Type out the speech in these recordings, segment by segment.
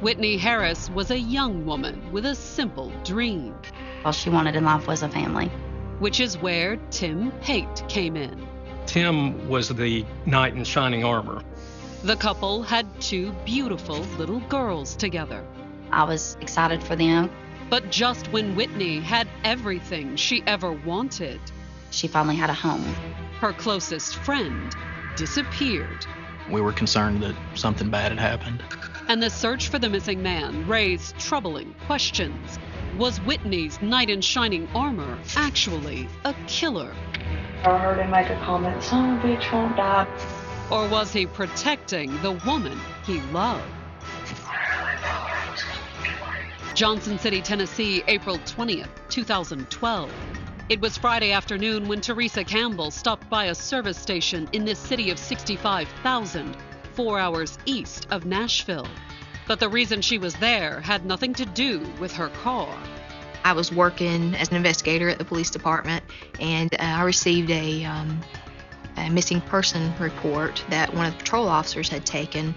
Whitney Harris was a young woman with a simple dream. All she wanted in life was a family. Which is where Tim Haight came in. Tim was the knight in shining armor. The couple had 2 beautiful little girls together. I was excited for them. But just when Whitney had everything she ever wanted, she finally had a home. Her closest friend disappeared. We were concerned that something bad had happened. And the search for the missing man raised troubling questions. Was Whitney's knight in shining armor actually a killer? I heard him make a comment, son of a bitch won't die. Or was he protecting the woman he loved? Johnson City, Tennessee, April 20th, 2012. It was Friday afternoon when Teresa Campbell stopped by a service station in this city of 65,000, 4 hours east of Nashville. But the reason she was there had nothing to do with her car. I was working as an investigator at the police department, and I received a missing person report that one of the patrol officers had taken.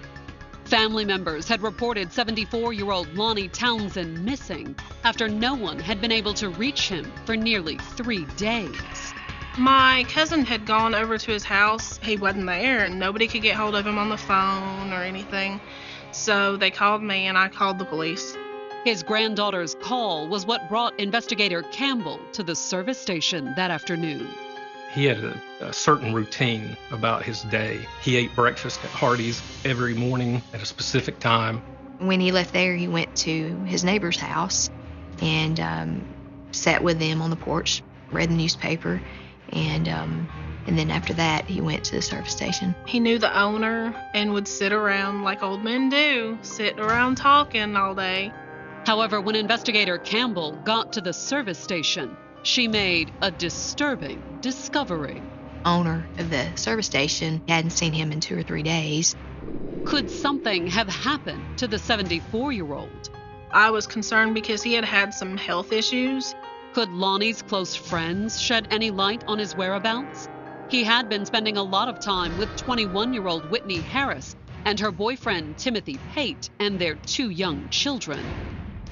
Family members had reported 74-year-old Lonnie Townsend missing after no one had been able to reach him for nearly 3 days. My cousin had gone over to his house. He wasn't there, and nobody could get hold of him on the phone or anything. So they called me, and I called the police. His granddaughter's call was what brought investigator Campbell to the service station that afternoon. He had a certain routine about his day. He ate breakfast at Hardee's every morning at a specific time. When he left there, he went to his neighbor's house and sat with them on the porch, read the newspaper, and then after that, he went to the service station. He knew the owner and would sit around like old men do, sitting around talking all day. However, when investigator Campbell got to the service station, she made a disturbing discovery. Owner of the service station hadn't seen him in 2 or 3 days. Could something have happened to the 74-year-old? I was concerned because he had had some health issues. Could Lonnie's close friends shed any light on his whereabouts? He had been spending a lot of time with 21-year-old Whitney Harris and her boyfriend Timothy Haight and their 2 young children.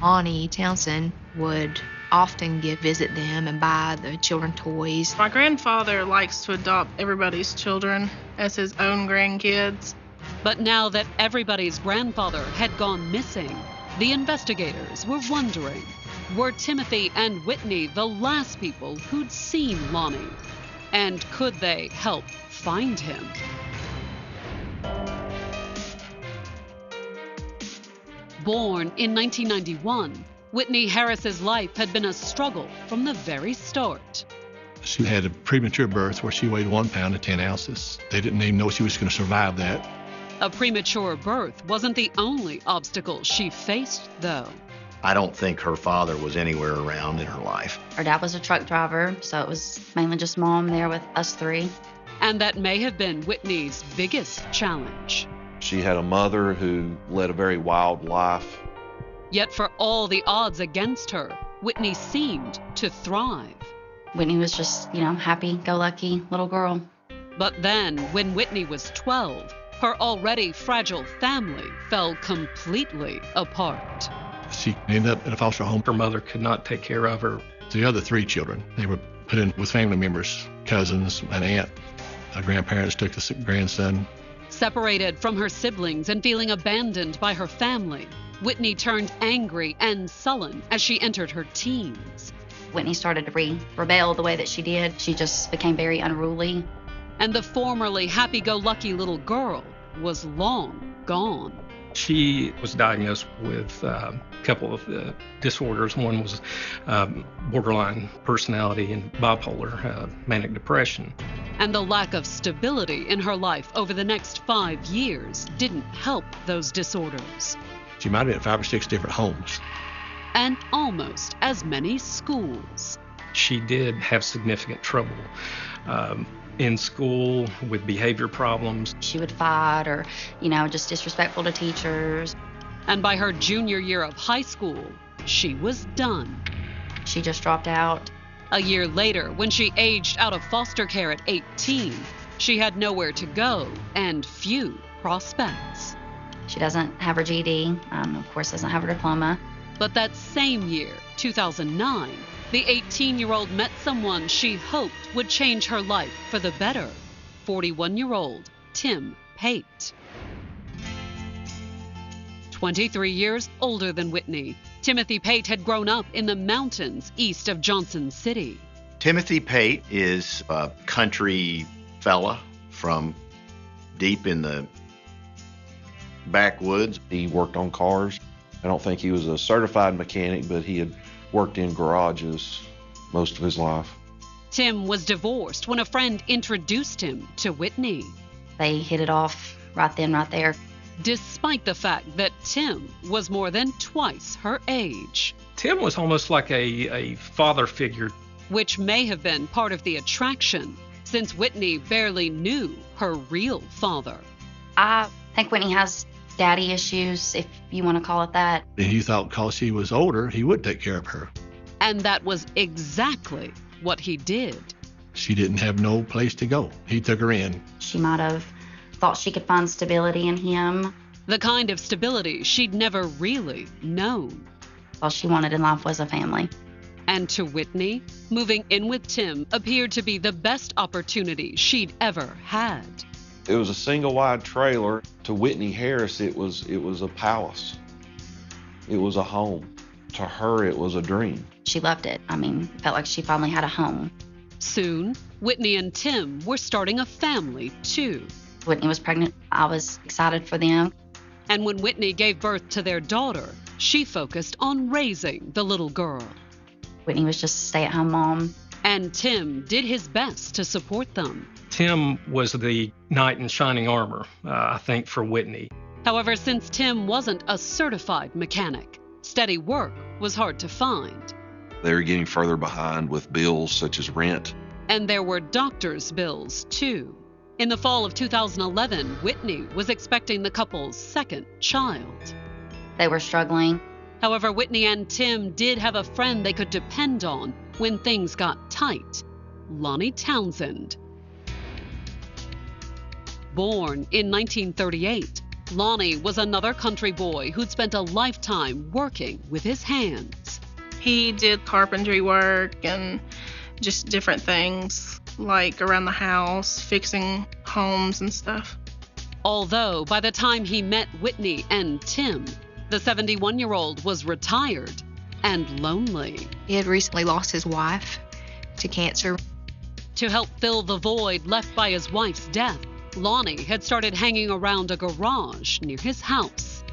Lonnie Townsend would often visit them and buy the children toys. My grandfather likes to adopt everybody's children as his own grandkids. But now that everybody's grandfather had gone missing, the investigators were wondering, were Timothy and Whitney the last people who'd seen Lonnie? And could they help find him? Born in 1991, Whitney Harris's life had been a struggle from the very start. She had a premature birth where she weighed 1 pound and 10 ounces. They didn't even know she was going to survive that. A premature birth wasn't the only obstacle she faced, though. I don't think her father was anywhere around in her life. Her dad was a truck driver, so it was mainly just mom there with us 3. And that may have been Whitney's biggest challenge. She had a mother who led a very wild life. Yet for all the odds against her, Whitney seemed to thrive. Whitney was just, happy-go-lucky little girl. But then, when Whitney was 12, her already fragile family fell completely apart. She ended up in a foster home. Her mother could not take care of her. The other 3 children, they were put in with family members, cousins, an aunt. Our grandparents took the grandson. Separated from her siblings and feeling abandoned by her family, Whitney turned angry and sullen as she entered her teens. Whitney started to rebel the way that she did. She just became very unruly. And the formerly happy-go-lucky little girl was long gone. She was diagnosed with a couple of disorders. One was borderline personality and bipolar, manic depression. And the lack of stability in her life over the next 5 years didn't help those disorders. She might have been at 5 or 6 different homes. And almost as many schools. She did have significant trouble in school with behavior problems. She would fight or, just disrespectful to teachers. And by her junior year of high school, she was done. She just dropped out. A year later, when she aged out of foster care at 18, she had nowhere to go and few prospects. She doesn't have her GED, of course doesn't have her diploma. But that same year, 2009, the 18-year-old met someone she hoped would change her life for the better. 41-year-old Tim Pate. 23 years older than Whitney, Timothy Pate had grown up in the mountains east of Johnson City. Timothy Pate is a country fella from deep in the backwoods. He worked on cars. I don't think he was a certified mechanic, but he had worked in garages most of his life. Tim was divorced when a friend introduced him to Whitney. They hit it off right then, right there. Despite the fact that Tim was more than twice her age. Tim was almost like a father figure. Which may have been part of the attraction, since Whitney barely knew her real father. I think Whitney has daddy issues, if you want to call it that. He thought because she was older, he would take care of her. And that was exactly what he did. She didn't have no place to go. He took her in. She might have thought she could find stability in him. The kind of stability she'd never really known. All she wanted in life was a family. And to Whitney, moving in with Tim appeared to be the best opportunity she'd ever had. It was a single-wide trailer. To Whitney Harris, it was a palace. It was a home. To her, it was a dream. She loved it. Felt like she finally had a home. Soon, Whitney and Tim were starting a family, too. Whitney was pregnant. I was excited for them. And when Whitney gave birth to their daughter, she focused on raising the little girl. Whitney was just a stay-at-home mom. And Tim did his best to support them. Tim was the knight in shining armor, I think, for Whitney. However, since Tim wasn't a certified mechanic, steady work was hard to find. They were getting further behind with bills such as rent. And there were doctor's bills, too. In the fall of 2011, Whitney was expecting the couple's second child. They were struggling. However, Whitney and Tim did have a friend they could depend on when things got tight. Lonnie Townsend. Born in 1938, Lonnie was another country boy who'd spent a lifetime working with his hands. He did carpentry work and just different things, like around the house, fixing homes and stuff. Although by the time he met Whitney and Tim, the 71-year-old was retired and lonely. He had recently lost his wife to cancer. To help fill the void left by his wife's death, Lonnie had started hanging around a garage near his house.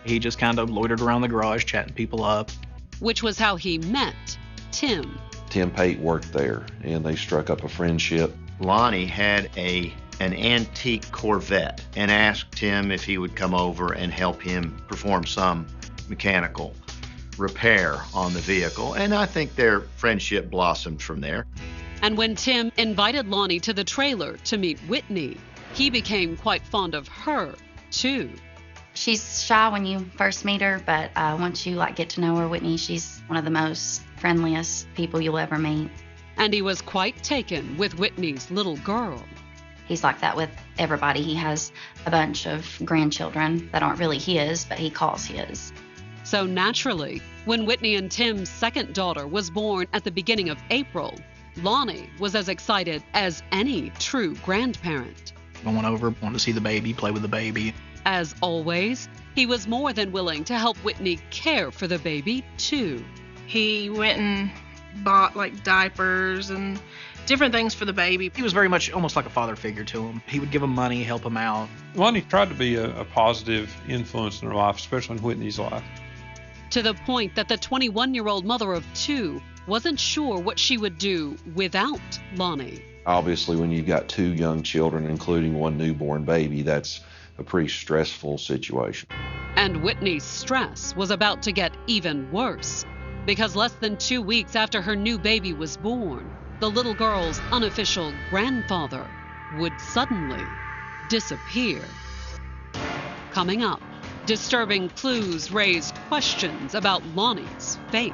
He just kind of loitered around the garage, chatting people up. Which was how he met Tim. Tim Pate worked there, and they struck up a friendship. Lonnie had an antique Corvette and asked Tim if he would come over and help him perform some mechanical repair on the vehicle, and I think their friendship blossomed from there. And when Tim invited Lonnie to the trailer to meet Whitney, he became quite fond of her, too. She's shy when you first meet her, but once you get to know her, Whitney, she's one of the most friendliest people you'll ever meet. And he was quite taken with Whitney's little girl. He's like that with everybody. He has a bunch of grandchildren that aren't really his, but he calls his. So naturally, when Whitney and Tim's second daughter was born at the beginning of April, Lonnie was as excited as any true grandparent. I went over, wanted to see the baby, play with the baby. As always, he was more than willing to help Whitney care for the baby, too. He went and bought diapers and different things for the baby. He was very much almost like a father figure to him. He would give him money, help him out. Lonnie tried to be a positive influence in her life, especially in Whitney's life. To the point that the 21-year-old mother of two wasn't sure what she would do without Lonnie. Obviously, when you've got two young children, including one newborn baby, that's a pretty stressful situation. And Whitney's stress was about to get even worse, because less than 2 weeks after her new baby was born, the little girl's unofficial grandfather would suddenly disappear. Coming up, disturbing clues raised questions about Lonnie's fate.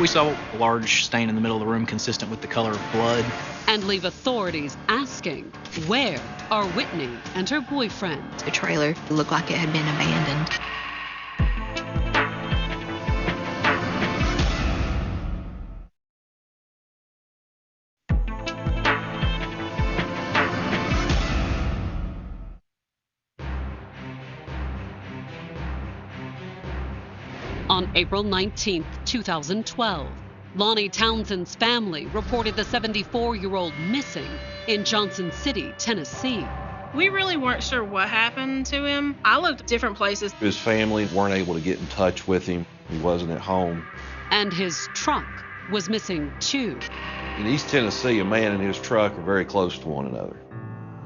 We saw a large stain in the middle of the room consistent with the color of blood. and leave authorities asking, where are Whitney and her boyfriend? The trailer looked like it had been abandoned. On April 19, 2012, Lonnie Townsend's family reported the 74-year-old missing in Johnson City, Tennessee. We really weren't sure what happened to him. I looked different places. His family weren't able to get in touch with him. He wasn't at home. And his truck was missing too. In East Tennessee, a man and his truck are very close to one another.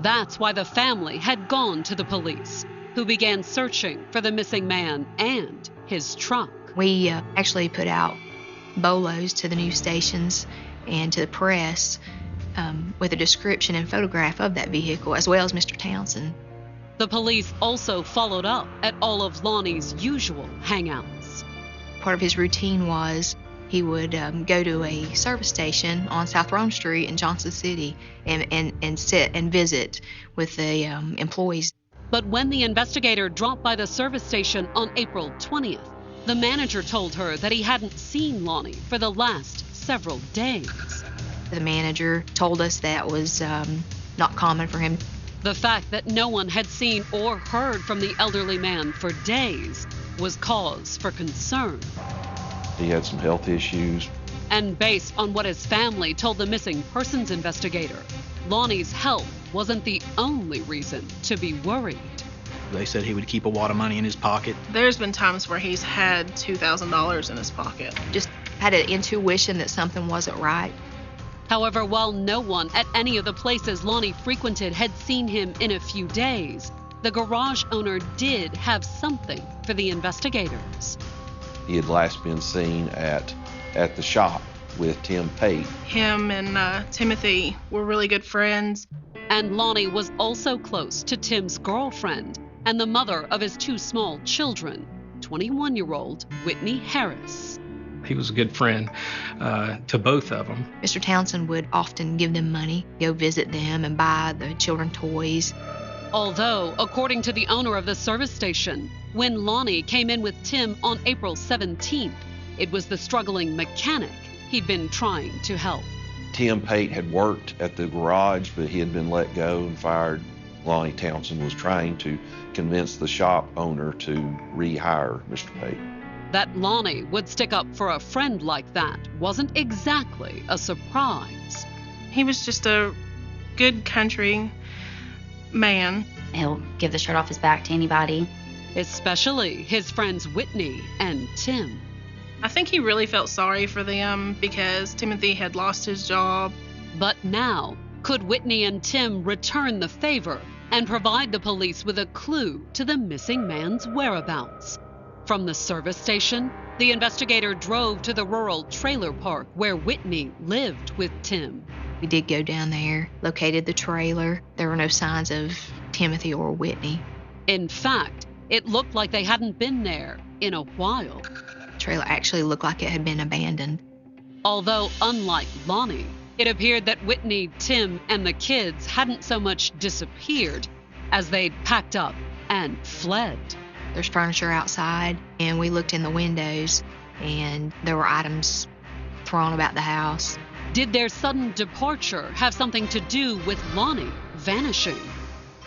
That's why the family had gone to the police, who began searching for the missing man and his truck. We actually put out bolos to the news stations and to the press with a description and photograph of that vehicle, as well as Mr. Townsend. The police also followed up at all of Lonnie's usual hangouts. Part of his routine was he would go to a service station on South Rome Street in Johnson City and sit and visit with the employees. But when the investigator dropped by the service station on April 20th, the manager told her that he hadn't seen Lonnie for the last several days. The manager told us that was not common for him. The fact that no one had seen or heard from the elderly man for days was cause for concern. He had some health issues. And based on what his family told the missing persons investigator, Lonnie's health wasn't the only reason to be worried. They said he would keep a wad of money in his pocket. There's been times where he's had $2,000 in his pocket. Just had an intuition that something wasn't right. However, while no one at any of the places Lonnie frequented had seen him in a few days, the garage owner did have something for the investigators. He had last been seen at the shop with Tim Pate. Him and Timothy were really good friends. And Lonnie was also close to Tim's girlfriend and the mother of his two small children, 21-year-old Whitney Harris. He was a good friend to both of them. Mr. Townsend would often give them money, go visit them and buy the children toys. Although, according to the owner of the service station, when Lonnie came in with Tim on April 17th, it was the struggling mechanic he'd been trying to help. Tim Pate had worked at the garage, but he had been let go and fired. Lonnie Townsend was trying to convince the shop owner to rehire Mr. Pate. That Lonnie would stick up for a friend like that wasn't exactly a surprise. He was just a good country man. He'll give the shirt off his back to anybody. Especially his friends Whitney and Tim. I think he really felt sorry for them because Timothy had lost his job. But now, could Whitney and Tim return the favor and provide the police with a clue to the missing man's whereabouts? From the service station, the investigator drove to the rural trailer park where Whitney lived with Tim. We did go down there, located the trailer. There were no signs of Timothy or Whitney. In fact, it looked like they hadn't been there in a while. The trailer actually looked like it had been abandoned. Although, unlike Lonnie, it appeared that Whitney, Tim, and the kids hadn't so much disappeared as they'd packed up and fled. There's furniture outside, and we looked in the windows, and there were items thrown about the house. Did their sudden departure have something to do with Lonnie vanishing?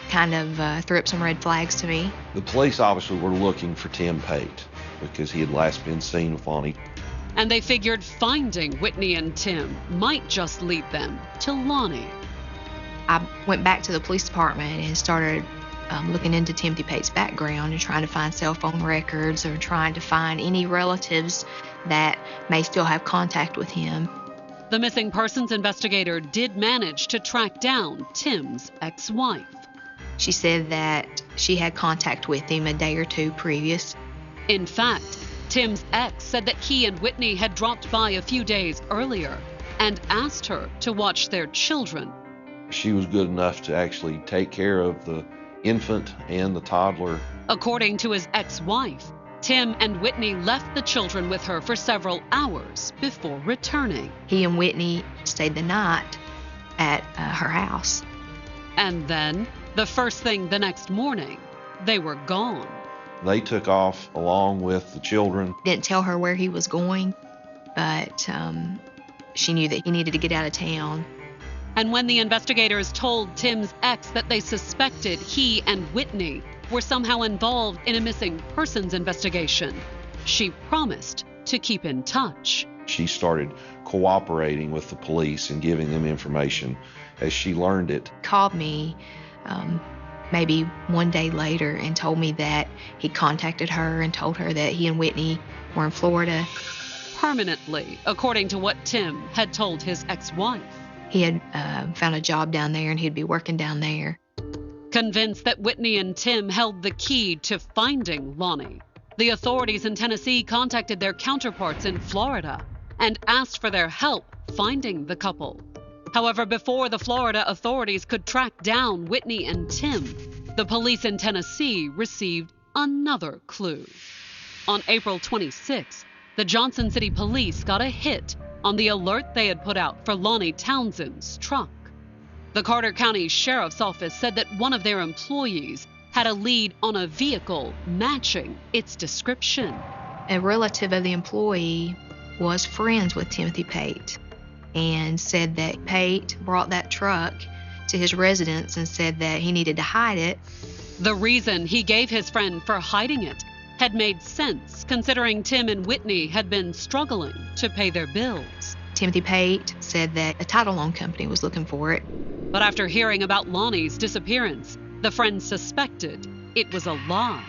Kind of threw up some red flags to me. The police obviously were looking for Tim Pate because he had last been seen with Lonnie. And they figured finding Whitney and Tim might just lead them to Lonnie. I went back to the police department and started looking into Timothy Pate's background and trying to find cell phone records or trying to find any relatives that may still have contact with him. The missing persons investigator did manage to track down Tim's ex-wife. She said that she had contact with him a day or two previous. In fact, Tim's ex said that he and Whitney had dropped by a few days earlier and asked her to watch their children. She was good enough to actually take care of the infant and the toddler. According to his ex-wife, Tim and Whitney left the children with her for several hours before returning. He and Whitney stayed the night at her house. And then, the first thing the next morning, they were gone. They took off along with the children. Didn't tell her where he was going, but she knew that he needed to get out of town. And when the investigators told Tim's ex that they suspected he and Whitney were somehow involved in a missing persons investigation, she promised to keep in touch. She started cooperating with the police and giving them information as she learned it. Called me maybe one day later and told me that he contacted her and told her that he and Whitney were in Florida. Permanently, according to what Tim had told his ex-wife. He had found a job down there and he'd be working down there. Convinced that Whitney and Tim held the key to finding Lonnie, the authorities in Tennessee contacted their counterparts in Florida and asked for their help finding the couple. However, before the Florida authorities could track down Whitney and Tim, the police in Tennessee received another clue. On April 26, the Johnson City Police got a hit on the alert they had put out for Lonnie Townsend's truck. The Carter County Sheriff's Office said that one of their employees had a lead on a vehicle matching its description. A relative of the employee was friends with Timothy Pate and said that Pate brought that truck to his residence and said that he needed to hide it. The reason he gave his friend for hiding it had made sense, considering Tim and Whitney had been struggling to pay their bills. Timothy Pate said that a title loan company was looking for it. But after hearing about Lonnie's disappearance, the friends suspected it was a lie.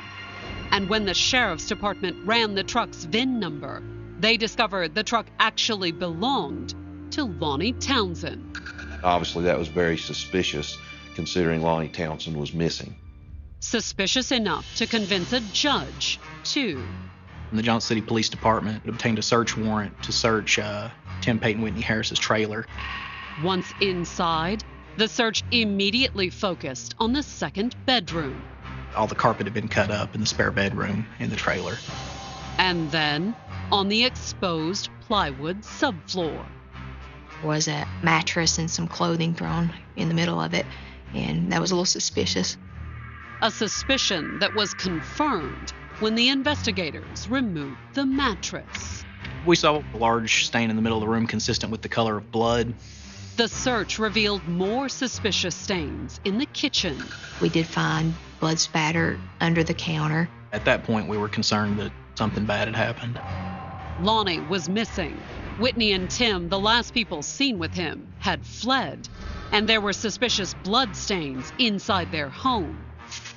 And when the sheriff's department ran the truck's VIN number, they discovered the truck actually belonged to Lonnie Townsend. Obviously, that was very suspicious, considering Lonnie Townsend was missing. Suspicious enough to convince a judge to. The Johnson City Police Department obtained a search warrant to search Tim Pate and Whitney Harris's trailer. Once inside, the search immediately focused on the second bedroom. All the carpet had been cut up in the spare bedroom in the trailer. And then on the exposed plywood subfloor. Was a mattress and some clothing thrown in the middle of it, and that was a little suspicious. A suspicion that was confirmed when the investigators removed the mattress. We saw a large stain in the middle of the room consistent with the color of blood. The search revealed more suspicious stains in the kitchen. We did find blood spatter under the counter. At that point, we were concerned that something bad had happened. Lonnie was missing. Whitney and Tim, the last people seen with him, had fled, and there were suspicious blood stains inside their home.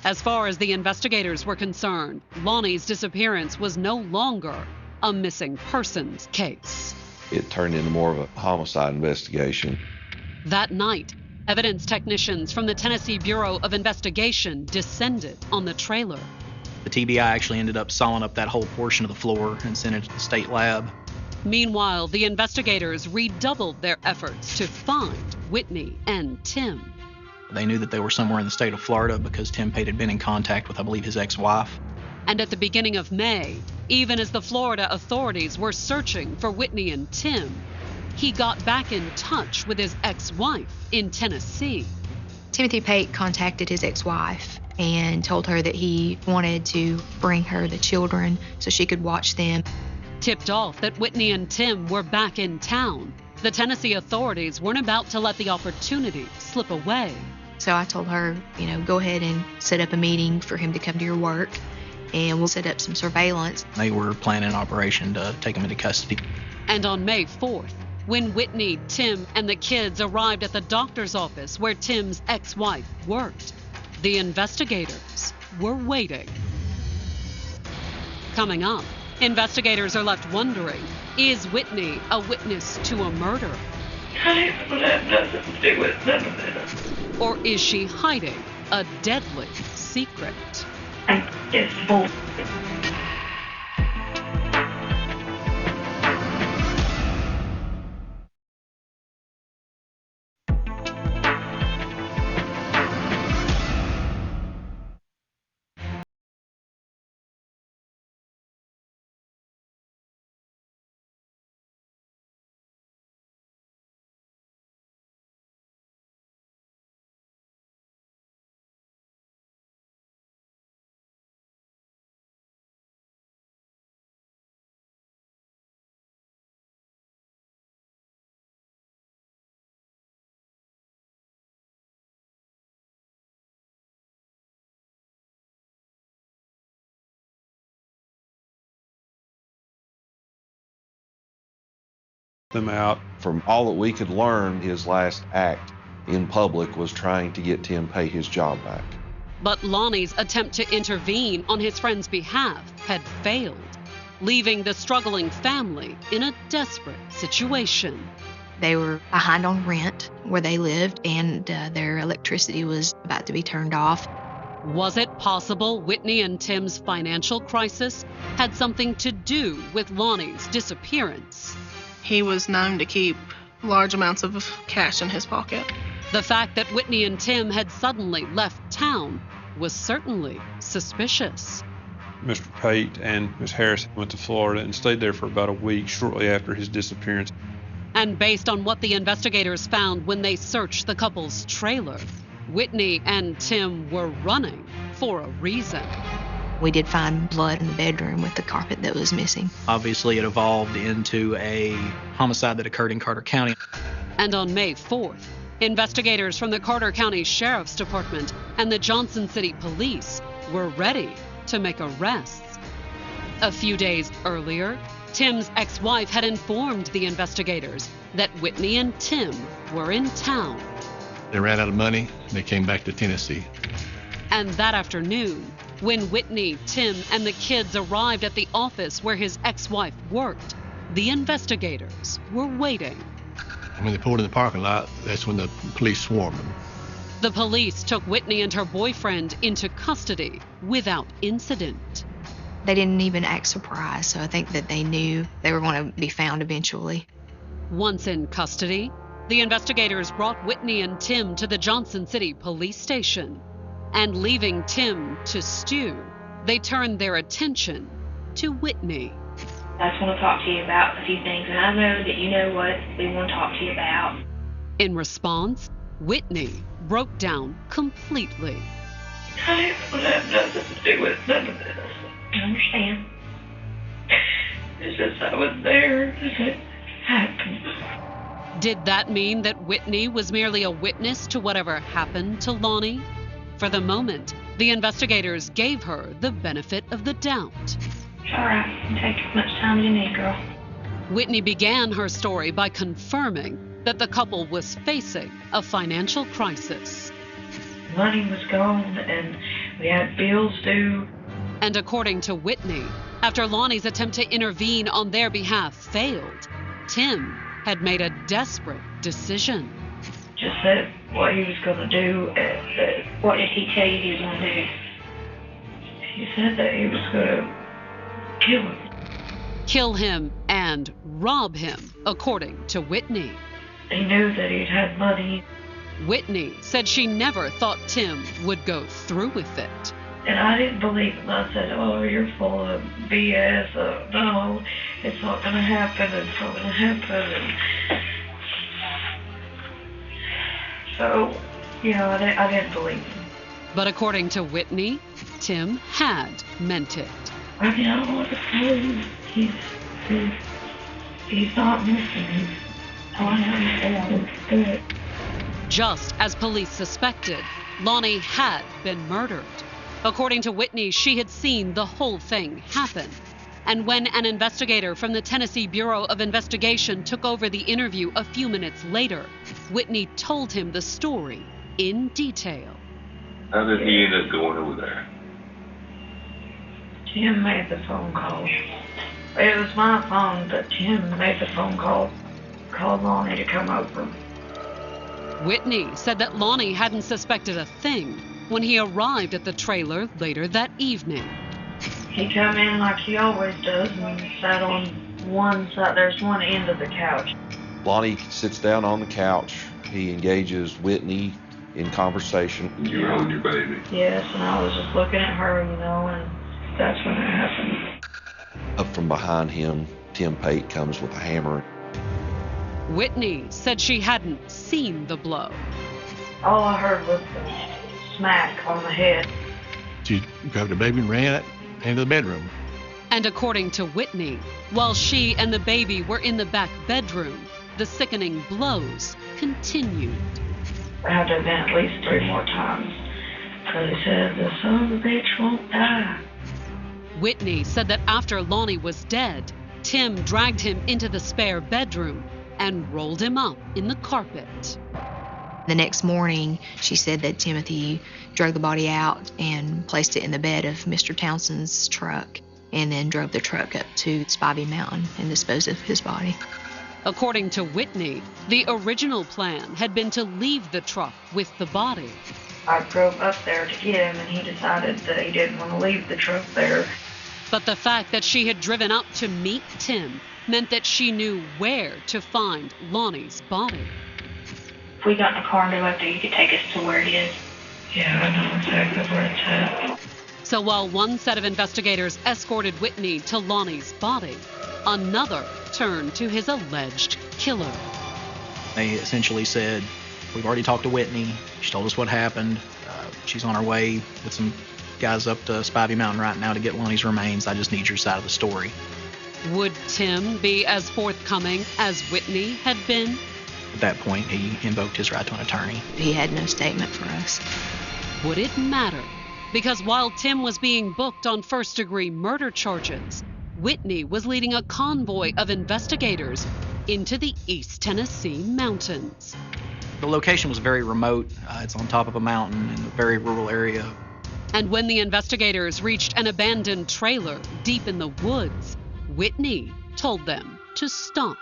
As far as the investigators were concerned, Lonnie's disappearance was no longer a missing persons case. It turned into more of a homicide investigation. That night, evidence technicians from the Tennessee Bureau of Investigation descended on the trailer. The TBI actually ended up sawing up that whole portion of the floor and sent it to the state lab. Meanwhile, the investigators redoubled their efforts to find Whitney and Tim. They knew that they were somewhere in the state of Florida because Tim Pate had been in contact with, I believe, his ex-wife. And at the beginning of May, even as the Florida authorities were searching for Whitney and Tim, he got back in touch with his ex-wife in Tennessee. Timothy Pate contacted his ex-wife and told her that he wanted to bring her the children so she could watch them. Tipped off that Whitney and Tim were back in town, the Tennessee authorities weren't about to let the opportunity slip away. So I told her, go ahead and set up a meeting for him to come to your work, and we'll set up some surveillance. They were planning an operation to take him into custody. And on May 4th, when Whitney, Tim, and the kids arrived at the doctor's office where Tim's ex-wife worked, the investigators were waiting. Coming up, investigators are left wondering, is Whitney a witness to a murder? That has nothing to do with none of this. Or is she hiding a deadly secret? It's bullshit. them out. From all that we could learn, his last act in public was trying to get Tim Pate his job back. But Lonnie's attempt to intervene on his friend's behalf had failed, leaving the struggling family in a desperate situation. They were behind on rent where they lived, and their electricity was about to be turned off. Was it possible Whitney and Tim's financial crisis had something to do with Lonnie's disappearance? He was known to keep large amounts of cash in his pocket. The fact that Whitney and Tim had suddenly left town was certainly suspicious. Mr. Pate and Ms. Harris went to Florida and stayed there for about a week shortly after his disappearance. And based on what the investigators found when they searched the couple's trailer, Whitney and Tim were running for a reason. We did find blood in the bedroom with the carpet that was missing. Obviously, it evolved into a homicide that occurred in Carter County. And on May 4th, investigators from the Carter County Sheriff's Department and the Johnson City Police were ready to make arrests. A few days earlier, Tim's ex-wife had informed the investigators that Whitney and Tim were in town. They ran out of money. They came back to Tennessee. And that afternoon, when Whitney, Tim, and the kids arrived at the office where his ex-wife worked, the investigators were waiting. When they pulled in the parking lot, that's when the police swarmed them. The police took Whitney and her boyfriend into custody without incident. They didn't even act surprised, so I think that they knew they were going to be found eventually. Once in custody, the investigators brought Whitney and Tim to the Johnson City Police Station. And leaving Tim to stew, they turned their attention to Whitney. I just want to talk to you about a few things, and I know that you know what we want to talk to you about. In response, Whitney broke down completely. I don't have nothing to do with none of this. I understand. It's just I was there and it happened. Did that mean that Whitney was merely a witness to whatever happened to Lonnie? For the moment, the investigators gave her the benefit of the doubt. It's all right. You take as much time as you need, girl. Whitney began her story by confirming that the couple was facing a financial crisis. Money was gone, and we had bills due. And according to Whitney, after Lonnie's attempt to intervene on their behalf failed, Tim had made a desperate decision. Just said what he was going to do. What did he tell you he was going to do? He said that he was going to kill him. Kill him and rob him, according to Whitney. He knew that he'd had money. Whitney said she never thought Tim would go through with it. And I didn't believe him. I said, oh, you're full of BS. No, it's not going to happen. It's not going to happen. And so, I didn't believe him. But according to Whitney, Tim had meant it. I mean, I don't want to tell you. He's not missing. I know he's good. Just as police suspected, Lonnie had been murdered. According to Whitney, she had seen the whole thing happen. And when an investigator from the Tennessee Bureau of Investigation took over the interview a few minutes later, Whitney told him the story in detail. How did he end up going over there? Tim made the phone call. It was my phone, but Tim made the phone call. Called Lonnie to come over. Whitney said that Lonnie hadn't suspected a thing when he arrived at the trailer later that evening. He come in like he always does and sat on one side. There's one end of the couch. Lonnie sits down on the couch. He engages Whitney in conversation. You were holding your baby? Yes, and I was just looking at her, and that's when it happened. Up from behind him, Tim Pate comes with a hammer. Whitney said she hadn't seen the blow. All I heard was the smack on the head. She grabbed the baby and ran into the bedroom. And according to Whitney, while she and the baby were in the back bedroom, the sickening blows continued. I had to have been at least 3 more times. Because he said, the son of a bitch won't die. Whitney said that after Lonnie was dead, Tim dragged him into the spare bedroom, and rolled him up in the carpet. The next morning, she said that Timothy drug the body out and placed it in the bed of Mr. Townsend's truck, and then drove the truck up to Spivey Mountain and disposed of his body. According to Whitney, the original plan had been to leave the truck with the body. I drove up there to get him, and he decided that he didn't want to leave the truck there. But the fact that she had driven up to meet Tim meant that she knew where to find Lonnie's body. If we got in a car and drove up there, you could take us to where it is. Yeah, I know exactly where it's at. So while one set of investigators escorted Whitney to Lonnie's body, another turned to his alleged killer. They essentially said, we've already talked to Whitney. She told us what happened. She's on her way with some guys up to Spivey Mountain right now to get Lonnie's remains. I just need your side of the story. Would Tim be as forthcoming as Whitney had been? At that point, he invoked his right to an attorney. He had no statement for us. Would it matter? Because while Tim was being booked on first-degree murder charges, Whitney was leading a convoy of investigators into the East Tennessee mountains. The location was very remote. It's on top of a mountain in a very rural area. And when the investigators reached an abandoned trailer deep in the woods, Whitney told them to stop.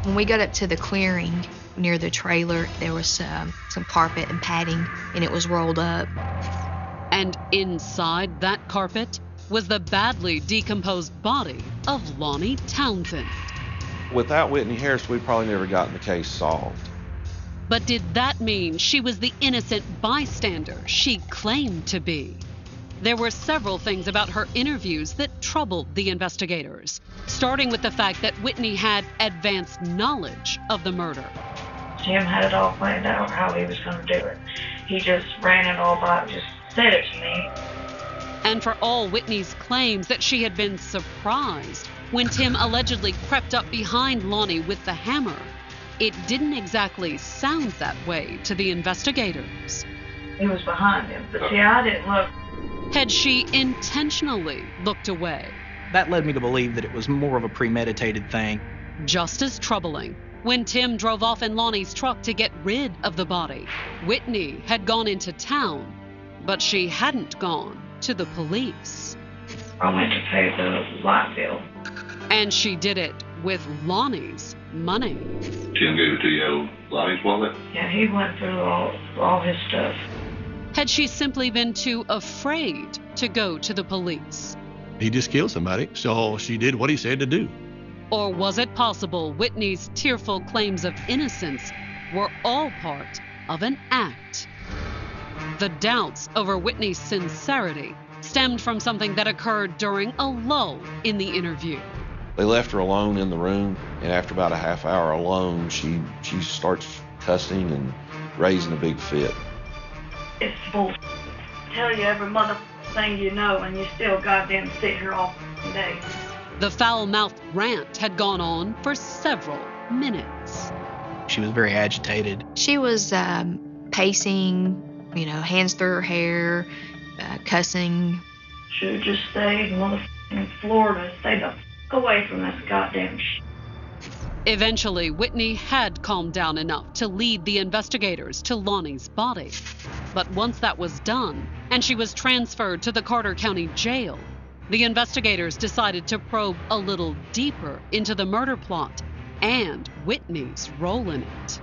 When we got up to the clearing near the trailer, there was some carpet and padding, and it was rolled up. And inside that carpet was the badly decomposed body of Lonnie Townsend. Without Whitney Harris, we'd probably never gotten the case solved. But did that mean she was the innocent bystander she claimed to be? There were several things about her interviews that troubled the investigators, starting with the fact that Whitney had advanced knowledge of the murder. Jim had it all planned out how he was going to do it. He just ran it all by, just said it to me. And for all Whitney's claims that she had been surprised when Tim allegedly crept up behind Lonnie with the hammer, it didn't exactly sound that way to the investigators. He was behind him, but see, I didn't look. Had she intentionally looked away? That led me to believe that it was more of a premeditated thing. Just as troubling, when Tim drove off in Lonnie's truck to get rid of the body, Whitney had gone into town, but she hadn't gone to the police. I went to pay the light bill. And she did it with Lonnie's money. Tim gave it to you out of Lonnie's wallet? Yeah, he went through all his stuff. Had she simply been too afraid to go to the police? He just killed somebody, so she did what he said to do. Or was it possible Whitney's tearful claims of innocence were all part of an act? The doubts over Whitney's sincerity stemmed from something that occurred during a lull in the interview. They left her alone in the room, and after about a half hour alone, she starts cussing and raising a big fit. It's bull. Tell you every mother thing you know, and you still goddamn sit here all day. The foul-mouthed rant had gone on for several minutes. She was very agitated. She was pacing, hands through her hair, cussing. Should have just stayed in Florida. Stay the f*** away from this goddamn shit. Eventually, Whitney had calmed down enough to lead the investigators to Lonnie's body. But once that was done, and she was transferred to the Carter County Jail, the investigators decided to probe a little deeper into the murder plot and Whitney's role in it.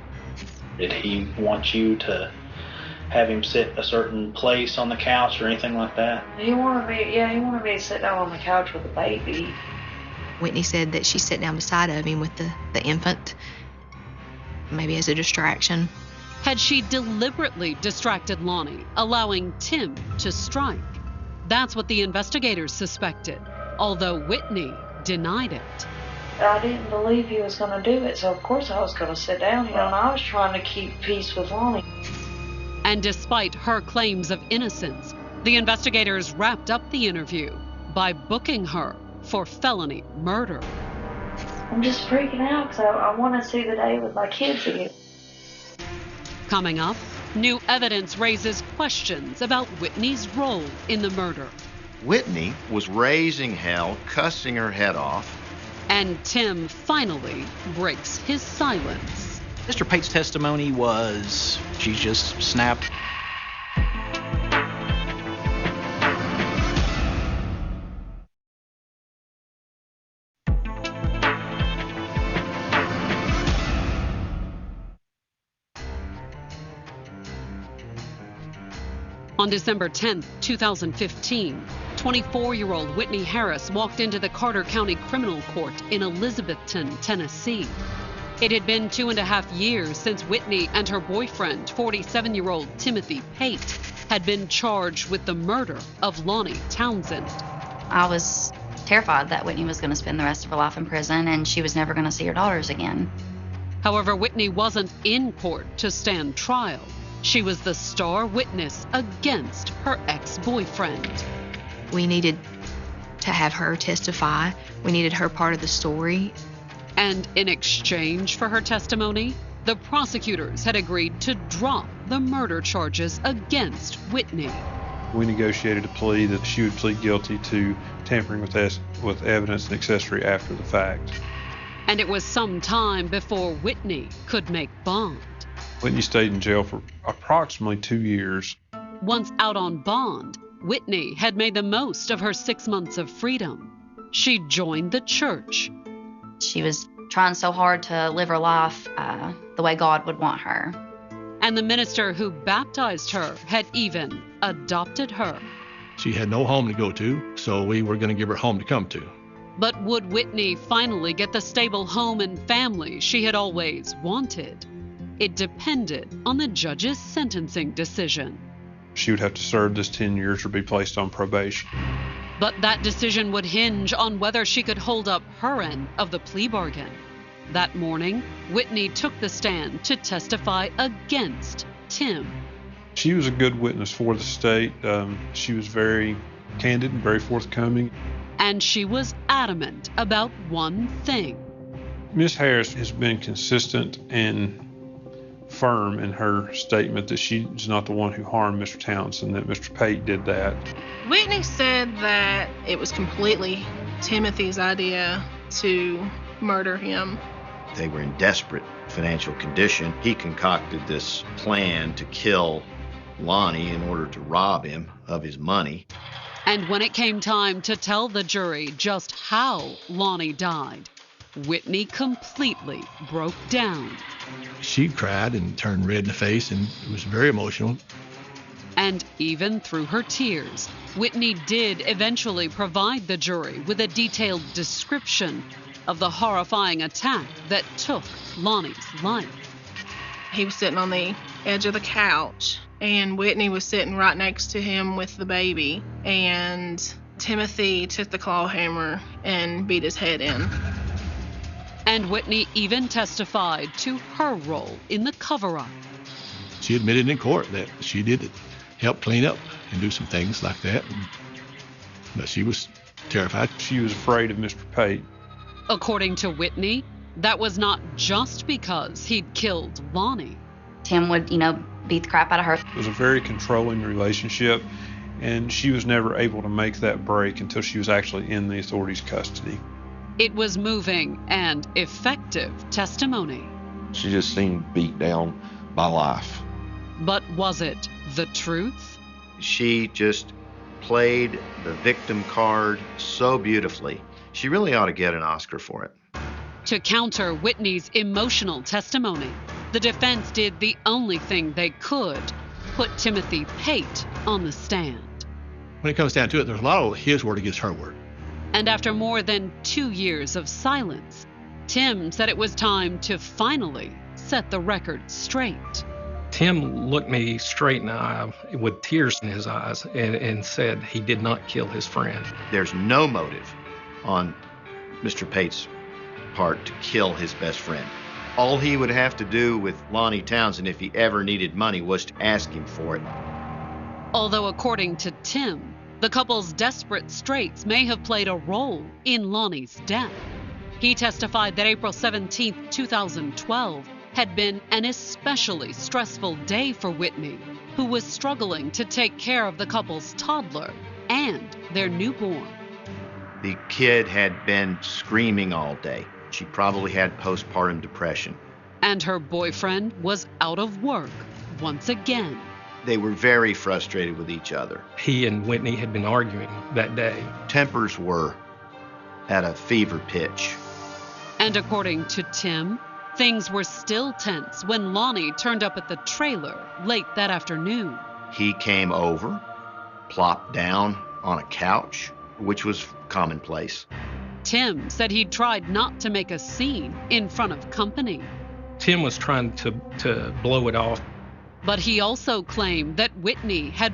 Did he want you to have him sit a certain place on the couch or anything like that? He wanted me to sit down on the couch with the baby. Whitney said that she sat down beside of him with the infant, maybe as a distraction. Had she deliberately distracted Lonnie, allowing Tim to strike? That's what the investigators suspected, although Whitney denied it. I didn't believe he was going to do it, so of course I was going to sit down here, and I was trying to keep peace with Lonnie. And despite her claims of innocence, the investigators wrapped up the interview by booking her for felony murder. I'm just freaking out because I want to see the day with my kids again. Coming up, new evidence raises questions about Whitney's role in the murder. Whitney was raising hell, cussing her head off. And Tim finally breaks his silence. Mr. Pate's testimony was she just snapped. On December 10, 2015, 24-year-old Whitney Harris walked into the Carter County Criminal Court in Elizabethton, Tennessee. It had been 2.5 years since Whitney and her boyfriend, 47-year-old Timothy Pate, had been charged with the murder of Lonnie Townsend. I was terrified that Whitney was going to spend the rest of her life in prison and she was never going to see her daughters again. However, Whitney wasn't in court to stand trial. She was the star witness against her ex-boyfriend. We needed to have her testify. We needed her part of the story. And in exchange for her testimony, the prosecutors had agreed to drop the murder charges against Whitney. We negotiated a plea that she would plead guilty to tampering with evidence and accessory after the fact. And it was some time before Whitney could make bond. Whitney stayed in jail for approximately 2 years. Once out on bond, Whitney had made the most of her 6 months of freedom. She joined the church. She was trying so hard to live her life the way God would want her. And the minister who baptized her had even adopted her. She had no home to go to, so we were going to give her a home to come to. But would Whitney finally get the stable home and family she had always wanted? It depended on the judge's sentencing decision. She would have to serve this 10 years or be placed on probation. But that decision would hinge on whether she could hold up her end of the plea bargain. That morning, Whitney took the stand to testify against Tim. She was a good witness for the state. She was very candid and very forthcoming. And she was adamant about one thing. Ms. Harris has been consistent and firm in her statement that she's not the one who harmed Mr. Townsend, that Mr. Pate did that. Whitney said that it was completely Timothy's idea to murder him. They were in desperate financial condition. He concocted this plan to kill Lonnie in order to rob him of his money. And when it came time to tell the jury just how Lonnie died, Whitney completely broke down. She cried and turned red in the face, and it was very emotional. And even through her tears, Whitney did eventually provide the jury with a detailed description of the horrifying attack that took Lonnie's life. He was sitting on the edge of the couch, and Whitney was sitting right next to him with the baby, and Timothy took the claw hammer and beat his head in. And Whitney even testified to her role in the cover-up. She admitted in court that she did help clean up and do some things like that. But she was terrified. She was afraid of Mr. Pate. According to Whitney, that was not just because he'd killed Lonnie. Tim would, beat the crap out of her. It was a very controlling relationship, and she was never able to make that break until she was actually in the authorities' custody. It was moving and effective testimony. She just seemed beat down by life. But was it the truth? She just played the victim card so beautifully. She really ought to get an Oscar for it. To counter Whitney's emotional testimony, the defense did the only thing they could, put Timothy Pate on the stand. When it comes down to it, there's a lot of his word against her word. And after more than 2 years of silence, Tim said it was time to finally set the record straight. Tim looked me straight in the eye with tears in his eyes and said he did not kill his friend. There's no motive on Mr. Pate's part to kill his best friend. All he would have to do with Lonnie Townsend if he ever needed money was to ask him for it. Although according to Tim, the couple's desperate straits may have played a role in Lonnie's death. He testified that April 17, 2012 had been an especially stressful day for Whitney, who was struggling to take care of the couple's toddler and their newborn. The kid had been screaming all day. She probably had postpartum depression. And her boyfriend was out of work once again. They were very frustrated with each other. He and Whitney had been arguing that day. Tempers were at a fever pitch. And according to Tim, things were still tense when Lonnie turned up at the trailer late that afternoon. He came over, plopped down on a couch, which was commonplace. Tim said he'd tried not to make a scene in front of company. Tim was trying to blow it off. But he also claimed that Whitney had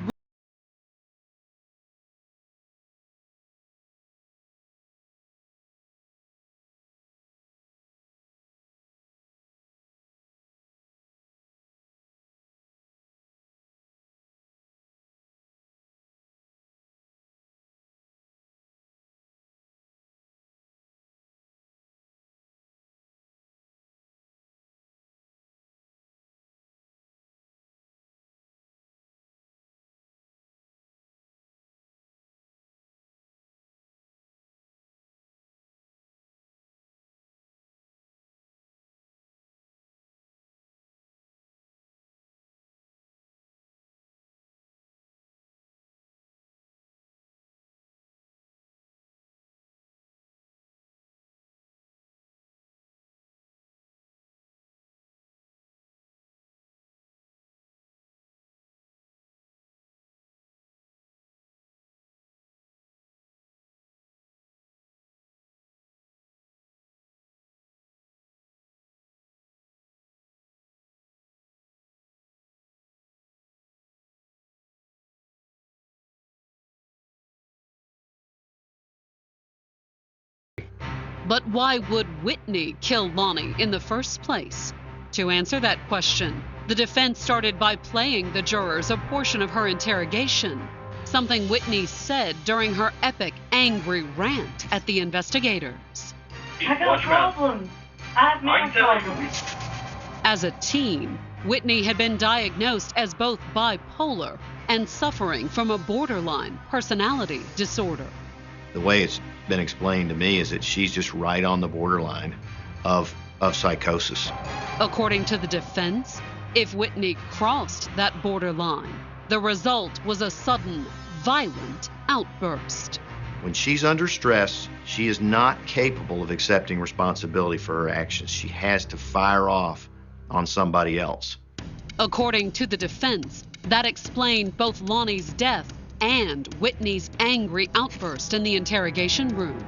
But why would Whitney kill Lonnie in the first place? To answer that question, the defense started by playing the jurors a portion of her interrogation, something Whitney said during her epic, angry rant at the investigators. I got problems. I have mental problems. As a teen, Whitney had been diagnosed as both bipolar and suffering from a borderline personality disorder. The way it's been explained to me is that she's just right on the borderline of psychosis. According to the defense, if Whitney crossed that borderline, the result was a sudden, violent outburst. When she's under stress, she is not capable of accepting responsibility for her actions. She has to fire off on somebody else. According to the defense, that explained both Lonnie's death and Whitney's angry outburst in the interrogation room.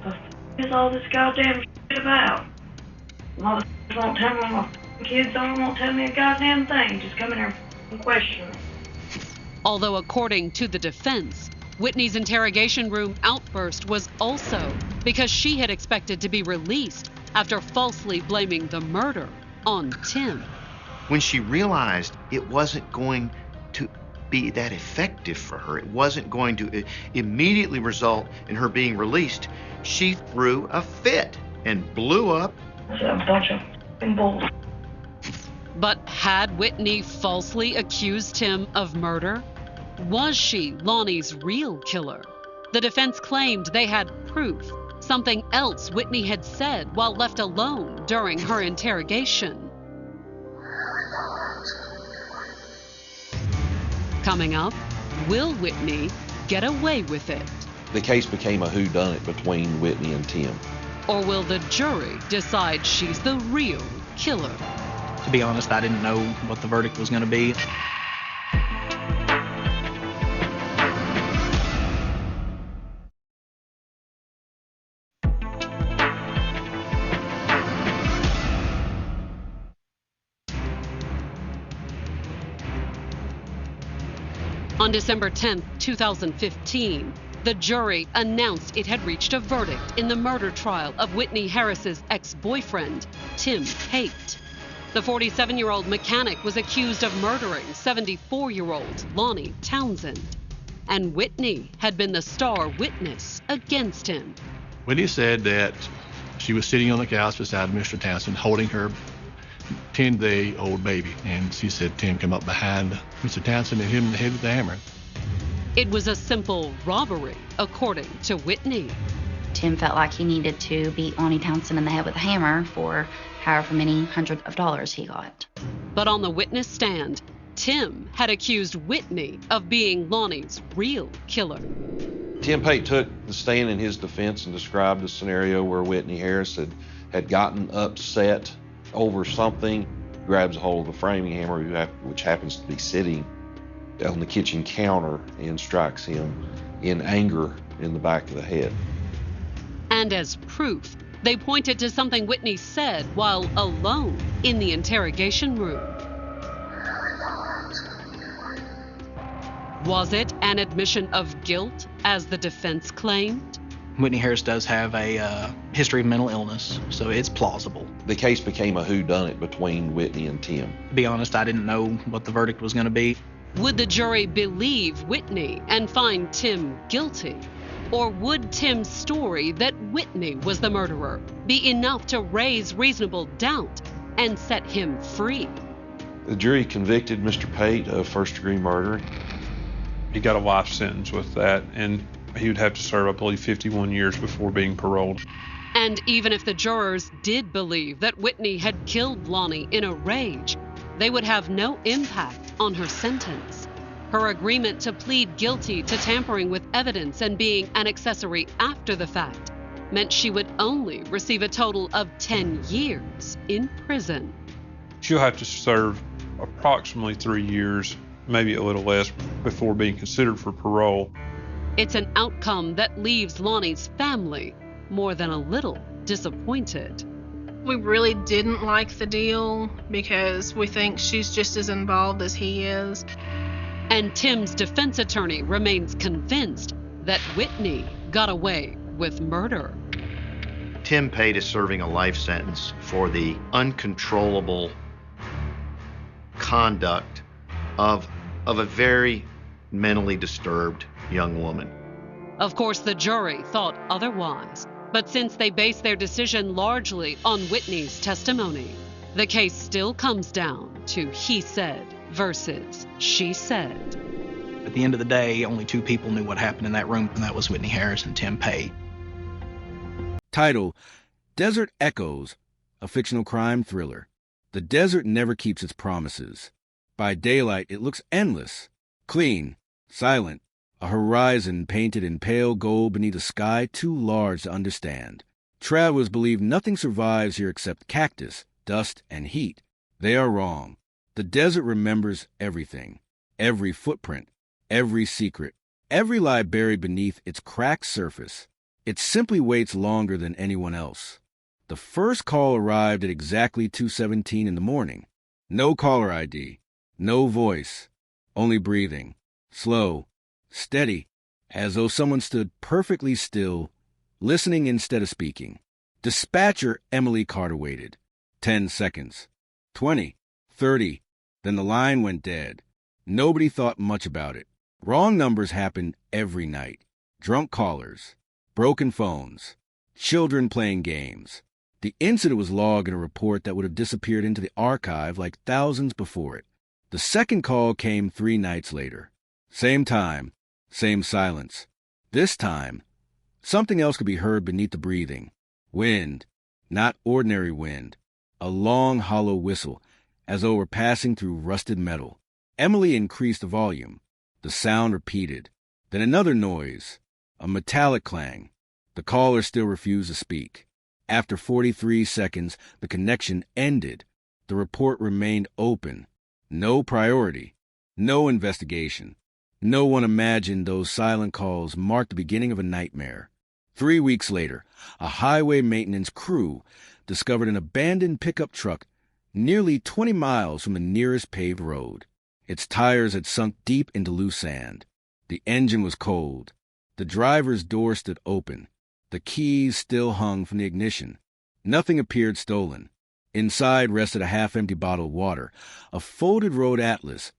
What the is all this goddamn shit about? Motherfuckers won't tell me my kids won't tell me a goddamn thing. Just come in here and question me. Although according to the defense, Whitney's interrogation room outburst was also because she had expected to be released after falsely blaming the murder on Tim. When she realized it wasn't going to be that effective for her, it wasn't going to immediately result in her being released, she threw a fit and blew up. That's a bunch of bull. But had Whitney falsely accused him of murder? Was she Lonnie's real killer? The defense claimed they had proof, something else Whitney had said while left alone during her interrogation. Coming up, will Whitney get away with it? The case became a whodunit between Whitney and Tim. Or will the jury decide she's the real killer? To be honest, I didn't know what the verdict was going to be. On December 10, 2015, the jury announced it had reached a verdict in the murder trial of Whitney Harris's ex-boyfriend, Tim Pate. The 47-year-old mechanic was accused of murdering 74-year-old Lonnie Townsend, and Whitney had been the star witness against him. Whitney said that she was sitting on the couch beside Mr. Townsend holding her 10-day-old baby, and she said Tim came up behind Mr. Townsend and hit him in the head with the hammer. It was a simple robbery, according to Whitney. Tim felt like he needed to beat Lonnie Townsend in the head with a hammer for however many hundreds of dollars he got. But on the witness stand, Tim had accused Whitney of being Lonnie's real killer. Tim Pate took the stand in his defense and described a scenario where Whitney Harris had gotten upset over something, grabs a hold of a framing hammer, which happens to be sitting on the kitchen counter, and strikes him in anger in the back of the head. And as proof, they pointed to something Whitney said while alone in the interrogation room. Was it an admission of guilt, as the defense claimed? Whitney Harris does have a history of mental illness, so it's plausible. The case became a whodunit between Whitney and Tim. To be honest, I didn't know what the verdict was going to be. Would the jury believe Whitney and find Tim guilty? Or would Tim's story that Whitney was the murderer be enough to raise reasonable doubt and set him free? The jury convicted Mr. Pate of first-degree murder. He got a life sentence with that, and he would have to serve, I believe, 51 years before being paroled. And even if the jurors did believe that Whitney had killed Lonnie in a rage, they would have no impact on her sentence. Her agreement to plead guilty to tampering with evidence and being an accessory after the fact meant she would only receive a total of 10 years in prison. She'll have to serve approximately 3 years, maybe a little less, before being considered for parole. It's an outcome that leaves Lonnie's family more than a little disappointed. We really didn't like the deal because we think she's just as involved as he is. And Tim's defense attorney remains convinced that Whitney got away with murder. Tim Pate is serving a life sentence for the uncontrollable conduct of a very mentally disturbed young woman. Of course, the jury thought otherwise, but since they based their decision largely on Whitney's testimony, the case still comes down to he said versus she said. At the end of the day, only two people knew what happened in that room, and that was Whitney Harris and Tim Pate. Title: Desert Echoes, a fictional crime thriller. The desert never keeps its promises. By daylight, it looks endless, clean, silent, a horizon painted in pale gold beneath a sky too large to understand. Travelers believe nothing survives here except cactus, dust, and heat. They are wrong. The desert remembers everything, every footprint, every secret, every lie buried beneath its cracked surface. It simply waits longer than anyone else. The first call arrived at exactly 2:17 in the morning. No caller ID, no voice, only breathing, slow, steady, as though someone stood perfectly still, listening instead of speaking. Dispatcher Emily Carter waited. 10 seconds, 20, 30, then the line went dead. Nobody thought much about it. Wrong numbers happened every night. Drunk callers, broken phones, children playing games. The incident was logged in a report that would have disappeared into the archive like thousands before it. The second call came 3 nights later. Same time, same silence. This time, something else could be heard beneath the breathing. Wind, not ordinary wind. A long, hollow whistle, as though we're passing through rusted metal. Emily increased the volume. The sound repeated. Then another noise, a metallic clang. The caller still refused to speak. After 43 seconds, the connection ended. The report remained open. No priority. No investigation. No one imagined those silent calls marked the beginning of a nightmare. 3 weeks later, a highway maintenance crew discovered an abandoned pickup truck nearly 20 miles from the nearest paved road. Its tires had sunk deep into loose sand. The engine was cold. The driver's door stood open. The keys still hung from the ignition. Nothing appeared stolen. Inside rested a half-empty bottle of water, a folded road atlas,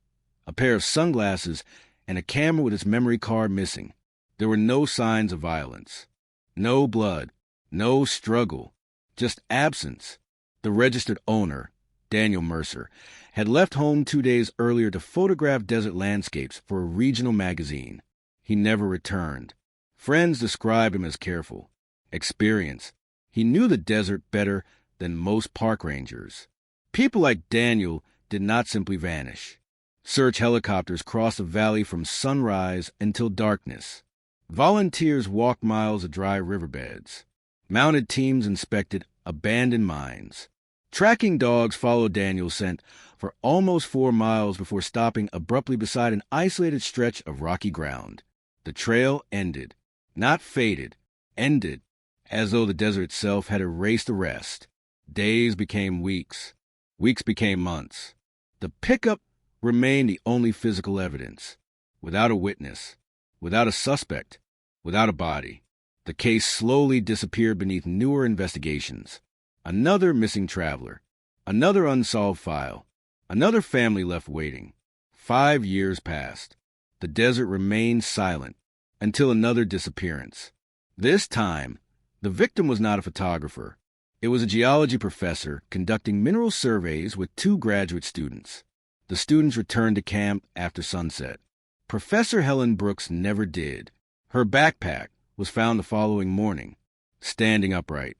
a pair of sunglasses, and a camera with its memory card missing. There were no signs of violence. No blood. No struggle. Just absence. The registered owner, Daniel Mercer, had left home 2 days earlier to photograph desert landscapes for a regional magazine. he never returned. Friends describe him as careful, experienced. He knew the desert better than most park rangers. People like Daniel did not simply vanish. Search helicopters crossed the valley from sunrise until darkness. Volunteers walked miles of dry riverbeds. Mounted teams inspected abandoned mines. Tracking dogs followed Daniel's scent for almost 4 miles before stopping abruptly beside an isolated stretch of rocky ground. The trail ended, not faded, ended, as though the desert itself had erased the rest. Days became weeks. Weeks became months. The pickup remained the only physical evidence. Without a witness, without a suspect, without a body, the case slowly disappeared beneath newer investigations. Another missing traveler, another unsolved file, another family left waiting. 5 years passed. The desert remained silent until another disappearance. This time, the victim was not a photographer. It was a geology professor conducting mineral surveys with 2 graduate students. The students returned to camp after sunset. Professor Helen Brooks never did. Her backpack was found the following morning, standing upright,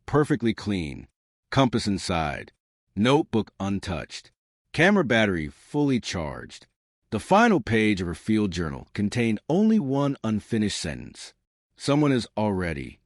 perfectly clean, compass inside, notebook untouched, camera battery fully charged. The final page of her field journal contained only one unfinished sentence. Someone is already.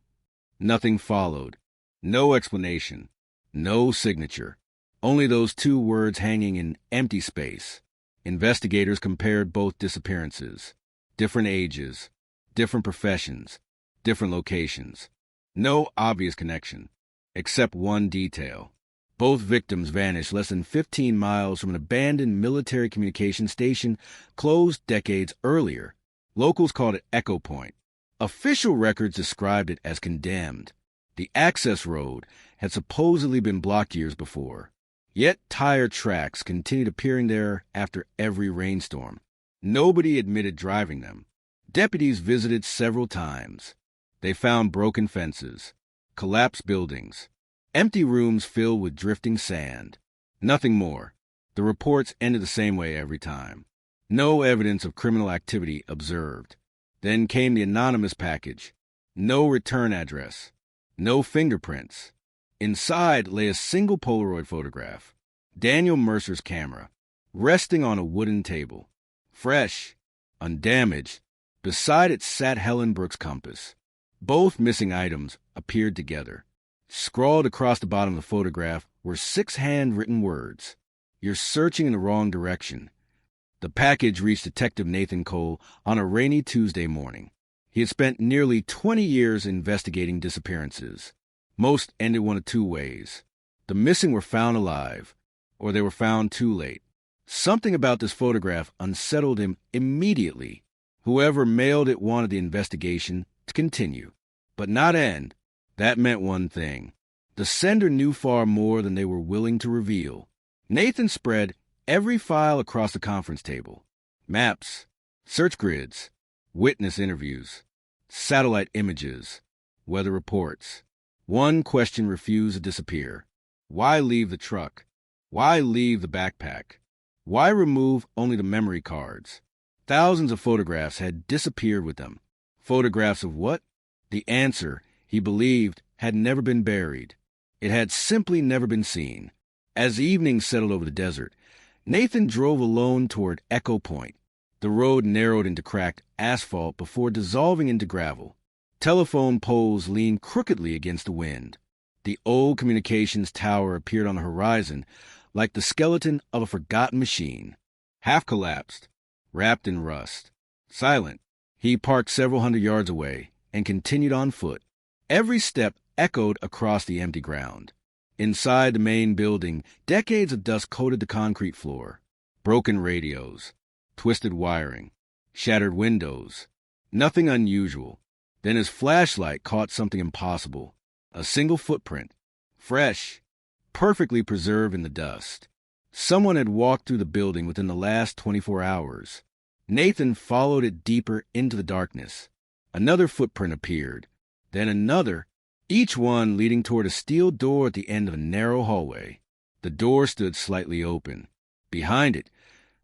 Nothing followed. No explanation. No signature. Only those 2 words hanging in empty space. Investigators compared both disappearances. Different ages, different professions, different locations. No obvious connection, except one detail. Both victims vanished less than 15 miles from an abandoned military communication station closed decades earlier. Locals called it Echo Point. Official records described it as condemned. The access road had supposedly been blocked years before. Yet tire tracks continued appearing there after every rainstorm. Nobody admitted driving them. Deputies visited several times. They found broken fences, collapsed buildings, empty rooms filled with drifting sand. Nothing more. The reports ended the same way every time. No evidence of criminal activity observed. Then came the anonymous package. No return address. No fingerprints. Inside lay a single Polaroid photograph. Daniel Mercer's camera, resting on a wooden table. Fresh, undamaged. Beside it sat Helen Brooks' compass. Both missing items appeared together. Scrawled across the bottom of the photograph were 6 handwritten words. You're searching in the wrong direction. The package reached Detective Nathan Cole on a rainy Tuesday morning. He had spent nearly 20 years investigating disappearances. Most ended one of 2 ways. The missing were found alive, or they were found too late. Something about this photograph unsettled him immediately. Whoever mailed it wanted the investigation to continue, but not end. That meant one thing. The sender knew far more than they were willing to reveal. Nathan spread every file across the conference table. Maps, search grids, witness interviews, satellite images, weather reports. One question refused to disappear. Why leave the truck? Why leave the backpack? Why remove only the memory cards? Thousands of photographs had disappeared with them. Photographs of what? The answer, he believed, had never been buried. It had simply never been seen. As evening settled over the desert, Nathan drove alone toward Echo Point. The road narrowed into cracked asphalt before dissolving into gravel. Telephone poles leaned crookedly against the wind. The old communications tower appeared on the horizon like the skeleton of a forgotten machine. Half collapsed, wrapped in rust. Silent, he parked several hundred yards away and continued on foot. Every step echoed across the empty ground. Inside the main building, decades of dust coated the concrete floor. Broken radios, twisted wiring, shattered windows. Nothing unusual. Then his flashlight caught something impossible. A single footprint, fresh, perfectly preserved in the dust. Someone had walked through the building within the last 24 hours. Nathan followed it deeper into the darkness. Another footprint appeared, then another, each one leading toward a steel door at the end of a narrow hallway. The door stood slightly open. Behind it,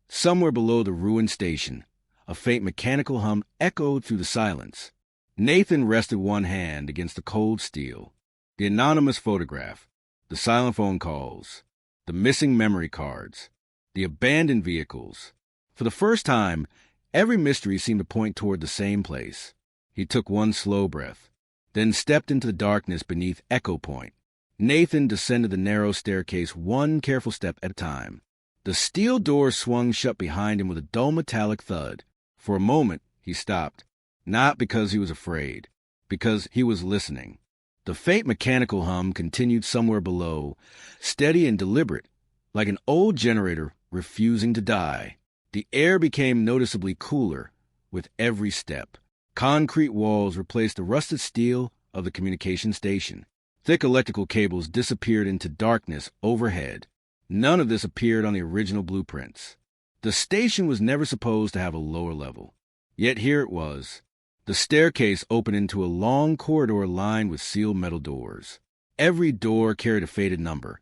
somewhere below the ruined station, A faint mechanical hum echoed through the silence. Nathan rested one hand against the cold steel. The anonymous photograph, the silent phone calls, the missing memory cards, the abandoned vehicles. For the first time, every mystery seemed to point toward the same place. He took one slow breath, then stepped into the darkness beneath Echo Point. Nathan descended the narrow staircase one careful step at a time. The steel door swung shut behind him with a dull metallic thud. For a moment, he stopped, not because he was afraid, because he was listening. The faint mechanical hum continued somewhere below, steady and deliberate, like an old generator refusing to die. The air became noticeably cooler with every step. Concrete walls replaced the rusted steel of the communication station. Thick electrical cables disappeared into darkness overhead. None of this appeared on the original blueprints. The station was never supposed to have a lower level. Yet here it was. The staircase opened into a long corridor lined with sealed metal doors. Every door carried a faded number,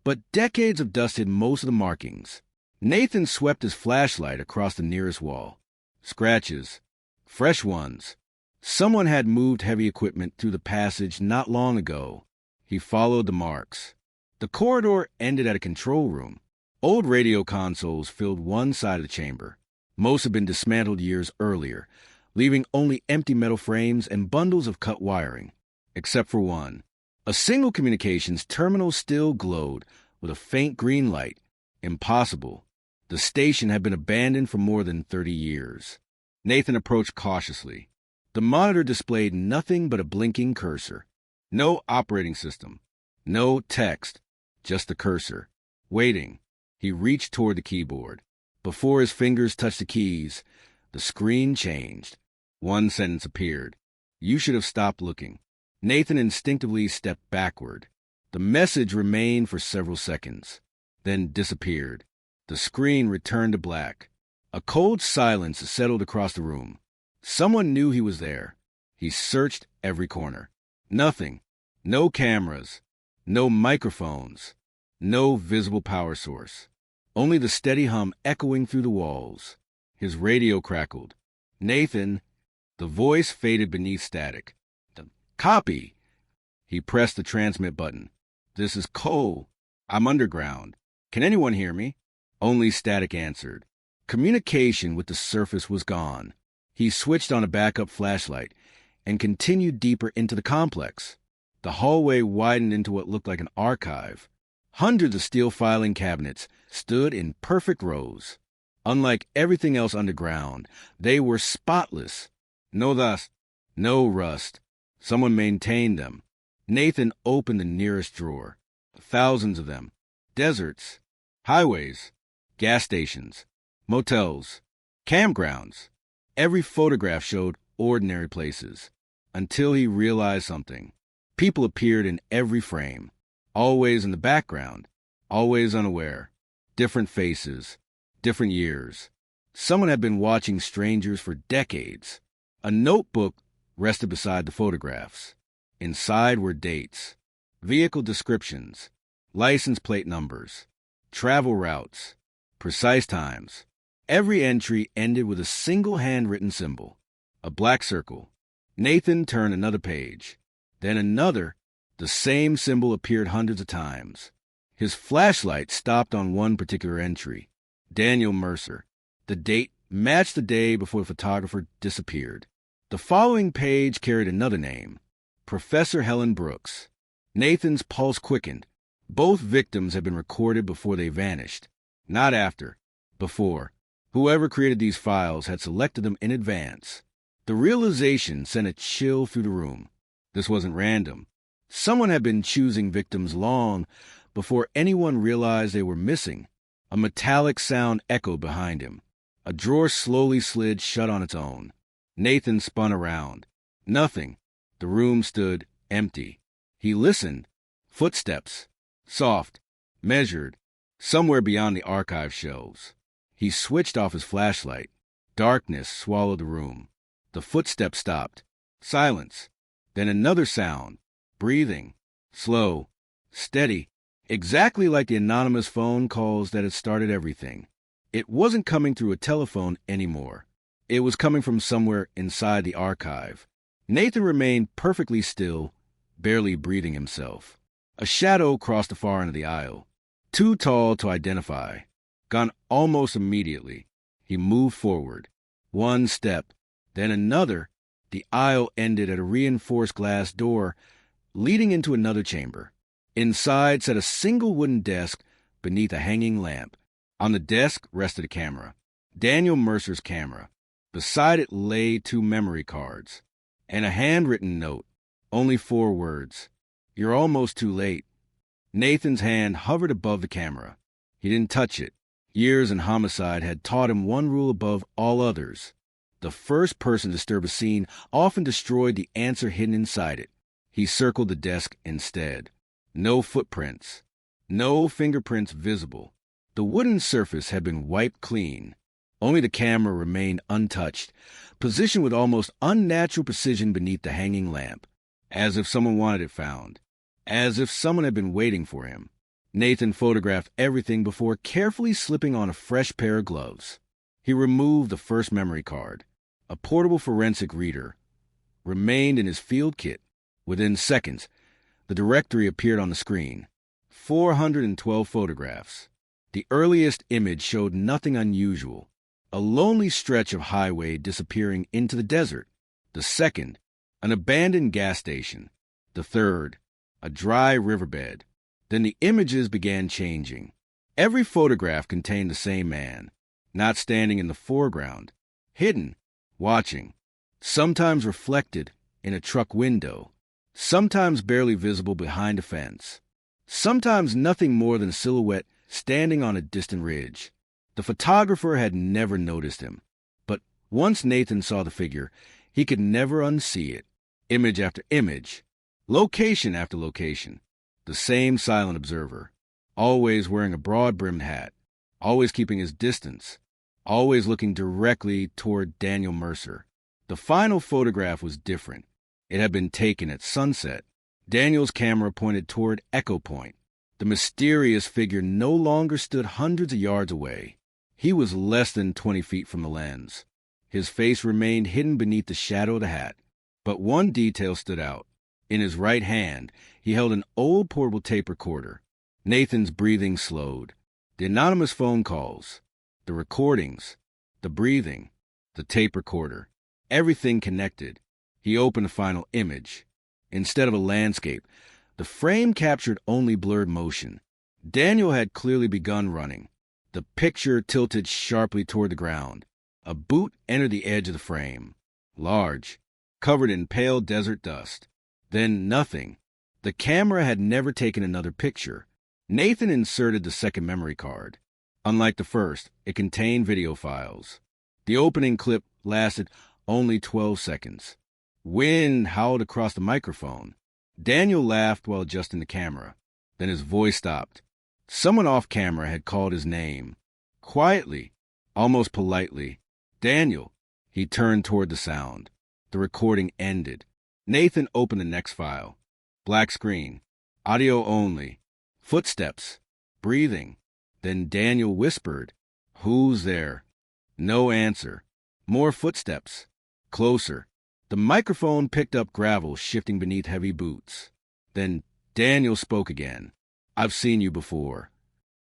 but decades of dust hid most of the markings. Nathan swept his flashlight across the nearest wall. Scratches. Fresh ones. Someone had moved heavy equipment through the passage not long ago. He followed the marks. The corridor ended at a control room. Old radio consoles filled one side of the chamber. Most had been dismantled years earlier, leaving only empty metal frames and bundles of cut wiring, except for one. A single communications terminal still glowed with a faint green light. Impossible. The station had been abandoned for more than 30 years. Nathan approached cautiously. The monitor displayed nothing but a blinking cursor. No operating system. No text. Just the cursor. Waiting. He reached toward the keyboard. Before his fingers touched the keys, the screen changed. One sentence appeared. You should have stopped looking. Nathan instinctively stepped backward. The message remained for several seconds, then disappeared. The screen returned to black. A cold silence settled across the room. Someone knew he was there. He searched every corner. Nothing. No cameras. No microphones. No visible power source. Only the steady hum echoing through the walls. His radio crackled. Nathan. The voice faded beneath static. Copy. He pressed the transmit button. This is Cole. I'm underground. Can anyone hear me? Only static answered. Communication with the surface was gone. He switched on a backup flashlight and continued deeper into the complex. The hallway widened into what looked like an archive. Hundreds of steel filing cabinets stood in perfect rows. Unlike everything else underground, they were spotless. No dust, no rust. Someone maintained them. Nathan opened the nearest drawer. Thousands of them. Deserts, highways, gas stations, motels, campgrounds. Every photograph showed ordinary places. Until he realized something. People appeared in every frame. Always in the background. Always unaware. Different faces. Different years. Someone had been watching strangers for decades. A notebook rested beside the photographs. Inside were dates, vehicle descriptions, license plate numbers, travel routes, precise times. Every entry ended with a single handwritten symbol, a black circle. Nathan turned another page, then another. The same symbol appeared hundreds of times. His flashlight stopped on one particular entry, Daniel Mercer. The date matched the day before the photographer disappeared. The following page carried another name, Professor Helen Brooks. Nathan's pulse quickened. Both victims had been recorded before they vanished. Not after. Before. Whoever created these files had selected them in advance. The realization sent a chill through the room. This wasn't random. Someone had been choosing victims long before anyone realized they were missing. A metallic sound echoed behind him. A drawer slowly slid shut on its own. Nathan spun around. Nothing. The room stood empty. He listened. Footsteps. Soft. Measured. Somewhere beyond the archive shelves. He switched off his flashlight. Darkness swallowed the room. The footsteps stopped. Silence. Then another sound. Breathing. Slow. Steady. Exactly like the anonymous phone calls that had started everything. It wasn't coming through a telephone anymore. It was coming from somewhere inside the archive. Nathan remained perfectly still, barely breathing himself. A shadow crossed the far end of the aisle, too tall to identify. Gone almost immediately. He moved forward. One step, then another. The aisle ended at a reinforced glass door leading into another chamber. Inside sat a single wooden desk beneath a hanging lamp. On the desk rested a camera. Daniel Mercer's camera. Beside it lay 2 memory cards and a handwritten note. Only 4 words. "You're almost too late." Nathan's hand hovered above the camera. He didn't touch it. Years in homicide had taught him one rule above all others. The first person to disturb a scene often destroyed the answer hidden inside it. He circled the desk instead. No footprints. No fingerprints visible. The wooden surface had been wiped clean. Only the camera remained untouched, positioned with almost unnatural precision beneath the hanging lamp, as if someone wanted it found, as if someone had been waiting for him. Nathan photographed everything before carefully slipping on a fresh pair of gloves. He removed the first memory card. A portable forensic reader remained in his field kit. Within seconds, the directory appeared on the screen. 412 photographs. The earliest image showed nothing unusual. A lonely stretch of highway disappearing into the desert. The second, an abandoned gas station. The third, a dry riverbed. Then the images began changing. Every photograph contained the same man, not standing in the foreground, hidden, watching, sometimes reflected in a truck window, sometimes barely visible behind a fence, sometimes nothing more than a silhouette standing on a distant ridge. The photographer had never noticed him, but once Nathan saw the figure, he could never unsee it. Image after image, location after location, the same silent observer, always wearing a broad-brimmed hat, always keeping his distance, always looking directly toward Daniel Mercer. The final photograph was different. It had been taken at sunset. Daniel's camera pointed toward Echo Point. The mysterious figure no longer stood hundreds of yards away. He was less than 20 feet from the lens. His face remained hidden beneath the shadow of the hat. But one detail stood out. In his right hand, he held an old portable tape recorder. Nathan's breathing slowed. The anonymous phone calls, the recordings, the breathing, the tape recorder, everything connected. He opened the final image. Instead of a landscape, the frame captured only blurred motion. Daniel had clearly begun running. The picture tilted sharply toward the ground. A boot entered the edge of the frame, large, covered in pale desert dust. Then nothing. The camera had never taken another picture. Nathan inserted the second memory card. Unlike the first, it contained video files. The opening clip lasted only 12 seconds. Wind howled across the microphone. Daniel laughed while adjusting the camera. Then his voice stopped. Someone off camera had called his name. Quietly, almost politely. "Daniel." He turned toward the sound. The recording ended. Nathan opened the next file. Black screen. Audio only. Footsteps. Breathing. Then Daniel whispered, "Who's there?" No answer. More footsteps. Closer. The microphone picked up gravel shifting beneath heavy boots. Then Daniel spoke again. "I've seen you before."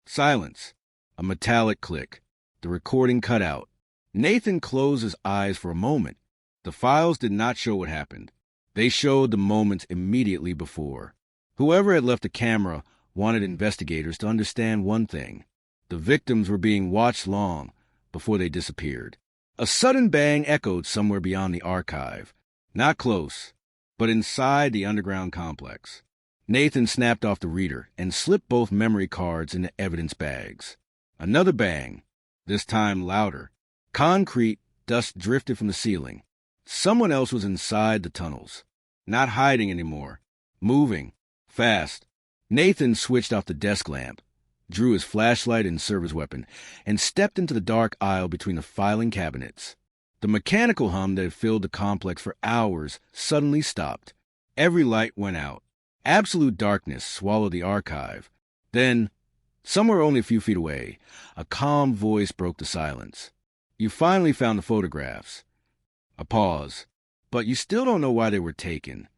Silence. A metallic click. The recording cut out. Nathan closed his eyes for a moment. The files did not show what happened. They showed the moments immediately before. Whoever had left the camera wanted investigators to understand one thing. The victims were being watched long before they disappeared. A sudden bang echoed somewhere beyond the archive. Not close, but inside the underground complex. Nathan snapped off the reader and slipped both memory cards into evidence bags. Another bang, this time louder. Concrete dust drifted from the ceiling. Someone else was inside the tunnels. Not hiding anymore. Moving. Fast. Nathan switched off the desk lamp, drew his flashlight and service weapon, and stepped into the dark aisle between the filing cabinets. The mechanical hum that had filled the complex for hours suddenly stopped. Every light went out. Absolute darkness swallowed the archive. Then, somewhere only a few feet away, a calm voice broke the silence. You finally found the photographs. A pause. But you still don't know why they were taken.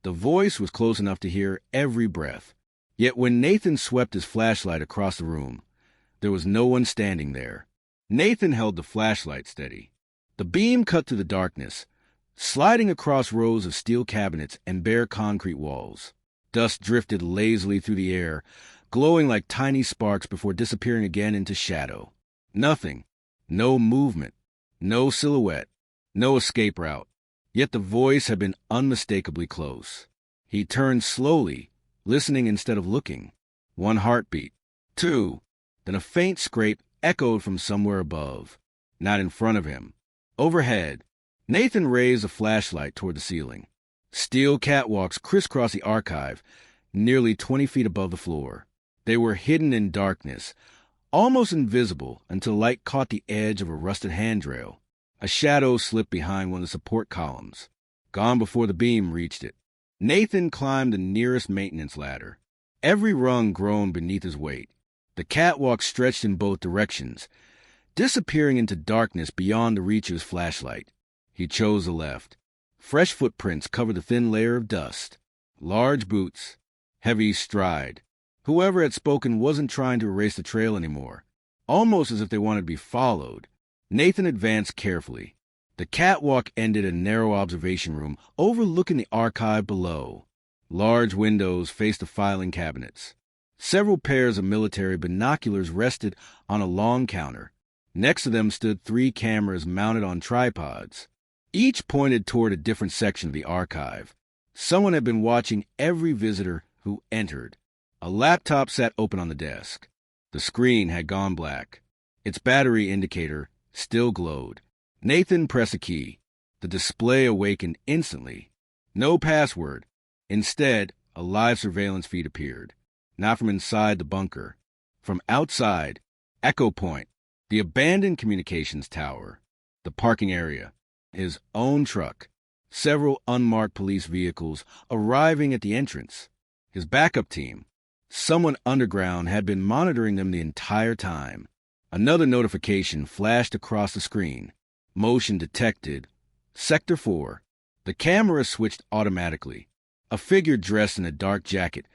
The voice was close enough to hear every breath. Yet when Nathan swept his flashlight across the room, there was no one standing there. Nathan held the flashlight steady. The beam cut through the darkness, sliding across rows of steel cabinets and bare concrete walls. Dust drifted lazily through the air, glowing like tiny sparks before disappearing again into shadow. Nothing. No movement. No silhouette. No escape route. Yet the voice had been unmistakably close. He turned slowly, listening instead of looking. 1 heartbeat. 2. Then a faint scrape echoed from somewhere above. Not in front of him. Overhead. Nathan raised a flashlight toward the ceiling. Steel catwalks crisscrossed the archive, nearly 20 feet above the floor. They were hidden in darkness, almost invisible until light caught the edge of a rusted handrail. A shadow slipped behind one of the support columns, gone before the beam reached it. Nathan climbed the nearest maintenance ladder. Every rung groaned beneath his weight. The catwalk stretched in both directions, disappearing into darkness beyond the reach of his flashlight. He chose the left. Fresh footprints covered the thin layer of dust. Large boots. Heavy stride. Whoever had spoken wasn't trying to erase the trail anymore, almost as if they wanted to be followed. Nathan advanced carefully. The catwalk ended in a narrow observation room overlooking the archive below. Large windows faced the filing cabinets. Several pairs of military binoculars rested on a long counter. Next to them stood 3 cameras mounted on tripods. Each pointed toward a different section of the archive. Someone had been watching every visitor who entered. A laptop sat open on the desk. The screen had gone black. Its battery indicator still glowed. Nathan pressed a key. The display awakened instantly. No password. Instead, a live surveillance feed appeared. Not from inside the bunker. From outside, Echo Point, the abandoned communications tower, the parking area, his own truck, several unmarked police vehicles arriving at the entrance, his backup team. Someone underground had been monitoring them the entire time. Another notification flashed across the screen. Motion detected. Sector 4. The camera switched automatically. A figure dressed in a dark jacket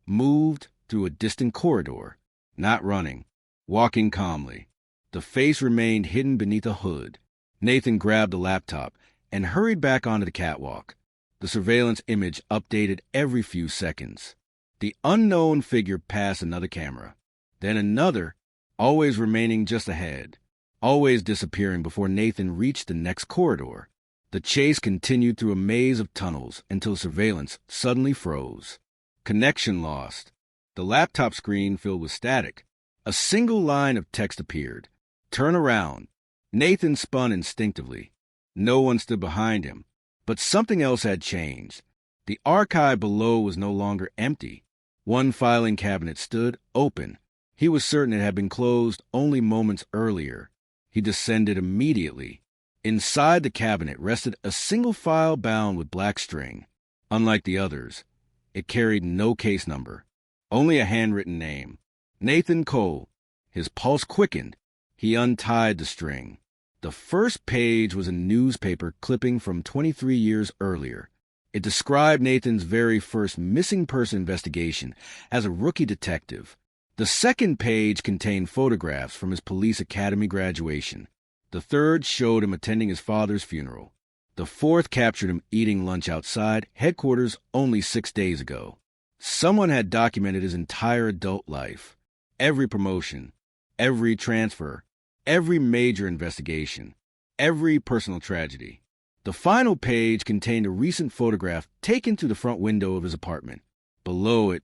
moved through a distant corridor. Not running. Walking calmly. The face remained hidden beneath a hood. Nathan grabbed the laptop and hurried back onto the catwalk. The surveillance image updated every few seconds. The unknown figure passed another camera. Then another, always remaining just ahead, always disappearing before Nathan reached the next corridor. The chase continued through a maze of tunnels until surveillance suddenly froze. Connection lost. The laptop screen filled with static. A single line of text appeared. Turn around. Nathan spun instinctively. No one stood behind him. But something else had changed. The archive below was no longer empty. One filing cabinet stood open. He was certain it had been closed only moments earlier. He descended immediately. Inside the cabinet rested a single file bound with black string. Unlike the others, it carried no case number, only a handwritten name. Nathan Cole. His pulse quickened. He untied the string. The first page was a newspaper clipping from 23 years earlier. It described Nathan's very first missing person investigation as a rookie detective. The second page contained photographs from his police academy graduation. The third showed him attending his father's funeral. The fourth captured him eating lunch outside headquarters only 6 days ago. Someone had documented his entire adult life. Every promotion, every transfer, every major investigation, every personal tragedy. The final page contained a recent photograph taken through the front window of his apartment. Below it,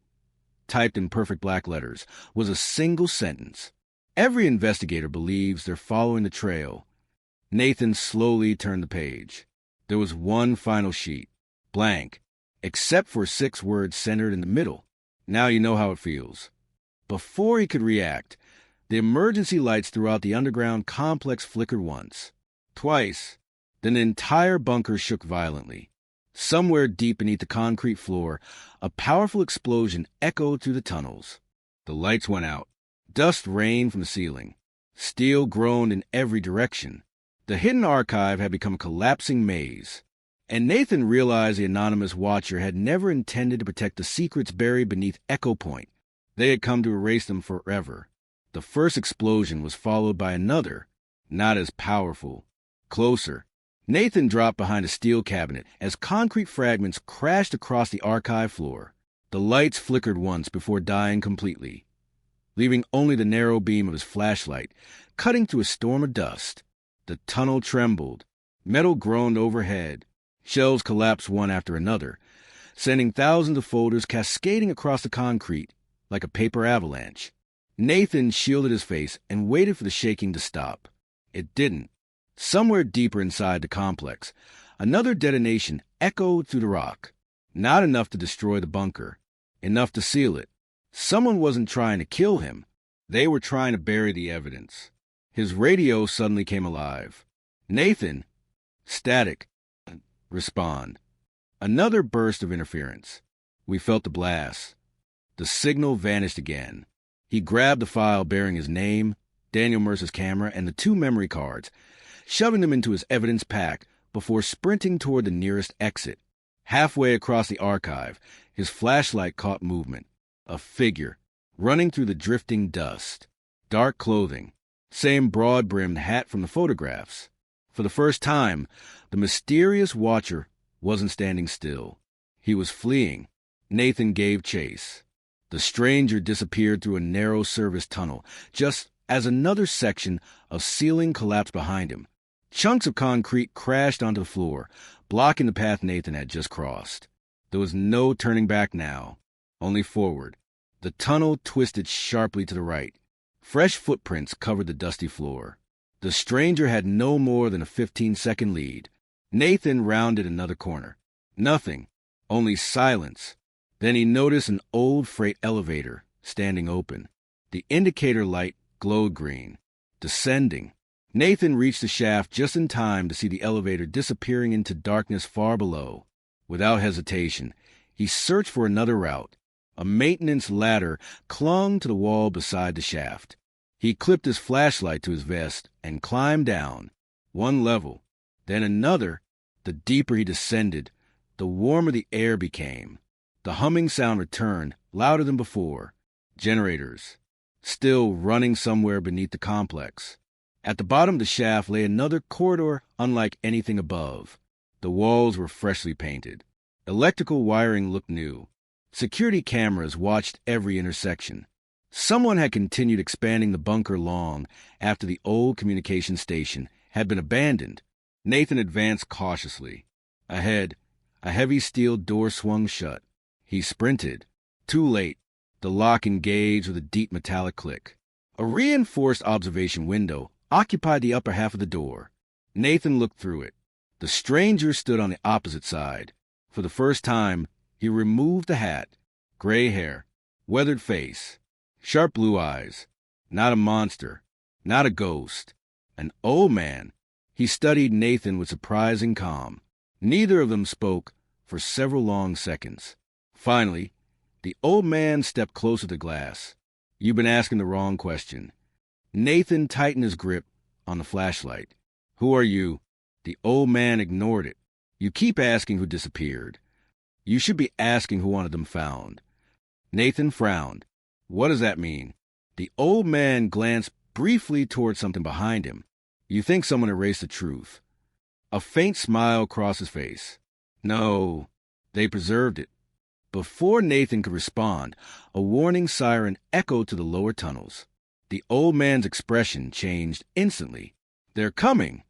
typed in perfect black letters, was a single sentence. Every investigator believes they're following the trail. Nathan slowly turned the page. There was one final sheet, blank, except for 6 words centered in the middle. Now you know how it feels. Before he could react, the emergency lights throughout the underground complex flickered once, twice. Then the entire bunker shook violently. Somewhere deep beneath the concrete floor, a powerful explosion echoed through the tunnels. The lights went out. Dust rained from the ceiling. Steel groaned in every direction. The hidden archive had become a collapsing maze, and Nathan realized the anonymous watcher had never intended to protect the secrets buried beneath Echo Point. They had come to erase them forever. The first explosion was followed by another, not as powerful. Closer. Nathan dropped behind a steel cabinet as concrete fragments crashed across the archive floor. The lights flickered once before dying completely, leaving only the narrow beam of his flashlight cutting through a storm of dust. The tunnel trembled. Metal groaned overhead. Shelves collapsed one after another, sending thousands of folders cascading across the concrete like a paper avalanche. Nathan shielded his face and waited for the shaking to stop. It didn't. Somewhere deeper inside the complex, another detonation echoed through the rock. Not enough to destroy the bunker, enough to seal it. Someone wasn't trying to kill him. They were trying to bury the evidence. His radio suddenly came alive. Nathan, static, respond. Another burst of interference. We felt the blast. The signal vanished again. He grabbed the file bearing his name, Daniel Mercer's camera, and the 2 memory cards, shoving them into his evidence pack before sprinting toward the nearest exit. Halfway across the archive, his flashlight caught movement. A figure, running through the drifting dust. Dark clothing, same broad-brimmed hat from the photographs. For the first time, the mysterious watcher wasn't standing still. He was fleeing. Nathan gave chase. The stranger disappeared through a narrow service tunnel, just as another section of ceiling collapsed behind him. Chunks of concrete crashed onto the floor, blocking the path Nathan had just crossed. There was no turning back now, only forward. The tunnel twisted sharply to the right. Fresh footprints covered the dusty floor. The stranger had no more than a 15-second lead. Nathan rounded another corner. Nothing, only silence. Then he noticed an old freight elevator standing open. The indicator light glowed green. Descending. Nathan reached the shaft just in time to see the elevator disappearing into darkness far below. Without hesitation, he searched for another route. A maintenance ladder clung to the wall beside the shaft. He clipped his flashlight to his vest and climbed down. One level, then another. The deeper he descended, the warmer the air became. The humming sound returned, louder than before. Generators, still running somewhere beneath the complex. At the bottom of the shaft lay another corridor unlike anything above. The walls were freshly painted. Electrical wiring looked new. Security cameras watched every intersection. Someone had continued expanding the bunker long after the old communication station had been abandoned. Nathan advanced cautiously. Ahead, a heavy steel door swung shut. He sprinted. Too late. The lock engaged with a deep metallic click. A reinforced observation window occupied the upper half of the door. Nathan looked through it. The stranger stood on the opposite side. For the first time, he removed the hat. Gray hair, weathered face, sharp blue eyes. Not a monster, not a ghost. An old man. He studied Nathan with surprising calm. Neither of them spoke for several long seconds. Finally, the old man stepped closer to the glass. You've been asking the wrong question. Nathan tightened his grip on the flashlight. Who are you? The old man ignored it. You keep asking who disappeared. You should be asking who wanted them found. Nathan frowned. What does that mean? The old man glanced briefly toward something behind him. You think someone erased the truth. A faint smile crossed his face. No, they preserved it. Before Nathan could respond, a warning siren echoed to the lower tunnels. The old man's expression changed instantly. They're coming.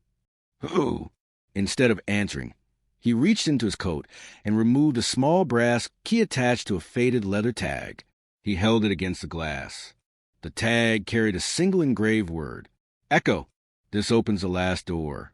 Who? Instead of answering, he reached into his coat and removed a small brass key attached to a faded leather tag. He held it against the glass. The tag carried a single engraved word. Echo. This opens the last door.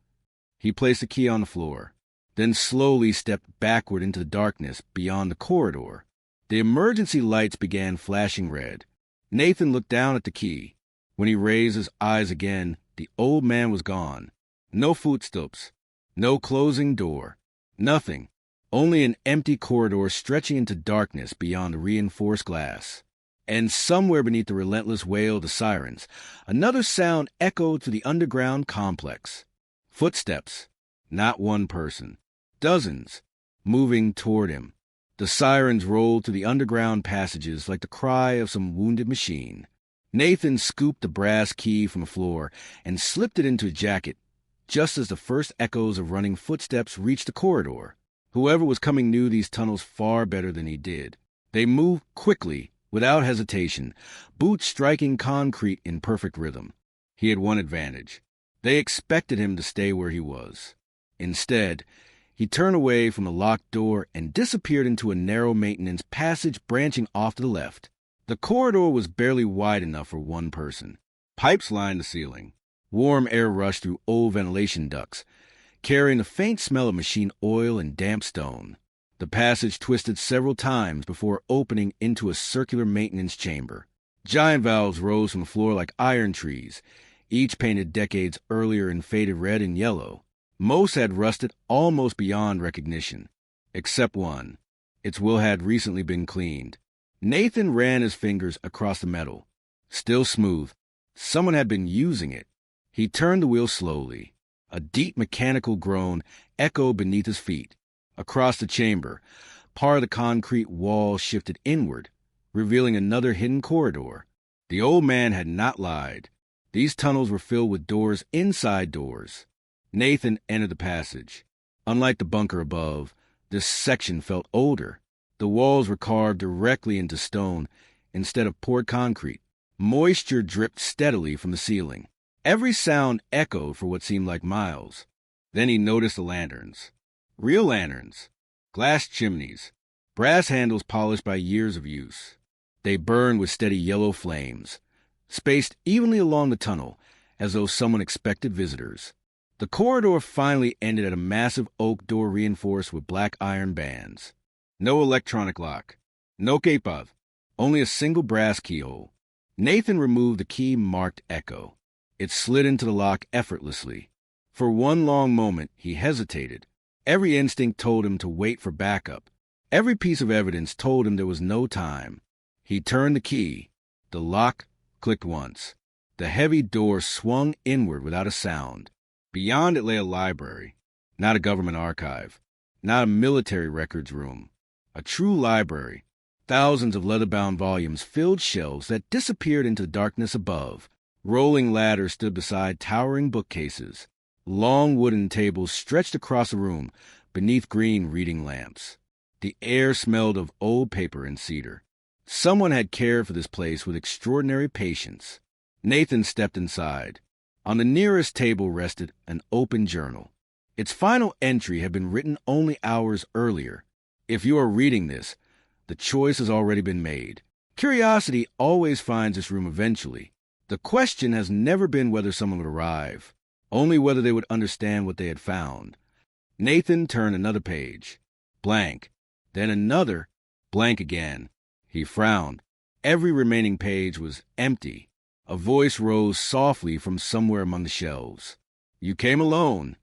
He placed the key on the floor, then slowly stepped backward into the darkness beyond the corridor. The emergency lights began flashing red. Nathan looked down at the key. When he raised his eyes again, the old man was gone. No footsteps, no closing door, nothing. Only an empty corridor stretching into darkness beyond the reinforced glass. And somewhere beneath the relentless wail of the sirens, another sound echoed through the underground complex. Footsteps. Not one person. Dozens. Moving toward him. The sirens rolled through the underground passages like the cry of some wounded machine. Nathan scooped the brass key from the floor and slipped it into his jacket, just as the first echoes of running footsteps reached the corridor. Whoever was coming knew these tunnels far better than he did. They moved quickly, without hesitation, boots striking concrete in perfect rhythm. He had one advantage. They expected him to stay where he was. Instead, he turned away from the locked door and disappeared into a narrow maintenance passage branching off to the left. The corridor was barely wide enough for one person. Pipes lined the ceiling. Warm air rushed through old ventilation ducts, carrying a faint smell of machine oil and damp stone. The passage twisted several times before opening into a circular maintenance chamber. Giant valves rose from the floor like iron trees, each painted decades earlier in faded red and yellow. Most had rusted almost beyond recognition, except one. Its wheel had recently been cleaned. Nathan ran his fingers across the metal. Still smooth. Someone had been using it. He turned the wheel slowly. A deep mechanical groan echoed beneath his feet. Across the chamber, part of the concrete wall shifted inward, revealing another hidden corridor. The old man had not lied. These tunnels were filled with doors inside doors. Nathan entered the passage. Unlike the bunker above, this section felt older. The walls were carved directly into stone instead of poured concrete. Moisture dripped steadily from the ceiling. Every sound echoed for what seemed like miles. Then he noticed the lanterns. Real lanterns. Glass chimneys. Brass handles polished by years of use. They burned with steady yellow flames, spaced evenly along the tunnel, as though someone expected visitors. The corridor finally ended at a massive oak door reinforced with black iron bands. No electronic lock. No keypad. Only a single brass keyhole. Nathan removed the key marked Echo. It slid into the lock effortlessly. For one long moment, he hesitated. Every instinct told him to wait for backup. Every piece of evidence told him there was no time. He turned the key. The lock clicked once. The heavy door swung inward without a sound. Beyond it lay a library. Not a government archive. Not a military records room. A true library. Thousands of leather-bound volumes filled shelves that disappeared into the darkness above. Rolling ladders stood beside towering bookcases. Long wooden tables stretched across the room beneath green reading lamps. The air smelled of old paper and cedar. Someone had cared for this place with extraordinary patience. Nathan stepped inside. On the nearest table rested an open journal. Its final entry had been written only hours earlier. If you are reading this, the choice has already been made. Curiosity always finds its room eventually. The question has never been whether someone would arrive, only whether they would understand what they had found. Nathan turned another page. Blank. Then another. Blank again. He frowned. Every remaining page was empty. A voice rose softly from somewhere among the shelves. "You came alone."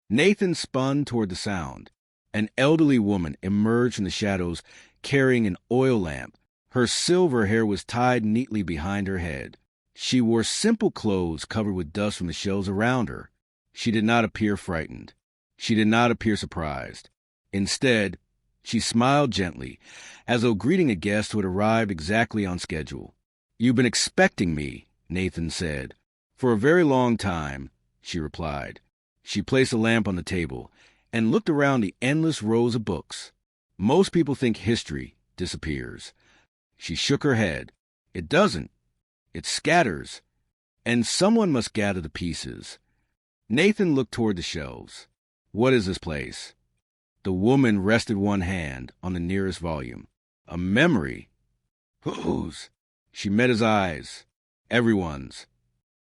Nathan spun toward the sound. An elderly woman emerged from the shadows carrying an oil lamp. Her silver hair was tied neatly behind her head. She wore simple clothes covered with dust from the shelves around her. She did not appear frightened. She did not appear surprised. Instead, she smiled gently, as though greeting a guest who had arrived exactly on schedule. "You've been expecting me," Nathan said. "For a very long time," she replied. She placed a lamp on the table and looked around the endless rows of books. "Most people think history disappears." She shook her head. "It doesn't. It scatters. And someone must gather the pieces." Nathan looked toward the shelves. "What is this place?" The woman rested one hand on the nearest volume. "A memory." "Whose?" She met his eyes. "Everyone's."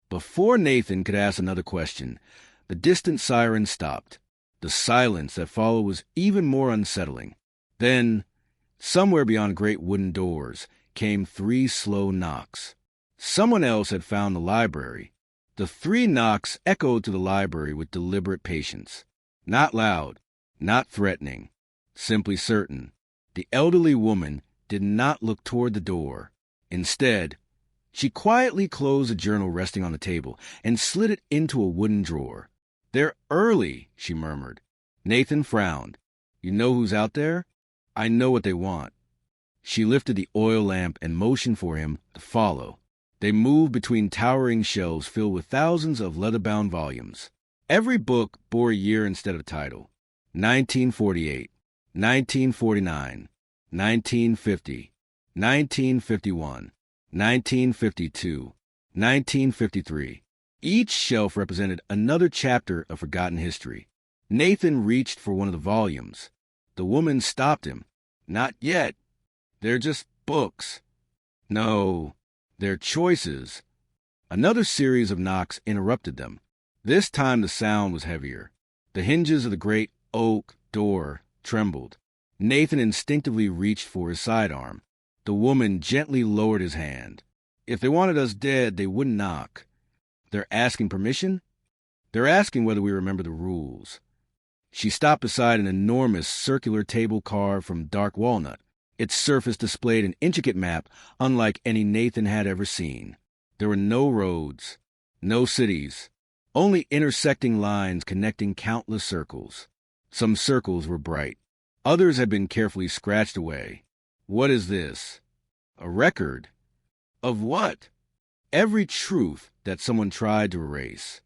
Before Nathan could ask another question, the distant siren stopped. The silence that followed was even more unsettling. Then, somewhere beyond great wooden doors, came 3 slow knocks. Someone else had found the library. The 3 knocks echoed to the library with deliberate patience. Not loud, not threatening, simply certain. The elderly woman did not look toward the door. Instead, she quietly closed a journal resting on the table and slid it into a wooden drawer. "They're early," she murmured. Nathan frowned. "You know who's out there? I know what they want." She lifted the oil lamp and motioned for him to follow. They moved between towering shelves filled with thousands of leather-bound volumes. Every book bore a year instead of title: 1948, 1949, 1950, 1951, 1952, 1953. Each shelf represented another chapter of forgotten history. Nathan reached for one of the volumes. The woman stopped him. "Not yet. They're just books." "No, they're choices." Another series of knocks interrupted them. This time the sound was heavier. The hinges of the great oak door trembled. Nathan instinctively reached for his sidearm. The woman gently lowered his hand. "If they wanted us dead, they wouldn't knock." "They're asking permission?" "They're asking whether we remember the rules." She stopped beside an enormous circular table carved from dark walnut. Its surface displayed an intricate map unlike any Nathan had ever seen. There were no roads, no cities, only intersecting lines connecting countless circles. Some circles were bright. Others had been carefully scratched away. What is this? A record? Of what? Every truth that someone tried to erase.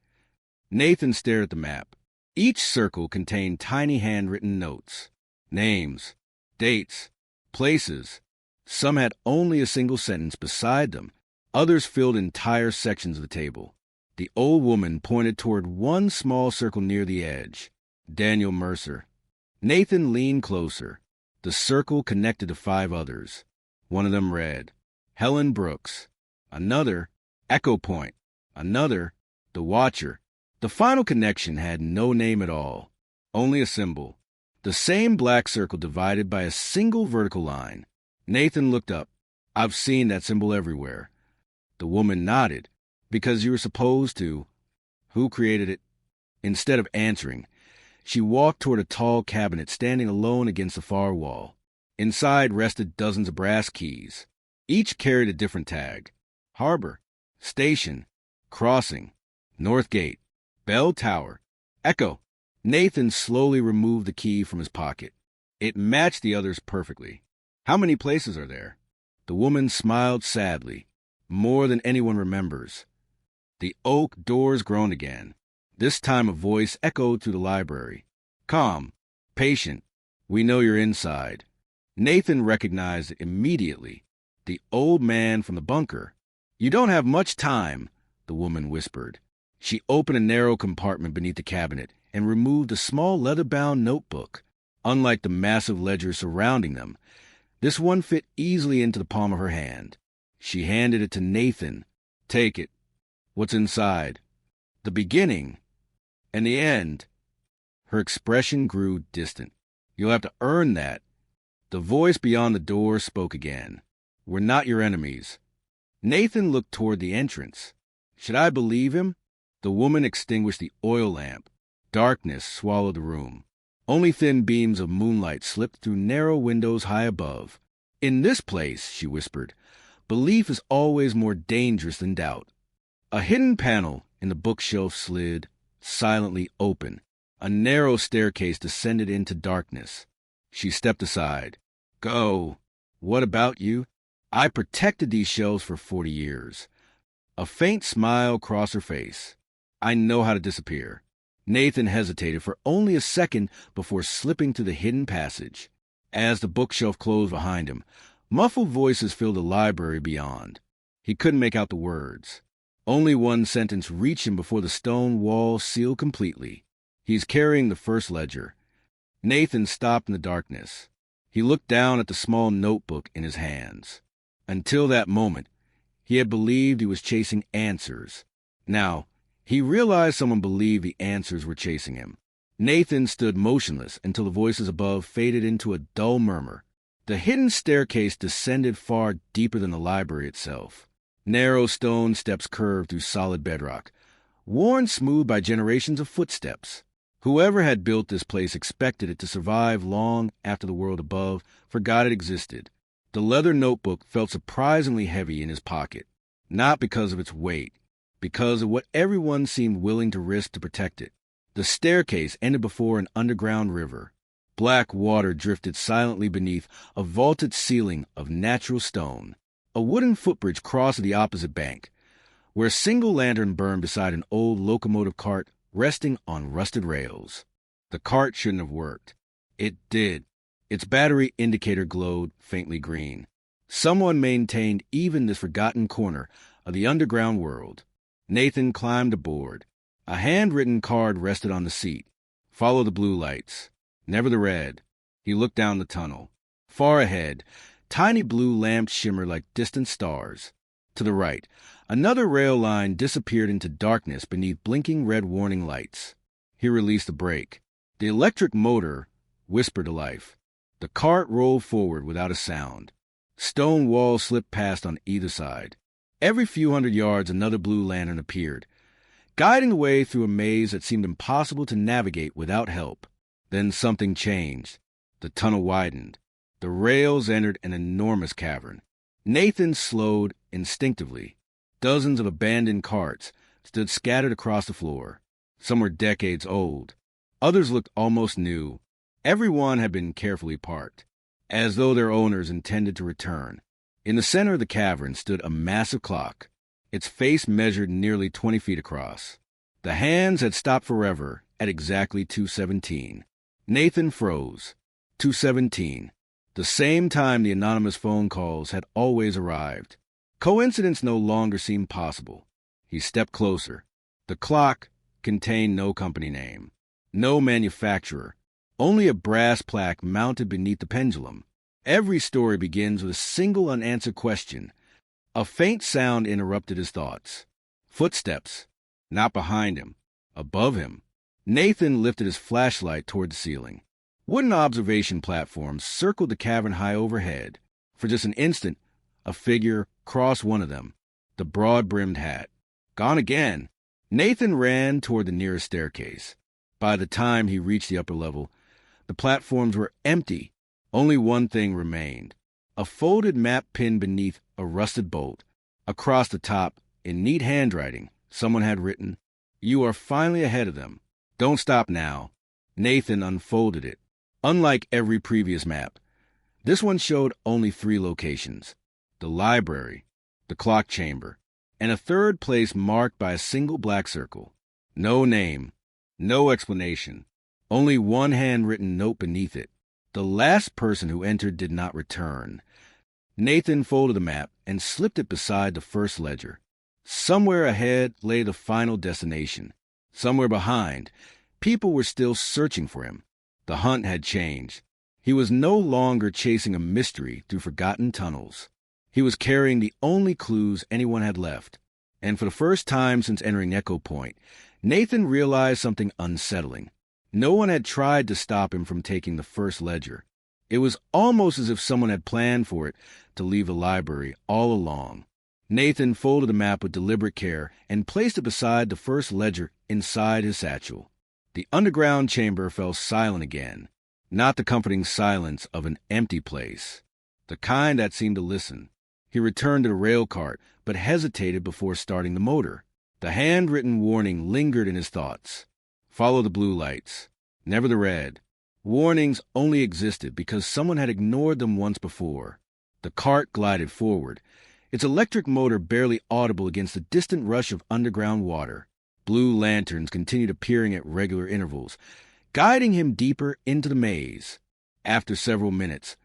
Nathan stared at the map. Each circle contained tiny handwritten notes. Names, dates, places. Some had only a single sentence beside them. Others filled entire sections of the table. The old woman pointed toward one small circle near the edge. Daniel Mercer. Nathan leaned closer. The circle connected to 5 others. One of them read, Helen Brooks. Another, Echo Point. Another, The Watcher. The final connection had no name at all, only a symbol. The same black circle divided by a single vertical line. Nathan looked up. "I've seen that symbol everywhere." The woman nodded. "Because you were supposed to." "Who created it?" Instead of answering, she walked toward a tall cabinet standing alone against the far wall. Inside rested dozens of brass keys. Each carried a different tag: Harbor, Station, Crossing, North Gate, Bell Tower, Echo. Nathan slowly removed the key from his pocket. It matched the others perfectly. "How many places are there?" The woman smiled sadly. "More than anyone remembers." The oak doors groaned again. This time a voice echoed through the library. "Calm, patient. We know you're inside." Nathan recognized it immediately. The old man from the bunker. "You don't have much time," the woman whispered. She opened a narrow compartment beneath the cabinet and removed a small leather-bound notebook. Unlike the massive ledger surrounding them, this one fit easily into the palm of her hand. She handed it to Nathan. "Take it. What's inside?" "The beginning and the end." Her expression grew distant. "You'll have to earn that." The voice beyond the door spoke again. "We're not your enemies." Nathan looked toward the entrance. Should I believe him? The woman extinguished the oil lamp. Darkness swallowed the room. Only thin beams of moonlight slipped through narrow windows high above. "In this place," she whispered, "belief is always more dangerous than doubt." A hidden panel in the bookshelf slid silently open. A narrow staircase descended into darkness. She stepped aside. "Go. What about you?" "I protected these shelves for 40 years. A faint smile crossed her face. "I know how to disappear." Nathan hesitated for only a second before slipping through the hidden passage. As the bookshelf closed behind him, muffled voices filled the library beyond. He couldn't make out the words. Only one sentence reached him before the stone wall sealed completely. "He's carrying the first ledger." Nathan stopped in the darkness. He looked down at the small notebook in his hands. Until that moment, he had believed he was chasing answers. Now, he realized someone believed the answers were chasing him. Nathan stood motionless until the voices above faded into a dull murmur. The hidden staircase descended far deeper than the library itself. Narrow stone steps curved through solid bedrock, worn smooth by generations of footsteps. Whoever had built this place expected it to survive long after the world above forgot it existed. The leather notebook felt surprisingly heavy in his pocket, not because of its weight, because of what everyone seemed willing to risk to protect it. The staircase ended before an underground river. Black water drifted silently beneath a vaulted ceiling of natural stone. A wooden footbridge crossed the opposite bank, where a single lantern burned beside an old locomotive cart resting on rusted rails. The cart shouldn't have worked. It did. Its battery indicator glowed faintly green. Someone maintained even this forgotten corner of the underground world. Nathan climbed aboard. A handwritten card rested on the seat. Follow the blue lights, never the red. He looked down the tunnel. Far ahead, tiny blue lamps shimmered like distant stars. To the right, another rail line disappeared into darkness beneath blinking red warning lights. He released the brake. The electric motor whispered to life. The cart rolled forward without a sound. Stone walls slipped past on either side. Every few hundred yards, another blue lantern appeared, guiding the way through a maze that seemed impossible to navigate without help. Then something changed. The tunnel widened. The rails entered an enormous cavern. Nathan slowed instinctively. Dozens of abandoned carts stood scattered across the floor. Some were decades old. Others looked almost new. Every one had been carefully parked, as though their owners intended to return. In the center of the cavern stood a massive clock. Its face measured nearly 20 feet across. The hands had stopped forever at exactly 2:17. Nathan froze. 2:17. The same time the anonymous phone calls had always arrived. Coincidence no longer seemed possible. He stepped closer. The clock contained no company name, no manufacturer, only a brass plaque mounted beneath the pendulum. Every story begins with a single unanswered question. A faint sound interrupted his thoughts. Footsteps, not behind him, above him. Nathan lifted his flashlight toward the ceiling. Wooden observation platforms circled the cavern high overhead. For just an instant, a figure crossed one of them, the broad-brimmed hat. Gone again. Nathan ran toward the nearest staircase. By the time he reached the upper level, the platforms were empty. Only one thing remained. A folded map pinned beneath a rusted bolt. Across the top, in neat handwriting, someone had written, "You are finally ahead of them. Don't stop now." Nathan unfolded it. Unlike every previous map, this one showed only 3 locations: the library, the clock chamber, and a third place marked by a single black circle. No name, no explanation, only one handwritten note beneath it. The last person who entered did not return. Nathan folded the map and slipped it beside the first ledger. Somewhere ahead lay the final destination. Somewhere behind, people were still searching for him. The hunt had changed. He was no longer chasing a mystery through forgotten tunnels. He was carrying the only clues anyone had left. And for the first time since entering Echo Point, Nathan realized something unsettling. No one had tried to stop him from taking the first ledger. It was almost as if someone had planned for it to leave the library all along. Nathan folded the map with deliberate care and placed it beside the first ledger inside his satchel. The underground chamber fell silent again, not the comforting silence of an empty place, the kind that seemed to listen. He returned to the rail cart, but hesitated before starting the motor. The handwritten warning lingered in his thoughts. Follow the blue lights, never the red. Warnings only existed because someone had ignored them once before. The cart glided forward, its electric motor barely audible against the distant rush of underground water. Blue lanterns continued appearing at regular intervals, guiding him deeper into the maze. After several minutes,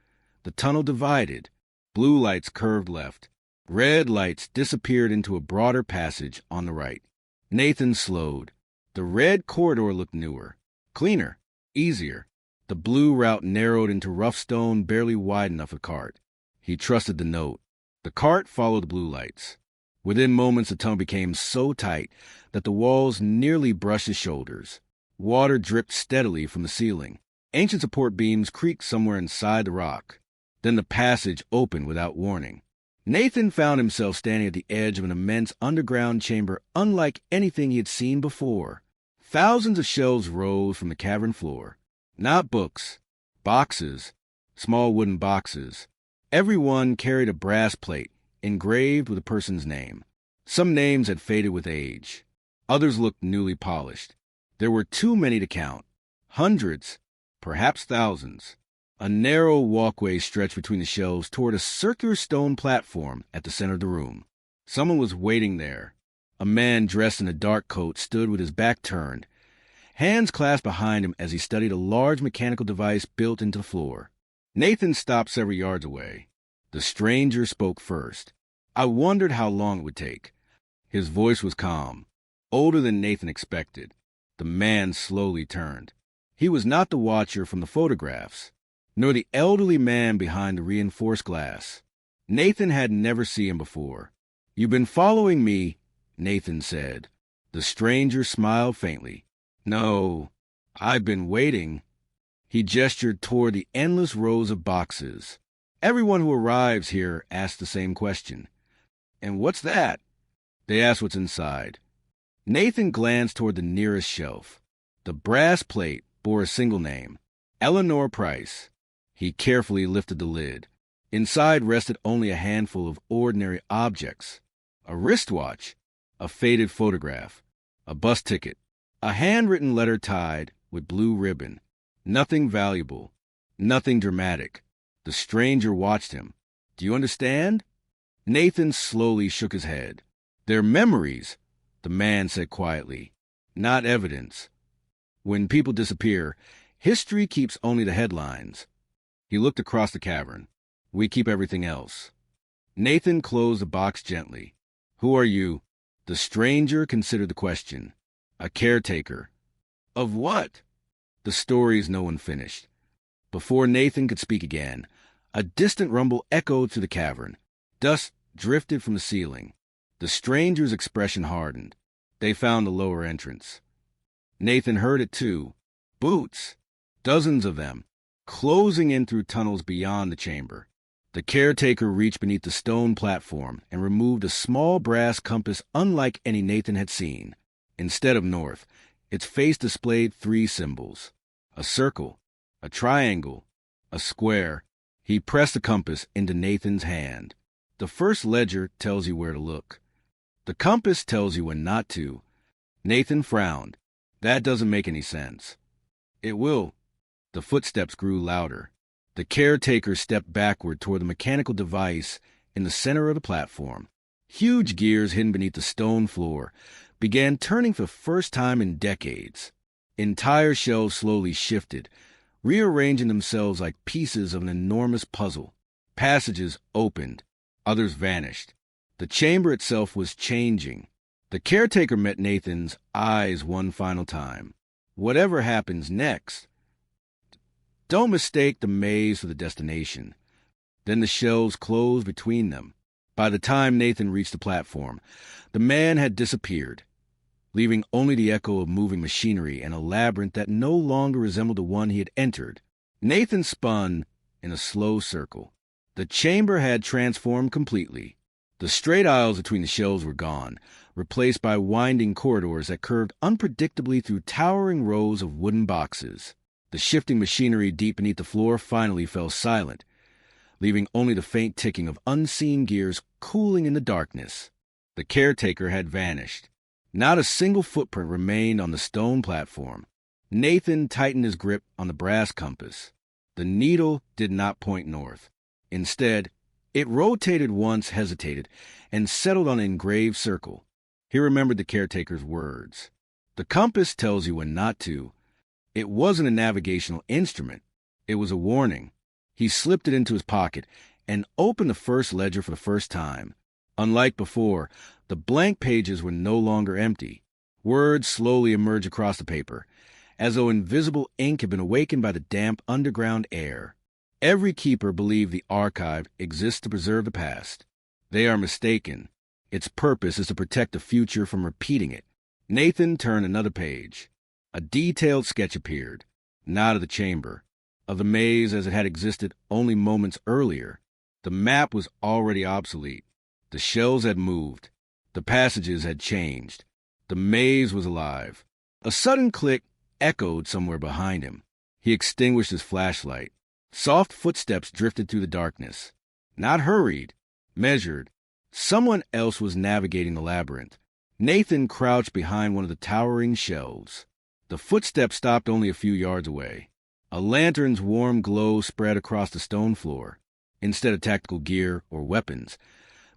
the tunnel divided. Blue lights curved left. Red lights disappeared into a broader passage on the right. Nathan slowed. The red corridor looked newer, cleaner, easier. The blue route narrowed into rough stone barely wide enough for the cart. He trusted the note. The cart followed the blue lights. Within moments, the tunnel became so tight that the walls nearly brushed his shoulders. Water dripped steadily from the ceiling. Ancient support beams creaked somewhere inside the rock. Then the passage opened without warning. Nathan found himself standing at the edge of an immense underground chamber unlike anything he had seen before. Thousands of shelves rose from the cavern floor. Not books, boxes, small wooden boxes. Every one carried a brass plate engraved with a person's name. Some names had faded with age. Others looked newly polished. There were too many to count. Hundreds, perhaps thousands. A narrow walkway stretched between the shelves toward a circular stone platform at the center of the room. Someone was waiting there. A man dressed in a dark coat stood with his back turned, hands clasped behind him as he studied a large mechanical device built into the floor. Nathan stopped several yards away. The stranger spoke first. I wondered how long it would take. His voice was calm, older than Nathan expected. The man slowly turned. He was not the watcher from the photographs, nor the elderly man behind the reinforced glass. Nathan had never seen him before. "You've been following me," Nathan said. The stranger smiled faintly. "No, I've been waiting." He gestured toward the endless rows of boxes. Everyone who arrives here asks the same question. "And what's that?" They ask what's inside. Nathan glanced toward the nearest shelf. The brass plate bore a single name, Eleanor Price. He carefully lifted the lid. Inside rested only a handful of ordinary objects. A wristwatch, a faded photograph, a bus ticket, a handwritten letter tied with blue ribbon. Nothing valuable, nothing dramatic. The stranger watched him. "Do you understand?" Nathan slowly shook his head. "They're memories," the man said quietly, "not evidence. When people disappear, history keeps only the headlines." He looked across the cavern. "We keep everything else." Nathan closed the box gently. "Who are you?" The stranger considered the question. "A caretaker." "Of what?" The stories no one finished. Before Nathan could speak again, a distant rumble echoed through the cavern. Dust drifted from the ceiling. The stranger's expression hardened. They found the lower entrance. Nathan heard it too. Boots, dozens of them, closing in through tunnels beyond the chamber. The caretaker reached beneath the stone platform and removed a small brass compass unlike any Nathan had seen. Instead of north, its face displayed 3 symbols: a circle, a triangle, a square. He pressed the compass into Nathan's hand. The first ledger tells you where to look. The compass tells you when not to. Nathan frowned. That doesn't make any sense. "It will." The footsteps grew louder. The caretaker stepped backward toward the mechanical device in the center of the platform. Huge gears hidden beneath the stone floor began turning for the first time in decades. Entire shelves slowly shifted, rearranging themselves like pieces of an enormous puzzle. Passages opened. Others vanished. The chamber itself was changing. The caretaker met Nathan's eyes one final time. "Whatever happens next, don't mistake the maze for the destination." Then the shelves closed between them. By the time Nathan reached the platform, the man had disappeared, leaving only the echo of moving machinery and a labyrinth that no longer resembled the one he had entered. Nathan spun in a slow circle. The chamber had transformed completely. The straight aisles between the shelves were gone, replaced by winding corridors that curved unpredictably through towering rows of wooden boxes. The shifting machinery deep beneath the floor finally fell silent, leaving only the faint ticking of unseen gears cooling in the darkness. The caretaker had vanished. Not a single footprint remained on the stone platform. Nathan tightened his grip on the brass compass. The needle did not point north. Instead, it rotated once, hesitated, and settled on an engraved circle. He remembered the caretaker's words. "The compass tells you when not to." It wasn't a navigational instrument. It was a warning. He slipped it into his pocket and opened the first ledger for the first time. Unlike before, the blank pages were no longer empty. Words slowly emerged across the paper, as though invisible ink had been awakened by the damp underground air. Every keeper believed the archive exists to preserve the past. They are mistaken. Its purpose is to protect the future from repeating it. Nathan turned another page. A detailed sketch appeared, not of the chamber, of the maze as it had existed only moments earlier. The map was already obsolete. The shelves had moved. The passages had changed. The maze was alive. A sudden click echoed somewhere behind him. He extinguished his flashlight. Soft footsteps drifted through the darkness. Not hurried, measured. Someone else was navigating the labyrinth. Nathan crouched behind one of the towering shelves. The footsteps stopped only a few yards away. A lantern's warm glow spread across the stone floor. Instead of tactical gear or weapons,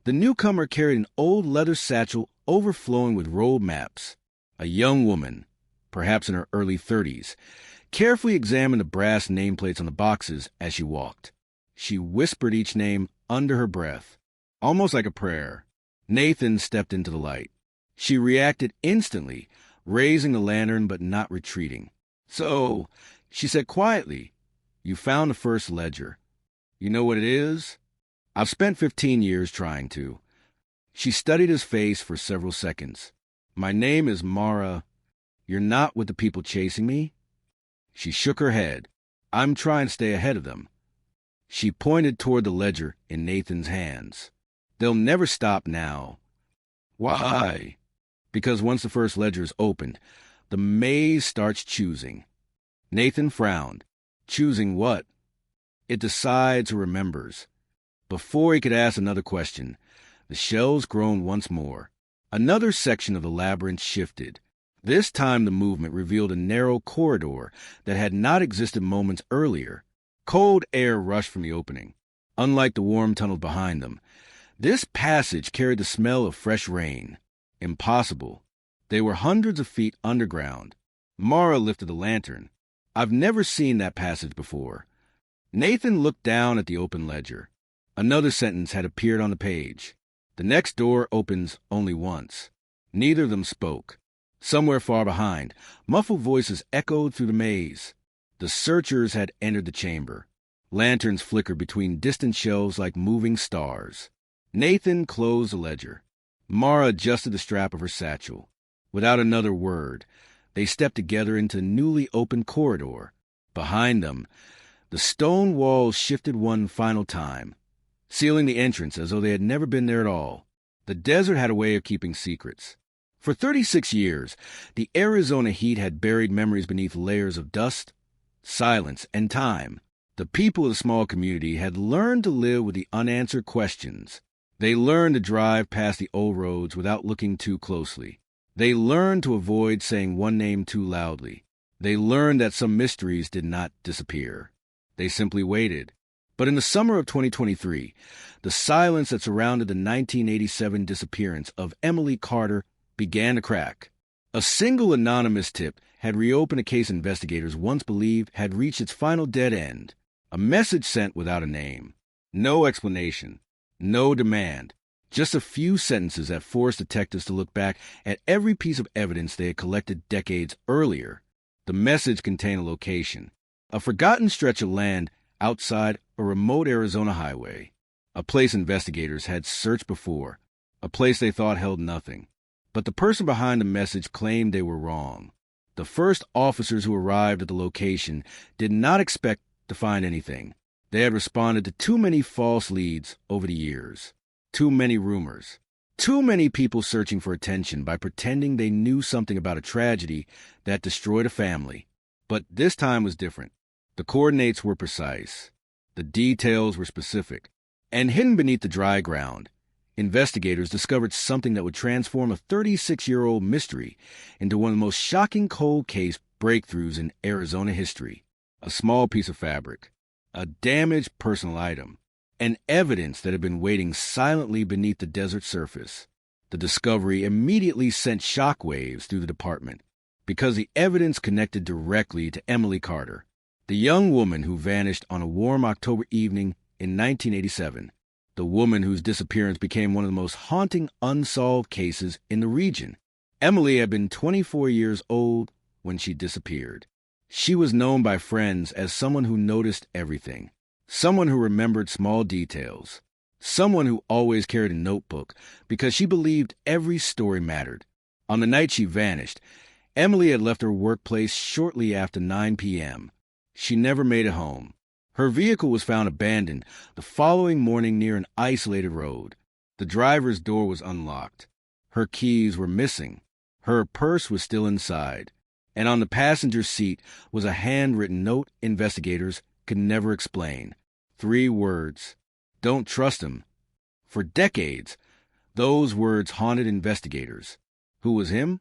the newcomer carried an old leather satchel overflowing with rolled maps. A young woman, perhaps in her early 30s, carefully examined the brass nameplates on the boxes as she walked. She whispered each name under her breath, almost like a prayer. Nathan stepped into the light. She reacted instantly, raising the lantern but not retreating. "So," she said quietly, "you found the first ledger. You know what it is?" "I've spent 15 years trying to." She studied his face for several seconds. "My name is Mara. You're not with the people chasing me?" She shook her head. "I'm trying to stay ahead of them." She pointed toward the ledger in Nathan's hands. "They'll never stop now." "Why?" "Because once the first ledger is opened, the maze starts choosing." Nathan frowned. "Choosing what?" "It decides or remembers." Before he could ask another question, the shelves groaned once more. Another section of the labyrinth shifted. This time the movement revealed a narrow corridor that had not existed moments earlier. Cold air rushed from the opening. Unlike the warm tunnels behind them, this passage carried the smell of fresh rain. Impossible. They were hundreds of feet underground. Mara lifted the lantern. "I've never seen that passage before." Nathan looked down at the open ledger. Another sentence had appeared on the page. "The next door opens only once." Neither of them spoke. Somewhere far behind, muffled voices echoed through the maze. The searchers had entered the chamber. Lanterns flickered between distant shelves like moving stars. Nathan closed the ledger. Mara adjusted the strap of her satchel. Without another word, they stepped together into the newly opened corridor. Behind them, the stone walls shifted one final time, sealing the entrance as though they had never been there at all. The desert had a way of keeping secrets. For 36 years, the Arizona heat had buried memories beneath layers of dust, silence, and time. The people of the small community had learned to live with the unanswered questions. They learned to drive past the old roads without looking too closely. They learned to avoid saying one name too loudly. They learned that some mysteries did not disappear. They simply waited. But in the summer of 2023, the silence that surrounded the 1987 disappearance of Emily Carter began to crack. A single anonymous tip had reopened a case investigators once believed had reached its final dead end. A message sent without a name. No explanation. No demand. Just a few sentences that forced detectives to look back at every piece of evidence they had collected decades earlier. The message contained a location. A forgotten stretch of land outside a remote Arizona highway. A place investigators had searched before. A place they thought held nothing. But the person behind the message claimed they were wrong. The first officers who arrived at the location did not expect to find anything. They had responded to too many false leads over the years. Too many rumors. Too many people searching for attention by pretending they knew something about a tragedy that destroyed a family. But this time was different. The coordinates were precise. The details were specific. And hidden beneath the dry ground, investigators discovered something that would transform a 36-year-old mystery into one of the most shocking cold case breakthroughs in Arizona history. A small piece of fabric, a damaged personal item, and evidence that had been waiting silently beneath the desert surface. The discovery immediately sent shockwaves through the department because the evidence connected directly to Emily Carter, the young woman who vanished on a warm October evening in 1987. The woman whose disappearance became one of the most haunting unsolved cases in the region. Emily had been 24 years old when she disappeared. She was known by friends as someone who noticed everything, someone who remembered small details, someone who always carried a notebook because she believed every story mattered. On the night she vanished, Emily had left her workplace shortly after 9 p.m. She never made it home. Her vehicle was found abandoned the following morning near an isolated road. The driver's door was unlocked. Her keys were missing. Her purse was still inside. And on the passenger seat was a handwritten note investigators could never explain. 3 words. Don't trust him. For decades, those words haunted investigators. Who was him?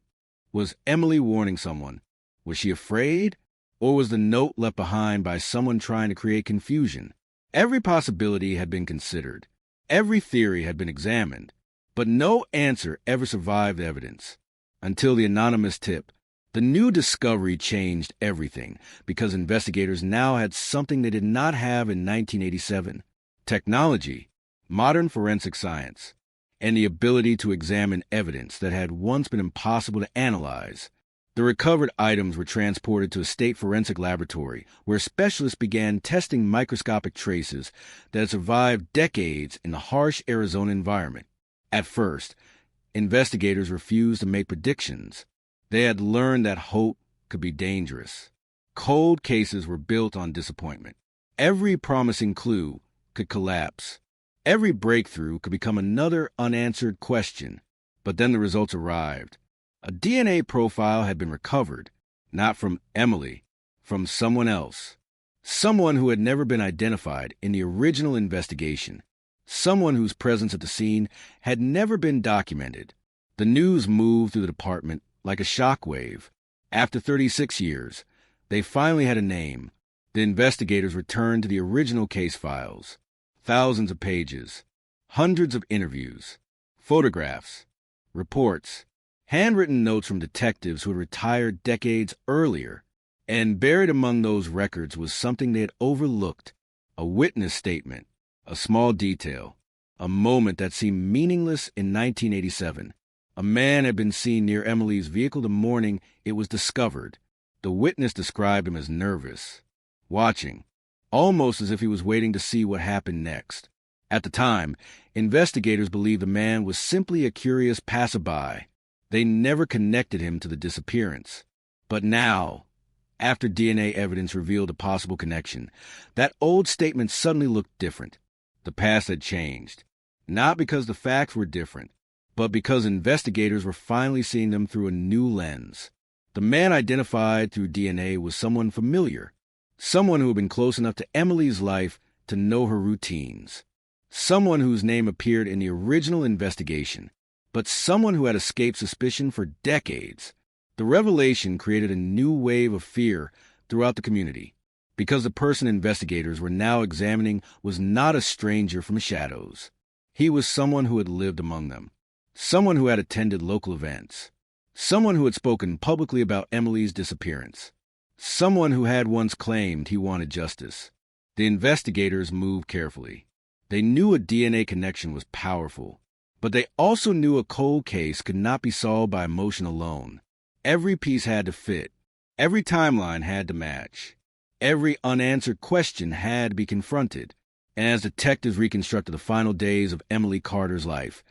Was Emily warning someone? Was she afraid? Or was the note left behind by someone trying to create confusion? Every possibility had been considered. Every theory had been examined. But no answer ever survived evidence. Until the anonymous tip. The new discovery changed everything because investigators now had something they did not have in 1987. Technology, modern forensic science, and the ability to examine evidence that had once been impossible to analyze. The recovered items were transported to a state forensic laboratory where specialists began testing microscopic traces that had survived decades in the harsh Arizona environment. At first, investigators refused to make predictions. They had learned that hope could be dangerous. Cold cases were built on disappointment. Every promising clue could collapse. Every breakthrough could become another unanswered question. But then the results arrived. A DNA profile had been recovered, not from Emily, from someone else. Someone who had never been identified in the original investigation. Someone whose presence at the scene had never been documented. The news moved through the department like a shockwave. After 36 years, they finally had a name. The investigators returned to the original case files. Thousands of pages, hundreds of interviews, photographs, reports, handwritten notes from detectives who had retired decades earlier. And buried among those records was something they had overlooked, a witness statement, a small detail, a moment that seemed meaningless in 1987. A man had been seen near Emily's vehicle the morning it was discovered. The witness described him as nervous, watching, almost as if he was waiting to see what happened next. At the time, investigators believed the man was simply a curious passerby. They never connected him to the disappearance. But now, after DNA evidence revealed a possible connection, that old statement suddenly looked different. The past had changed, not because the facts were different, but because investigators were finally seeing them through a new lens. The man identified through DNA was someone familiar, someone who had been close enough to Emily's life to know her routines, someone whose name appeared in the original investigation, but someone who had escaped suspicion for decades. The revelation created a new wave of fear throughout the community, because the person investigators were now examining was not a stranger from shadows. He was someone who had lived among them, someone who had attended local events, someone who had spoken publicly about Emily's disappearance, someone who had once claimed he wanted justice. The investigators moved carefully. They knew a DNA connection was powerful, but they also knew a cold case could not be solved by emotion alone. Every piece had to fit. Every timeline had to match. Every unanswered question had to be confronted. And as detectives reconstructed the final days of Emily Carter's life,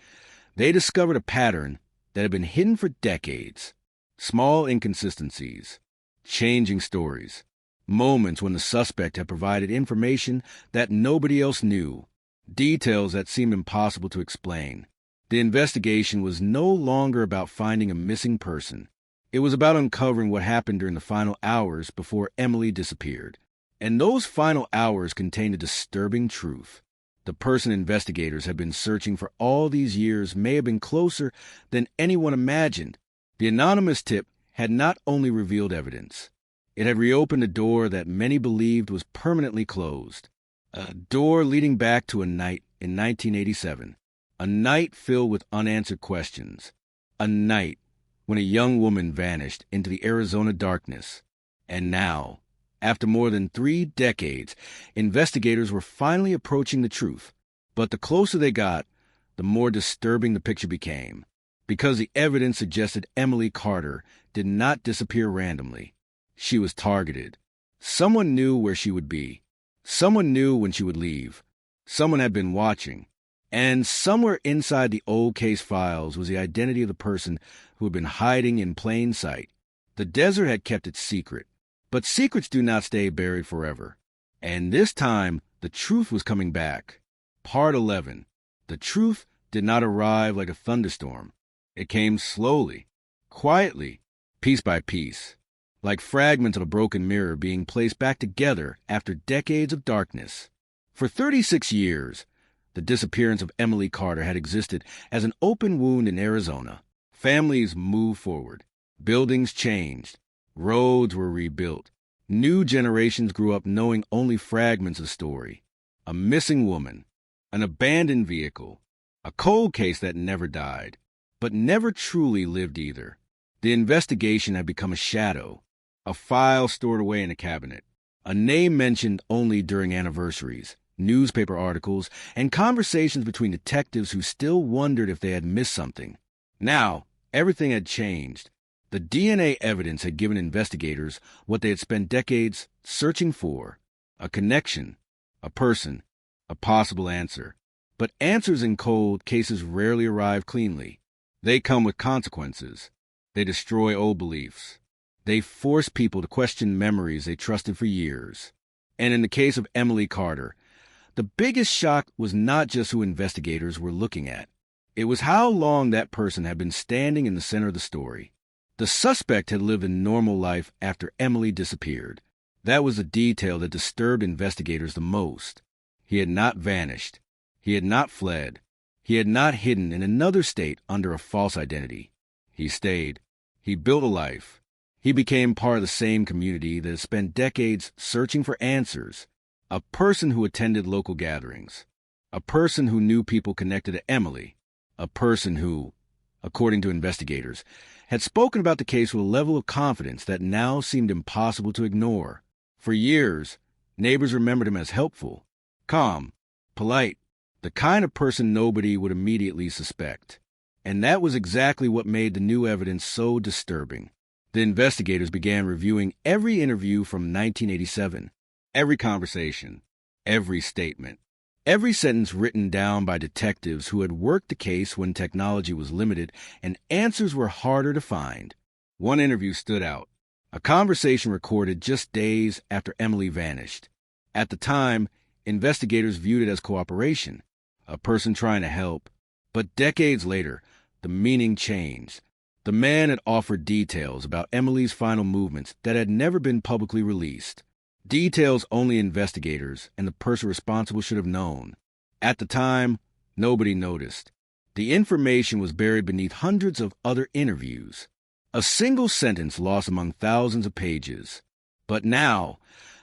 they discovered a pattern that had been hidden for decades. Small inconsistencies, changing stories, moments when the suspect had provided information that nobody else knew, details that seemed impossible to explain. The investigation was no longer about finding a missing person. It was about uncovering what happened during the final hours before Emily disappeared. And those final hours contained a disturbing truth. The person investigators had been searching for all these years may have been closer than anyone imagined. The anonymous tip had not only revealed evidence, it had reopened a door that many believed was permanently closed. A door leading back to a night in 1987. A night filled with unanswered questions. A night when a young woman vanished into the Arizona darkness. And now, after more than 3 decades, investigators were finally approaching the truth. But the closer they got, the more disturbing the picture became, because the evidence suggested Emily Carter did not disappear randomly. She was targeted. Someone knew where she would be. Someone knew when she would leave. Someone had been watching. And somewhere inside the old case files was the identity of the person who had been hiding in plain sight. The desert had kept its secret. But secrets do not stay buried forever. And this time, the truth was coming back. Part 11. The truth did not arrive like a thunderstorm. It came slowly, quietly, piece by piece, like fragments of a broken mirror being placed back together after decades of darkness. For 36 years, The disappearance of Emily Carter had existed as an open wound in Arizona. Families moved forward. Buildings changed. Roads were rebuilt. New generations grew up knowing only fragments of the story. A missing woman, an abandoned vehicle, a cold case that never died, but never truly lived either. The investigation had become a shadow, a file stored away in a cabinet, a name mentioned only during anniversaries, newspaper articles, and conversations between detectives who still wondered if they had missed something. Now, everything had changed. The DNA evidence had given investigators what they had spent decades searching for: a connection, a person, a possible answer. But answers in cold cases rarely arrive cleanly. They come with consequences. They destroy old beliefs. They force people to question memories they trusted for years. And in the case of Emily Carter, the biggest shock was not just who investigators were looking at. It was how long that person had been standing in the center of the story. The suspect had lived a normal life after Emily disappeared. That was the detail that disturbed investigators the most. He had not vanished. He had not fled. He had not hidden in another state under a false identity. He stayed. He built a life. He became part of the same community that had spent decades searching for answers. A person who attended local gatherings. A person who knew people connected to Emily. A person who, according to investigators, had spoken about the case with a level of confidence that now seemed impossible to ignore. For years, neighbors remembered him as helpful, calm, polite, the kind of person nobody would immediately suspect. And that was exactly what made the new evidence so disturbing. The investigators began reviewing every interview from 1987, every conversation, every statement, every sentence written down by detectives who had worked the case when technology was limited and answers were harder to find. One interview stood out, a conversation recorded just days after Emily vanished. At the time, investigators viewed it as cooperation, a person trying to help. But decades later, the meaning changed. The man had offered details about Emily's final movements that had never been publicly released. Details only investigators and the person responsible should have known. At the time, nobody noticed. The information was buried beneath hundreds of other interviews. A single sentence lost among thousands of pages. But now,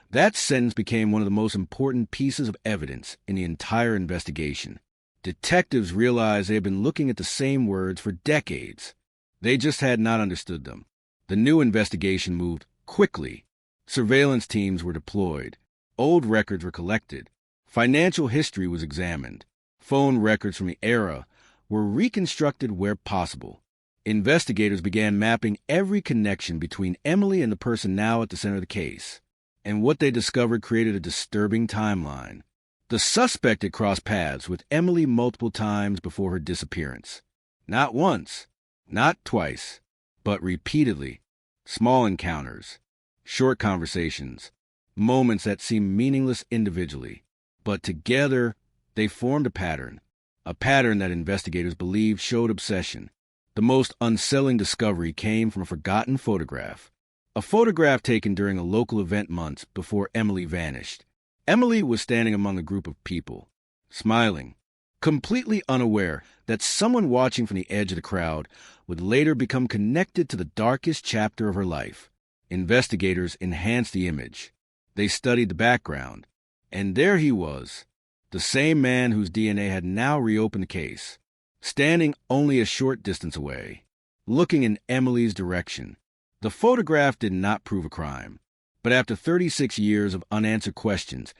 that sentence became one of the most important pieces of evidence in the entire investigation. Detectives realized they had been looking at the same words for decades. They just had not understood them. The new investigation moved quickly. Surveillance teams were deployed. Old records were collected. Financial history was examined. Phone records from the era were reconstructed where possible. Investigators began mapping every connection between Emily and the person now at the center of the case. And what they discovered created a disturbing timeline. The suspect had crossed paths with Emily multiple times before her disappearance. Not once, not twice, but repeatedly. Small encounters, short conversations, moments that seemed meaningless individually. But together, they formed a pattern that investigators believed showed obsession. The most unsettling discovery came from a forgotten photograph. A photograph taken during a local event months before Emily vanished. Emily was standing among a group of people, smiling, completely unaware that someone watching from the edge of the crowd would later become connected to the darkest chapter of her life. Investigators enhanced the image. They studied the background. And there he was, the same man whose DNA had now reopened the case, standing only a short distance away, looking in Emily's direction. The photograph did not prove a crime, but after 36 years of unanswered questions,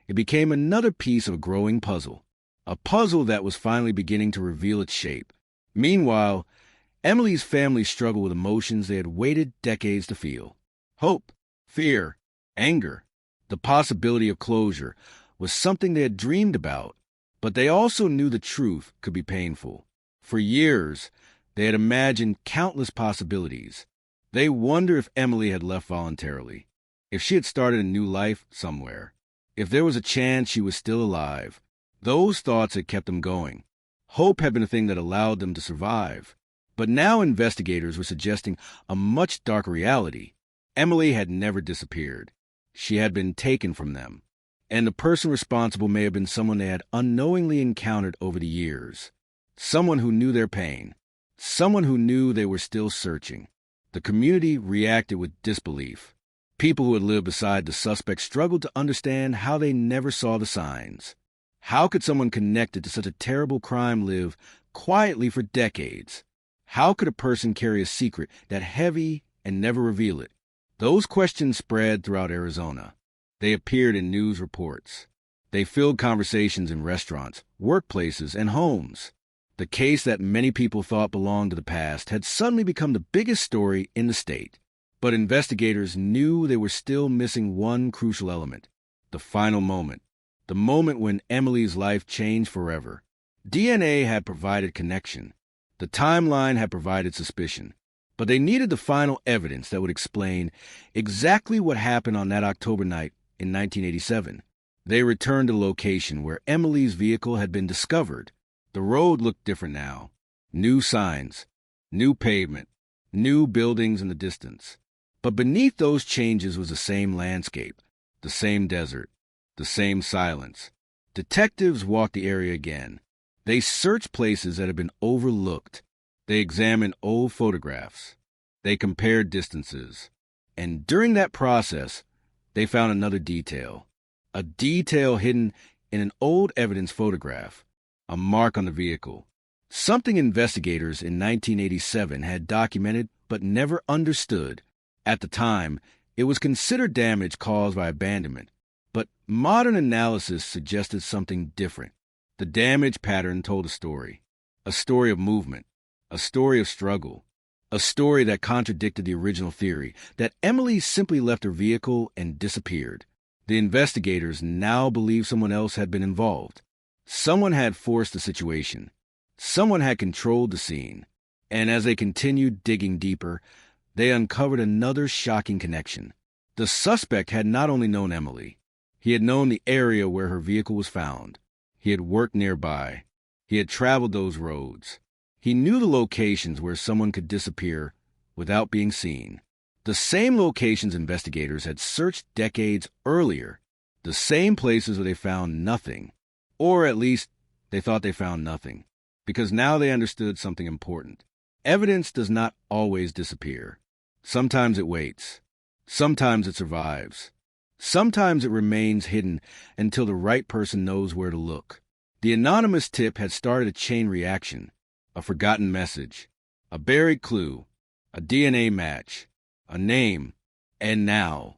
it became another piece of a growing puzzle, a puzzle that was finally beginning to reveal its shape. Meanwhile, Emily's family struggled with emotions they had waited decades to feel. Hope, fear, anger. The possibility of closure was something they had dreamed about, but they also knew the truth could be painful. For years, they had imagined countless possibilities. They wondered if Emily had left voluntarily, if she had started a new life somewhere, if there was a chance she was still alive. Those thoughts had kept them going. Hope had been the thing that allowed them to survive. But now investigators were suggesting a much darker reality. Emily had never disappeared. She had been taken from them. And the person responsible may have been someone they had unknowingly encountered over the years. Someone who knew their pain. Someone who knew they were still searching. The community reacted with disbelief. People who had lived beside the suspect struggled to understand how they never saw the signs. How could someone connected to such a terrible crime live quietly for decades? How could a person carry a secret that heavy and never reveal it? Those questions spread throughout Arizona. They appeared in news reports. They filled conversations in restaurants, workplaces, and homes. The case that many people thought belonged to the past had suddenly become the biggest story in the state. But investigators knew they were still missing one crucial element: the final moment, the moment when Emily's life changed forever. DNA had provided connection. The timeline had provided suspicion. But they needed the final evidence that would explain exactly what happened on that October night in 1987. They returned to the location where Emily's vehicle had been discovered. The road looked different now. New signs, new pavement, new buildings in the distance. But beneath those changes was the same landscape, the same desert, the same silence. Detectives walked the area again. They searched places that had been overlooked. They examined old photographs. They compared distances. And during that process, they found another detail. A detail hidden in an old evidence photograph. A mark on the vehicle. Something investigators in 1987 had documented but never understood. At the time, it was considered damage caused by abandonment. But modern analysis suggested something different. The damage pattern told a story of movement, a story of struggle, a story that contradicted the original theory that Emily simply left her vehicle and disappeared. The investigators now believed someone else had been involved. Someone had forced the situation. Someone had controlled the scene. And as they continued digging deeper, they uncovered another shocking connection. The suspect had not only known Emily, he had known the area where her vehicle was found. He had worked nearby. He had traveled those roads. He knew the locations where someone could disappear without being seen. The same locations investigators had searched decades earlier. The same places where they found nothing. Or at least, they thought they found nothing. Because now they understood something important. Evidence does not always disappear. Sometimes it waits. Sometimes it survives. Sometimes it remains hidden until the right person knows where to look. The anonymous tip had started a chain reaction. A forgotten message, a buried clue, a DNA match, a name, and now,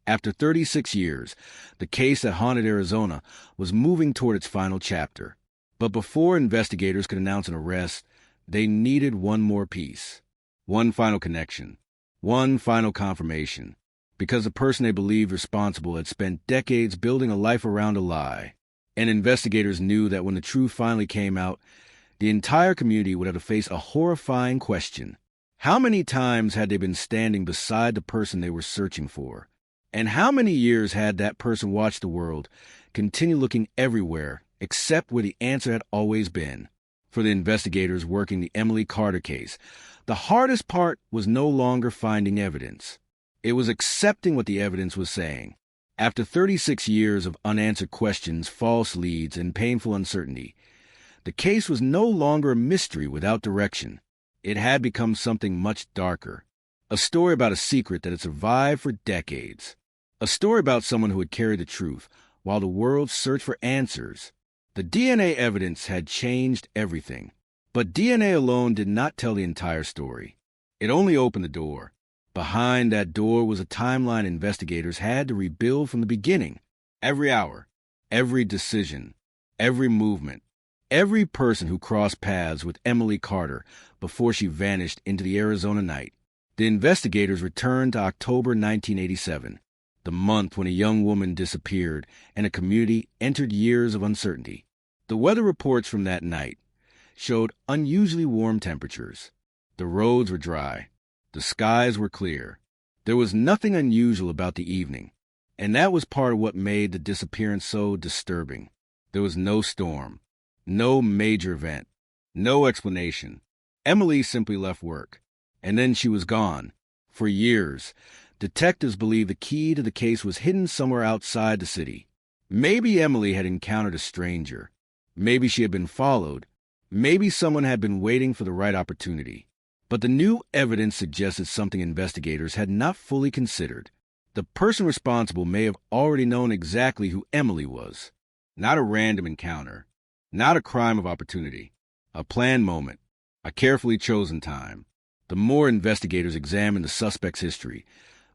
after 36 years, the case that haunted Arizona was moving toward its final chapter. But before investigators could announce an arrest, they needed one more piece, one final connection, one final confirmation, because the person they believed responsible had spent decades building a life around a lie. And investigators knew that when the truth finally came out, the entire community would have to face a horrifying question. How many times had they been standing beside the person they were searching for? And how many years had that person watched the world continue looking everywhere except where the answer had always been? For the investigators working the Emily Carter case, the hardest part was no longer finding evidence. It was accepting what the evidence was saying. After 36 years of unanswered questions, false leads, and painful uncertainty, the case was no longer a mystery without direction. It had become something much darker. A story about a secret that had survived for decades. A story about someone who had carried the truth while the world searched for answers. The DNA evidence had changed everything. But DNA alone did not tell the entire story. It only opened the door. Behind that door was a timeline investigators had to rebuild from the beginning. Every hour, every decision, every movement. Every person who crossed paths with Emily Carter before she vanished into the Arizona night. The investigators returned to October 1987, the month when a young woman disappeared and a community entered years of uncertainty. The weather reports from that night showed unusually warm temperatures. The roads were dry. The skies were clear. There was nothing unusual about the evening, and that was part of what made the disappearance so disturbing. There was no storm. No major event. No explanation. Emily simply left work. And then she was gone. For years, detectives believed the key to the case was hidden somewhere outside the city. Maybe Emily had encountered a stranger. Maybe she had been followed. Maybe someone had been waiting for the right opportunity. But the new evidence suggested something investigators had not fully considered. The person responsible may have already known exactly who Emily was. Not a random encounter. Not a crime of opportunity. A planned moment. A carefully chosen time. The more investigators examined the suspect's history,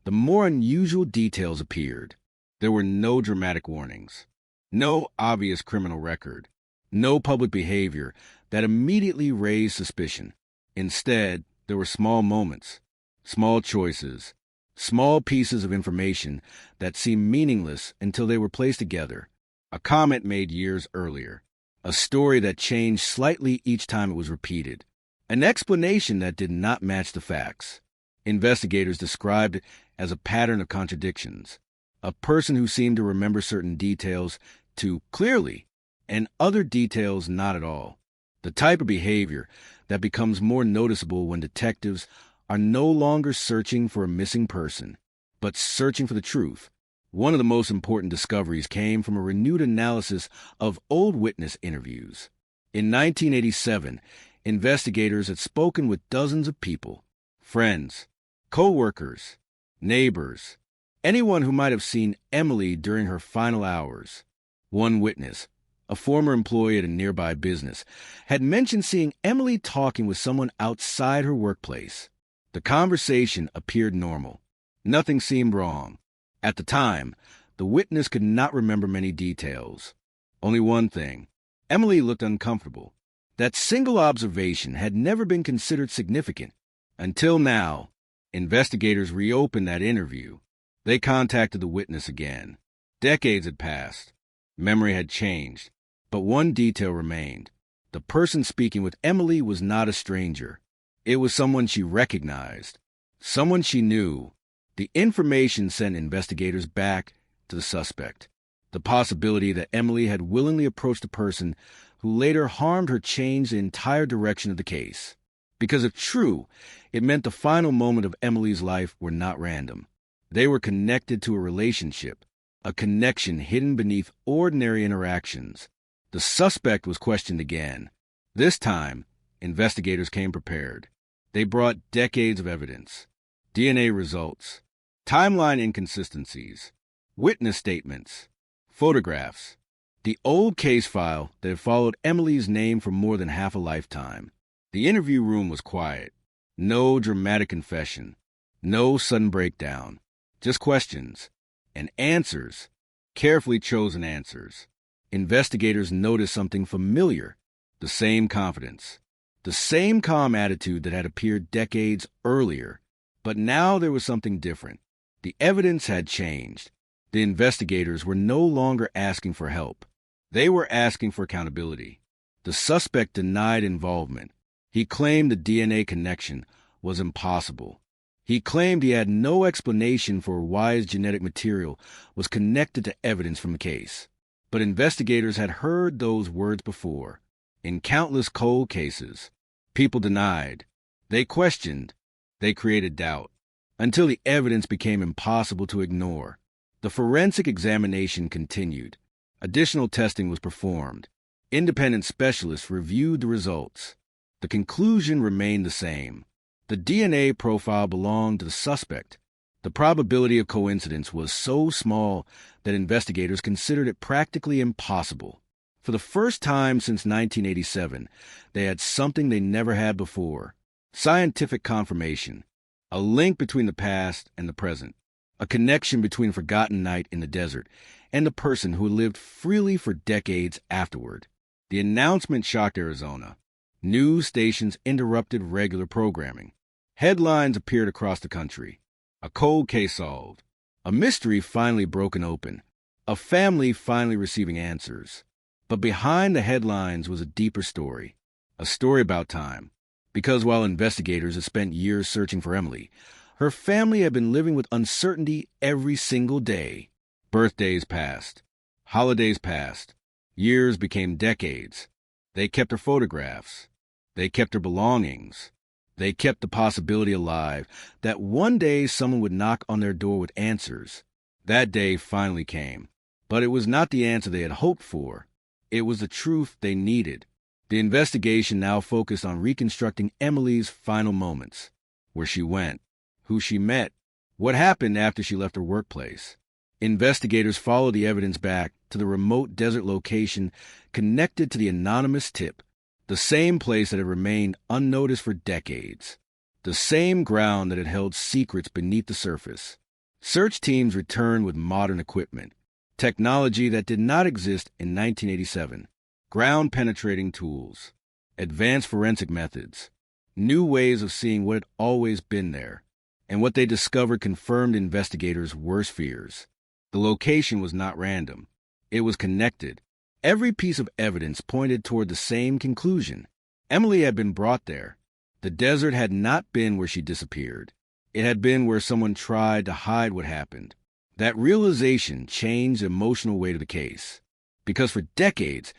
the more unusual details appeared. There were no dramatic warnings. No obvious criminal record. No public behavior that immediately raised suspicion. Instead, there were small moments, small choices, small pieces of information that seemed meaningless until they were placed together. A comment made years earlier. A story that changed slightly each time it was repeated. An explanation that did not match the facts. Investigators described it as a pattern of contradictions. A person who seemed to remember certain details too clearly and other details not at all. The type of behavior that becomes more noticeable when detectives are no longer searching for a missing person, but searching for the truth. One of the most important discoveries came from a renewed analysis of old witness interviews. In 1987, investigators had spoken with dozens of people, friends, co-workers, neighbors, anyone who might have seen Emily during her final hours. One witness, a former employee at a nearby business, had mentioned seeing Emily talking with someone outside her workplace. The conversation appeared normal. Nothing seemed wrong. At the time, the witness could not remember many details. Only one thing. Emily looked uncomfortable. That single observation had never been considered significant. Until now, investigators reopened that interview. They contacted the witness again. Decades had passed. Memory had changed. But one detail remained. The person speaking with Emily was not a stranger. It was someone she recognized. Someone she knew. The information sent investigators back to the suspect. The possibility that Emily had willingly approached a person who later harmed her changed the entire direction of the case. Because if true, it meant the final moment of Emily's life were not random. They were connected to a relationship, a connection hidden beneath ordinary interactions. The suspect was questioned again. This time, investigators came prepared. They brought decades of evidence, DNA results, timeline inconsistencies, witness statements, photographs, the old case file that had followed Emily's name for more than half a lifetime. The interview room was quiet. No dramatic confession. No sudden breakdown. Just questions. And answers. Carefully chosen answers. Investigators noticed something familiar. The same confidence. The same calm attitude that had appeared decades earlier. But now there was something different. The evidence had changed. The investigators were no longer asking for help. They were asking for accountability. The suspect denied involvement. He claimed the DNA connection was impossible. He claimed he had no explanation for why his genetic material was connected to evidence from the case. But investigators had heard those words before. In countless cold cases, people denied. They questioned. They created doubt. Until the evidence became impossible to ignore. The forensic examination continued. Additional testing was performed. Independent specialists reviewed the results. The conclusion remained the same. The DNA profile belonged to the suspect. The probability of coincidence was so small that investigators considered it practically impossible. For the first time since 1987, they had something they never had before. Scientific confirmation. A link between the past and the present. A connection between a forgotten night in the desert and the person who lived freely for decades afterward. The announcement shocked Arizona. News stations interrupted regular programming. Headlines appeared across the country. A cold case solved. A mystery finally broken open. A family finally receiving answers. But behind the headlines was a deeper story. A story about time. Because while investigators had spent years searching for Emily, her family had been living with uncertainty every single day. Birthdays passed. Holidays passed. Years became decades. They kept her photographs. They kept her belongings. They kept the possibility alive that one day someone would knock on their door with answers. That day finally came. But it was not the answer they had hoped for. It was the truth they needed. The investigation now focused on reconstructing Emily's final moments. Where she went, who she met, what happened after she left her workplace. Investigators followed the evidence back to the remote desert location connected to the anonymous tip, the same place that had remained unnoticed for decades, the same ground that had held secrets beneath the surface. Search teams returned with modern equipment, technology that did not exist in 1987, ground-penetrating tools, advanced forensic methods, new ways of seeing what had always been there, and what they discovered confirmed investigators' worst fears. The location was not random. It was connected. Every piece of evidence pointed toward the same conclusion. Emily had been brought there. The desert had not been where she disappeared. It had been where someone tried to hide what happened. That realization changed the emotional weight of the case. Because for decades,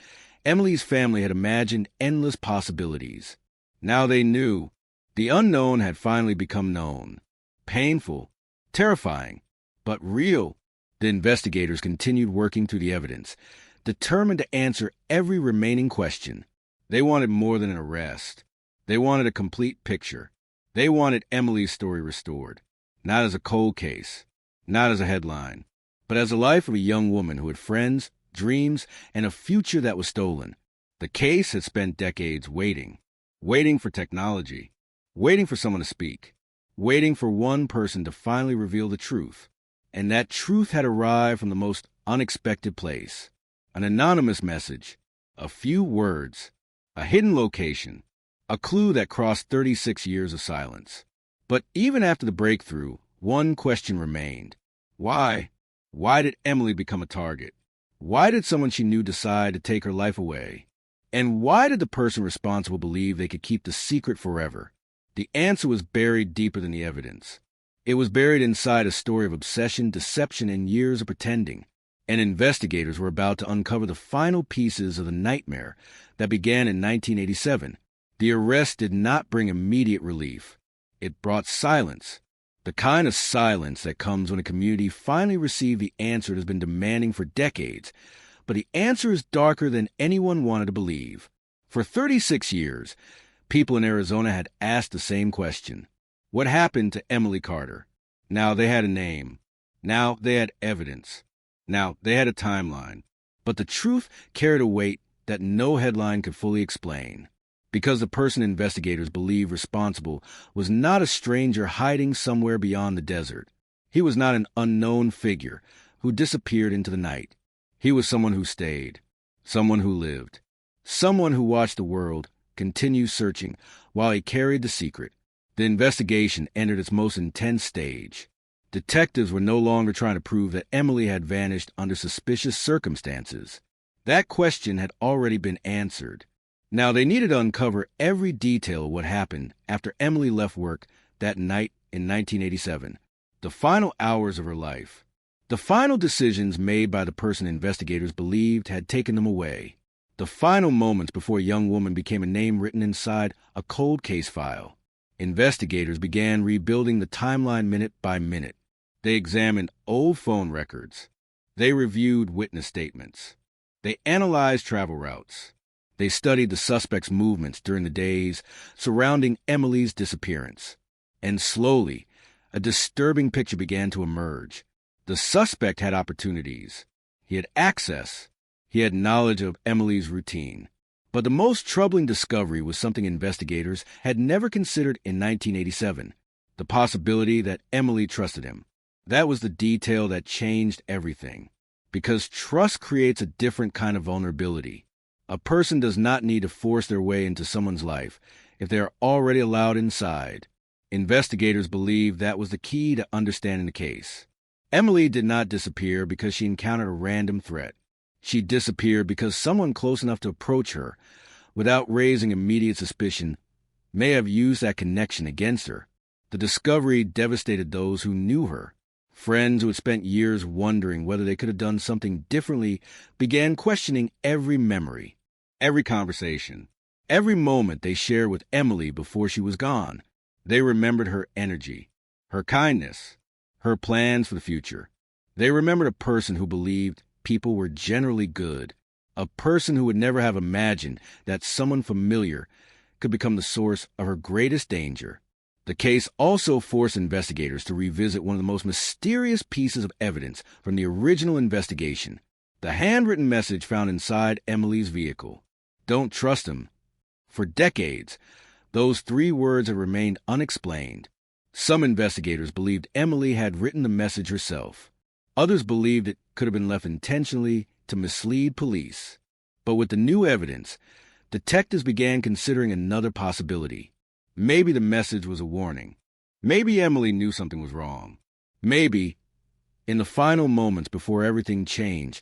Emily's family had imagined endless possibilities. Now they knew. The unknown had finally become known. Painful, terrifying, but real. The investigators continued working through the evidence, determined to answer every remaining question. They wanted more than an arrest. They wanted a complete picture. They wanted Emily's story restored, not as a cold case, not as a headline, but as the life of a young woman who had friends, dreams, and a future that was stolen. The case had spent decades waiting for technology, waiting for someone to speak, waiting for one person to finally reveal the truth. And that truth had arrived from the most unexpected place. An anonymous message, a few words, a hidden location, a clue that crossed 36 years of silence. But even after the breakthrough, one question remained. Why? Why did Emily become a target? Why did someone she knew decide to take her life away? And why did the person responsible believe they could keep the secret forever? The answer was buried deeper than the evidence. It was buried inside a story of obsession, deception, and years of pretending. And investigators were about to uncover the final pieces of the nightmare that began in 1987. The arrest did not bring immediate relief. It brought silence. The kind of silence that comes when a community finally received the answer it has been demanding for decades. But the answer is darker than anyone wanted to believe. For 36 years, people in Arizona had asked the same question. What happened to Emily Carter? Now they had a name. Now they had evidence. Now they had a timeline. But the truth carried a weight that no headline could fully explain. Because the person investigators believed responsible was not a stranger hiding somewhere beyond the desert. He was not an unknown figure who disappeared into the night. He was someone who stayed, someone who lived, someone who watched the world continue searching while he carried the secret. The investigation entered its most intense stage. Detectives were no longer trying to prove that Emily had vanished under suspicious circumstances. That question had already been answered. Now they needed to uncover every detail of what happened after Emily left work that night in 1987, the final hours of her life, the final decisions made by the person investigators believed had taken them away, the final moments before a young woman became a name written inside a cold case file. Investigators began rebuilding the timeline minute by minute. They examined old phone records. They reviewed witness statements. They analyzed travel routes. They studied the suspect's movements during the days surrounding Emily's disappearance. And slowly, a disturbing picture began to emerge. The suspect had opportunities. He had access. He had knowledge of Emily's routine. But the most troubling discovery was something investigators had never considered in 1987, the possibility that Emily trusted him. That was the detail that changed everything. Because trust creates a different kind of vulnerability. A person does not need to force their way into someone's life if they are already allowed inside. Investigators believed that was the key to understanding the case. Emily did not disappear because she encountered a random threat. She disappeared because someone close enough to approach her without raising immediate suspicion may have used that connection against her. The discovery devastated those who knew her. Friends who had spent years wondering whether they could have done something differently began questioning every memory, every conversation, every moment they shared with Emily before she was gone. They remembered her energy, her kindness, her plans for the future. They remembered a person who believed people were generally good. A person who would never have imagined that someone familiar could become the source of her greatest danger. The case also forced investigators to revisit one of the most mysterious pieces of evidence from the original investigation, the handwritten message found inside Emily's vehicle. Don't trust him. For decades, those 3 words have remained unexplained. Some investigators believed Emily had written the message herself. Others believed it could have been left intentionally to mislead police. But with the new evidence, detectives began considering another possibility. Maybe the message was a warning. Maybe Emily knew something was wrong. Maybe, in the final moments before everything changed,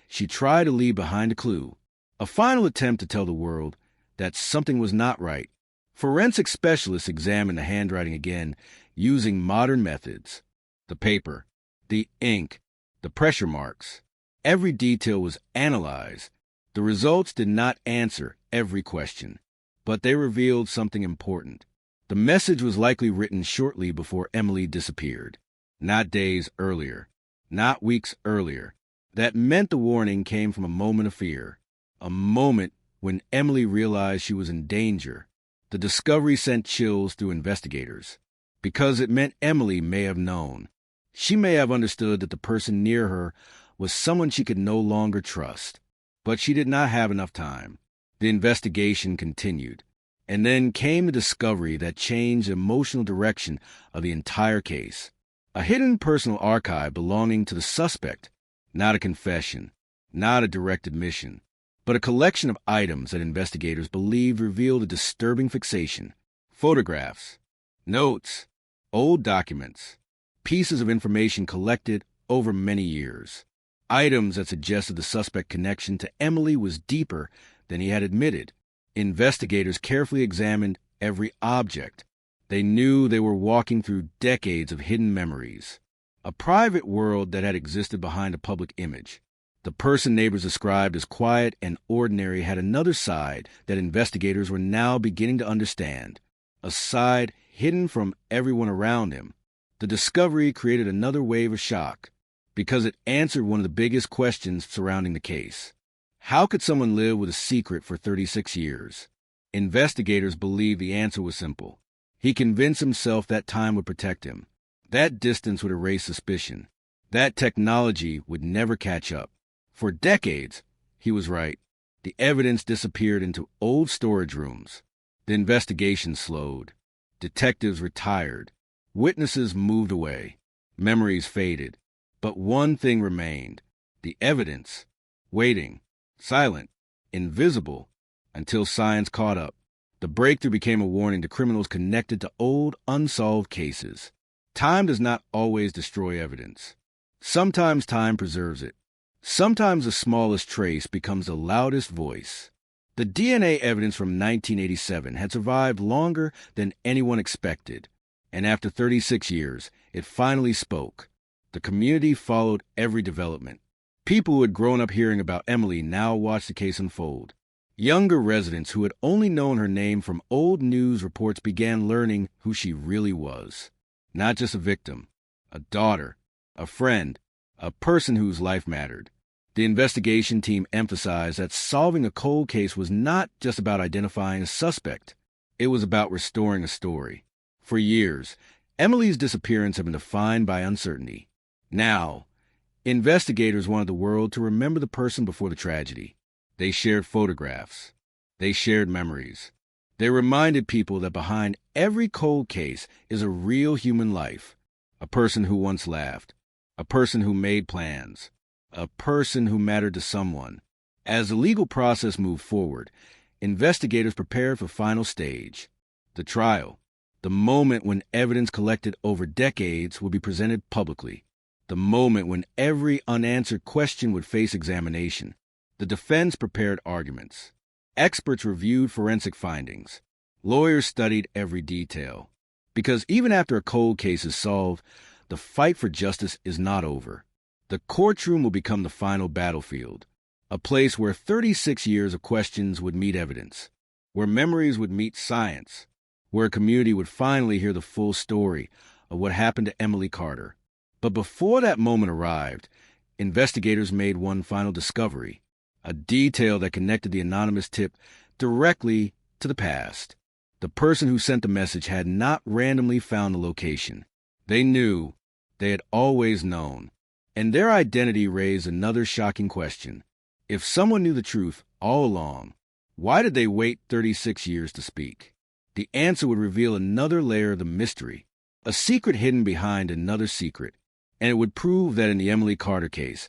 she tried to leave behind a clue, a final attempt to tell the world that something was not right. Forensic specialists examined the handwriting again using modern methods. The paper, the ink, the pressure marks. Every detail was analyzed. The results did not answer every question, but they revealed something important. The message was likely written shortly before Emily disappeared, not days earlier, not weeks earlier. That meant the warning came from a moment of fear, a moment when Emily realized she was in danger. The discovery sent chills through investigators, because it meant Emily may have known. She may have understood that the person near her was someone she could no longer trust. But she did not have enough time. The investigation continued, and then came the discovery that changed the emotional direction of the entire case. A hidden personal archive belonging to the suspect, not a confession, not a direct admission, but a collection of items that investigators believed revealed a disturbing fixation. Photographs, notes, old documents, pieces of information collected over many years. Items that suggested the suspect's connection to Emily was deeper than he had admitted. Investigators carefully examined every object. They knew they were walking through decades of hidden memories, a private world that had existed behind a public image. The person neighbors described as quiet and ordinary had another side that investigators were now beginning to understand, a side hidden from everyone around him. The discovery created another wave of shock, because it answered one of the biggest questions surrounding the case. How could someone live with a secret for 36 years? Investigators believed the answer was simple. He convinced himself that time would protect him. That distance would erase suspicion. That technology would never catch up. For decades, he was right. The evidence disappeared into old storage rooms. The investigation slowed. Detectives retired. Witnesses moved away. Memories faded. But one thing remained, the evidence, waiting, silent, invisible, until science caught up. The breakthrough became a warning to criminals connected to old, unsolved cases. Time does not always destroy evidence. Sometimes time preserves it. Sometimes the smallest trace becomes the loudest voice. The DNA evidence from 1987 had survived longer than anyone expected, and after 36 years, it finally spoke. The community followed every development. People who had grown up hearing about Emily now watched the case unfold. Younger residents who had only known her name from old news reports began learning who she really was. Not just a victim, a daughter, a friend, a person whose life mattered. The investigation team emphasized that solving a cold case was not just about identifying a suspect. It was about restoring a story. For years, Emily's disappearance had been defined by uncertainty. Now, investigators wanted the world to remember the person before the tragedy. They shared photographs. They shared memories. They reminded people that behind every cold case is a real human life, a person who once laughed, a person who made plans, a person who mattered to someone. As the legal process moved forward, investigators prepared for the final stage, the trial, the moment when evidence collected over decades would be presented publicly. The moment when every unanswered question would face examination. The defense prepared arguments. Experts reviewed forensic findings. Lawyers studied every detail. Because even after a cold case is solved, the fight for justice is not over. The courtroom will become the final battlefield, a place where 36 years of questions would meet evidence, where memories would meet science, where a community would finally hear the full story of what happened to Emily Carter. But before that moment arrived, investigators made one final discovery, a detail that connected the anonymous tip directly to the past. The person who sent the message had not randomly found the location. They knew, they had always known, and their identity raised another shocking question. If someone knew the truth all along, why did they wait 36 years to speak? The answer would reveal another layer of the mystery, a secret hidden behind another secret, and it would prove that in the Emily Carter case,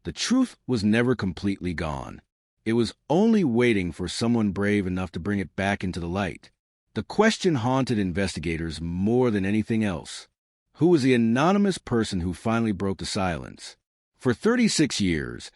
the truth was never completely gone. It was only waiting for someone brave enough to bring it back into the light. The question haunted investigators more than anything else. Who was the anonymous person who finally broke the silence? For 36 years,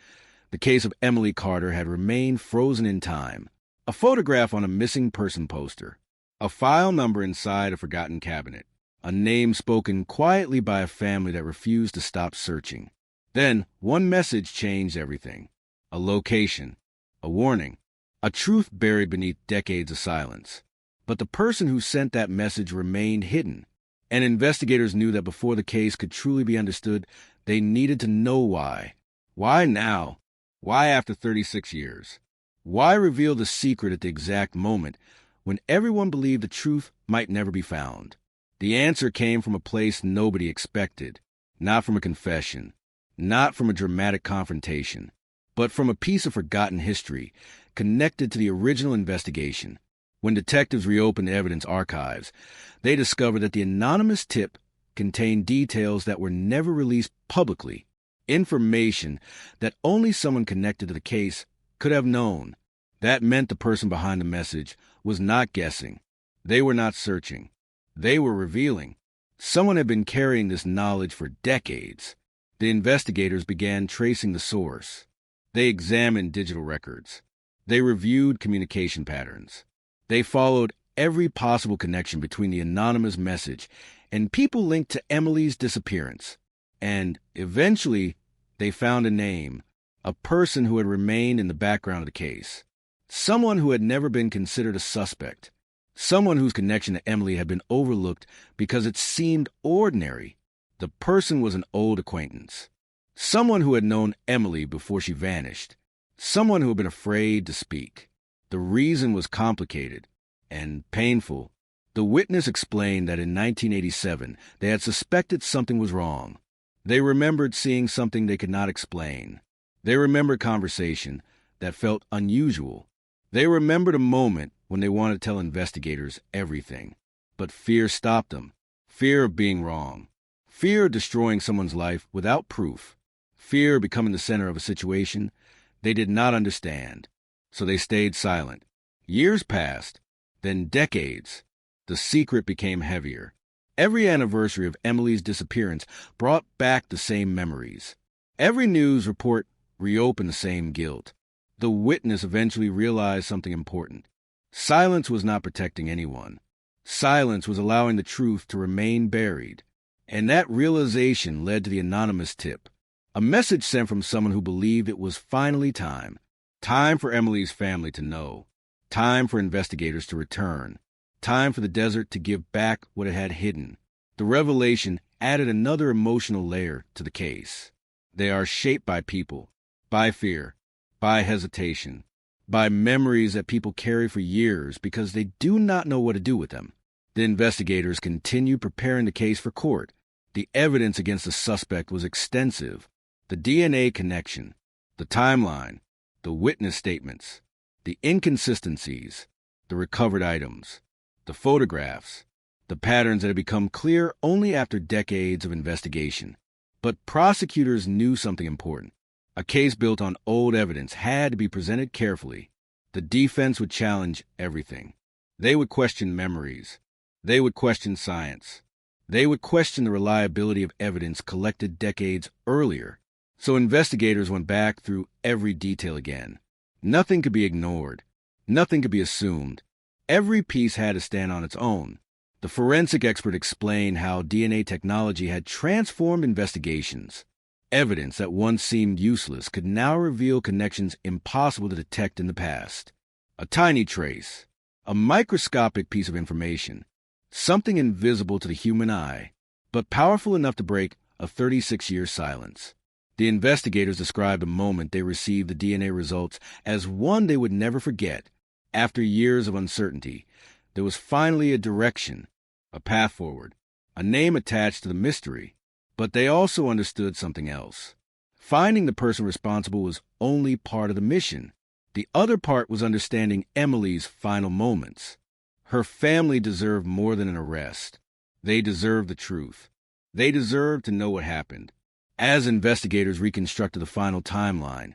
the case of Emily Carter had remained frozen in time. A photograph on a missing person poster, a file number inside a forgotten cabinet, a name spoken quietly by a family that refused to stop searching. Then, one message changed everything. A location, a warning, a truth buried beneath decades of silence. But the person who sent that message remained hidden, and investigators knew that before the case could truly be understood, they needed to know why. Why now? Why after 36 years? Why reveal the secret at the exact moment when everyone believed the truth might never be found? The answer came from a place nobody expected, not from a confession, not from a dramatic confrontation, but from a piece of forgotten history connected to the original investigation. When detectives reopened the evidence archives, they discovered that the anonymous tip contained details that were never released publicly, information that only someone connected to the case could have known. That meant the person behind the message was not guessing. They were not searching. They were revealing. Someone had been carrying this knowledge for decades. The investigators began tracing the source. They examined digital records. They reviewed communication patterns. They followed every possible connection between the anonymous message and people linked to Emily's disappearance. And eventually, they found a name, a person who had remained in the background of the case. Someone who had never been considered a suspect. Someone whose connection to Emily had been overlooked because it seemed ordinary. The person was an old acquaintance. Someone who had known Emily before she vanished. Someone who had been afraid to speak. The reason was complicated and painful. The witness explained that in 1987 they had suspected something was wrong. They remembered seeing something they could not explain. They remembered conversation that felt unusual. They remembered a moment when they wanted to tell investigators everything. But fear stopped them. Fear of being wrong. Fear of destroying someone's life without proof. Fear of becoming the center of a situation they did not understand. So they stayed silent. Years passed, then decades. The secret became heavier. Every anniversary of Emily's disappearance brought back the same memories. Every news report reopened the same guilt. The witness eventually realized something important. Silence was not protecting anyone. Silence was allowing the truth to remain buried. And that realization led to the anonymous tip. A message sent from someone who believed it was finally time. Time for Emily's family to know. Time for investigators to return. Time for the desert to give back what it had hidden. The revelation added another emotional layer to the case. They are shaped by people, by fear, by hesitation, by memories that people carry for years because they do not know what to do with them. The investigators continued preparing the case for court. The evidence against the suspect was extensive. The DNA connection, the timeline, the witness statements, the inconsistencies, the recovered items, the photographs, the patterns that had become clear only after decades of investigation. But prosecutors knew something important. A case built on old evidence had to be presented carefully. The defense would challenge everything. They would question memories. They would question science. They would question the reliability of evidence collected decades earlier. So investigators went back through every detail again. Nothing could be ignored. Nothing could be assumed. Every piece had to stand on its own. The forensic expert explained how DNA technology had transformed investigations. Evidence that once seemed useless could now reveal connections impossible to detect in the past. A tiny trace, a microscopic piece of information, something invisible to the human eye, but powerful enough to break a 36-year silence. The investigators described the moment they received the DNA results as one they would never forget. After years of uncertainty, there was finally a direction, a path forward, a name attached to the mystery. But they also understood something else. Finding the person responsible was only part of the mission. The other part was understanding Emily's final moments. Her family deserved more than an arrest. They deserved the truth. They deserved to know what happened. As investigators reconstructed the final timeline,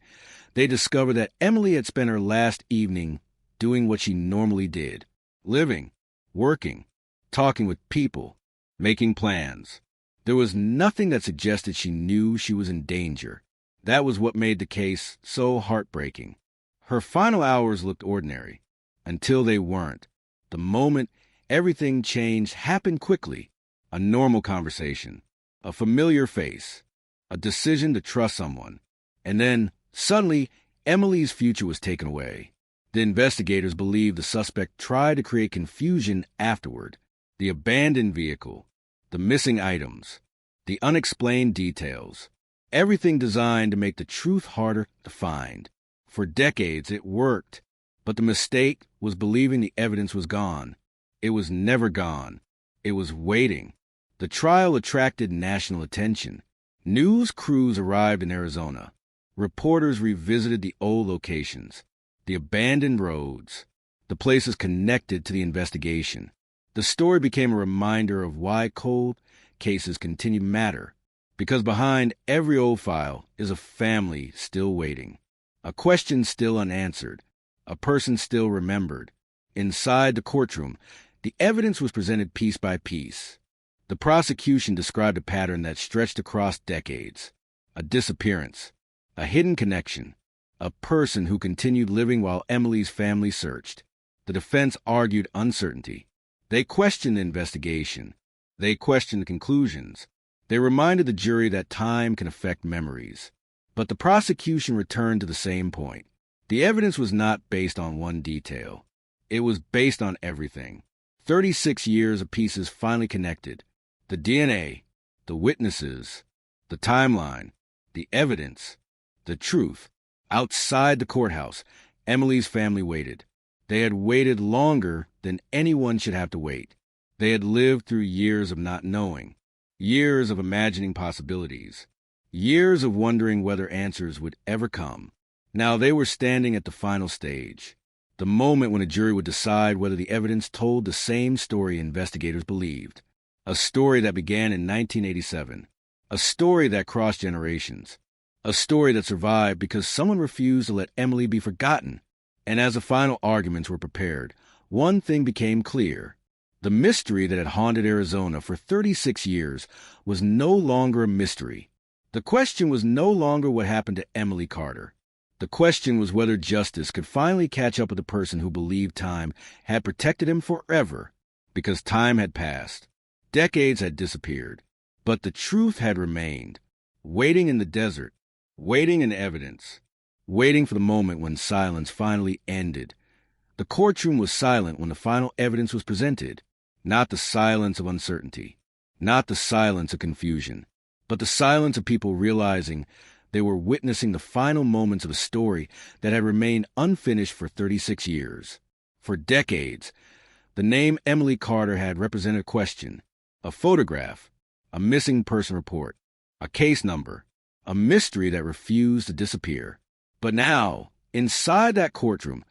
they discovered that Emily had spent her last evening doing what she normally did: living, working, talking with people, making plans. There was nothing that suggested she knew she was in danger. That was what made the case so heartbreaking. Her final hours looked ordinary, until they weren't. The moment everything changed happened quickly. A normal conversation, a familiar face, a decision to trust someone. And then, suddenly, Emily's future was taken away. The investigators believed the suspect tried to create confusion afterward. The abandoned vehicle, the missing items, the unexplained details, everything designed to make the truth harder to find. For decades it worked, but the mistake was believing the evidence was gone. It was never gone. It was waiting. The trial attracted national attention. News crews arrived in Arizona. Reporters revisited the old locations, the abandoned roads, the places connected to the investigation. The story became a reminder of why cold cases continue to matter, because behind every old file is a family still waiting, a question still unanswered, a person still remembered. Inside the courtroom, the evidence was presented piece by piece. The prosecution described a pattern that stretched across decades: a disappearance, a hidden connection, a person who continued living while Emily's family searched. The defense argued uncertainty. They questioned the investigation. They questioned the conclusions. They reminded the jury that time can affect memories. But the prosecution returned to the same point. The evidence was not based on one detail. It was based on everything. 36 years of pieces finally connected. The DNA, the witnesses, the timeline, the evidence, the truth. Outside the courthouse, Emily's family waited. They had waited longer than anyone should have to wait. They had lived through years of not knowing, years of imagining possibilities, years of wondering whether answers would ever come. Now they were standing at the final stage, the moment when a jury would decide whether the evidence told the same story investigators believed. A story that began in 1987, a story that crossed generations, a story that survived because someone refused to let Emily be forgotten. And as the final arguments were prepared, one thing became clear. The mystery that had haunted Arizona for 36 years was no longer a mystery. The question was no longer what happened to Emily Carter. The question was whether justice could finally catch up with the person who believed time had protected him forever, because time had passed. Decades had disappeared, but the truth had remained, waiting in the desert, waiting in evidence, waiting for the moment when silence finally ended. The courtroom was silent when the final evidence was presented, not the silence of uncertainty, not the silence of confusion, but the silence of people realizing they were witnessing the final moments of a story that had remained unfinished for 36 years. For decades, the name Emily Carter had represented a question, a photograph, a missing person report, a case number, a mystery that refused to disappear. But now, inside that courtroom,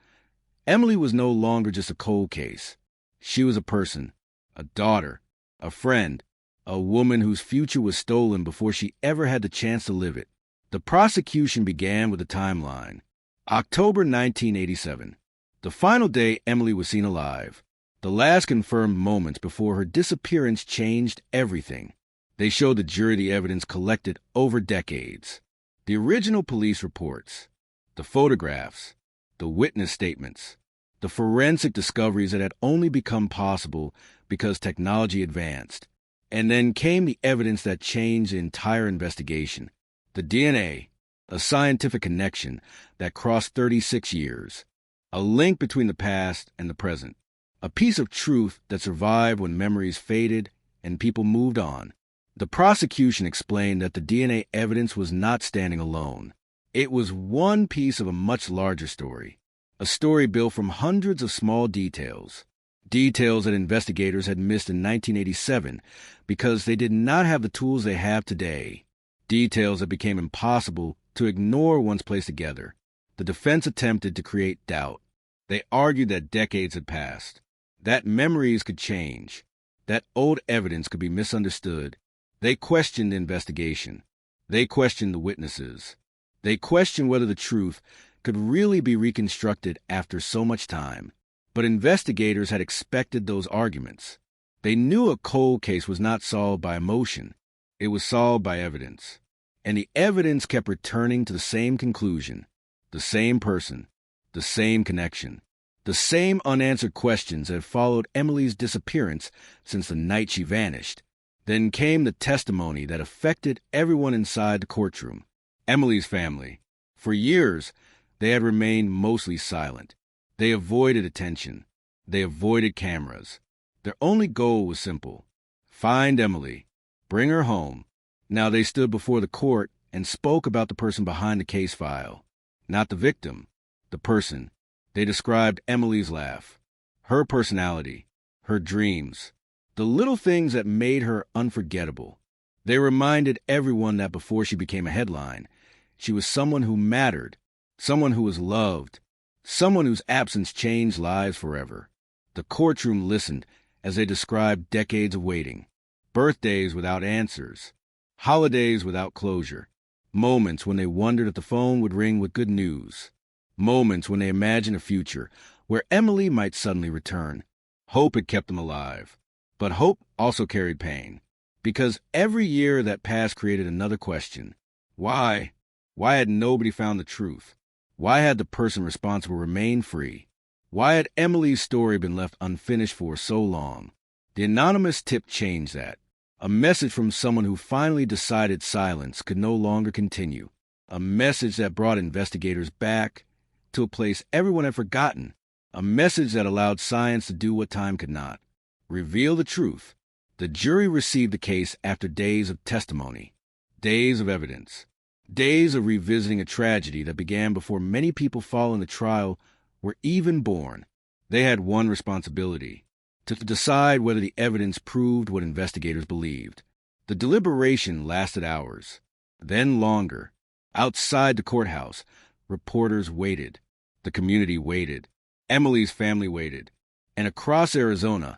Emily was no longer just a cold case. She was a person, a daughter, a friend, a woman whose future was stolen before she ever had the chance to live it. The prosecution began with a timeline. October 1987, the final day Emily was seen alive. The last confirmed moments before her disappearance changed everything. They showed the jury the evidence collected over decades. The original police reports, the photographs, the witness statements, the forensic discoveries that had only become possible because technology advanced. And then came the evidence that changed the entire investigation. The DNA, a scientific connection that crossed 36 years, a link between the past and the present, a piece of truth that survived when memories faded and people moved on. The prosecution explained that the DNA evidence was not standing alone. It was one piece of a much larger story, a story built from hundreds of small details, details that investigators had missed in 1987 because they did not have the tools they have today, details that became impossible to ignore once placed together. The defense attempted to create doubt. They argued that decades had passed, that memories could change, that old evidence could be misunderstood. They questioned the investigation. They questioned the witnesses. They questioned whether the truth could really be reconstructed after so much time. But investigators had expected those arguments. They knew a cold case was not solved by emotion. It was solved by evidence. And the evidence kept returning to the same conclusion, the same person, the same connection, the same unanswered questions that had followed Emily's disappearance since the night she vanished. Then came the testimony that affected everyone inside the courtroom. Emily's family. For years, they had remained mostly silent. They avoided attention. They avoided cameras. Their only goal was simple: find Emily, bring her home. Now they stood before the court and spoke about the person behind the case file. Not the victim, the person. They described Emily's laugh, her personality, her dreams, the little things that made her unforgettable. They reminded everyone that before she became a headline, she was someone who mattered, someone who was loved, someone whose absence changed lives forever. The courtroom listened as they described decades of waiting, birthdays without answers, holidays without closure, moments when they wondered if the phone would ring with good news, moments when they imagined a future where Emily might suddenly return. Hope had kept them alive, but hope also carried pain, because every year that passed created another question. Why? Why had nobody found the truth? Why had the person responsible remained free? Why had Emily's story been left unfinished for so long? The anonymous tip changed that. A message from someone who finally decided silence could no longer continue. A message that brought investigators back to a place everyone had forgotten. A message that allowed science to do what time could not: reveal the truth. The jury received the case after days of testimony, days of evidence, days of revisiting a tragedy that began before many people following the trial were even born. They had one responsibility: to decide whether the evidence proved what investigators believed. The deliberation lasted hours, then longer. Outside the courthouse, reporters waited. The community waited. Emily's family waited. And across Arizona,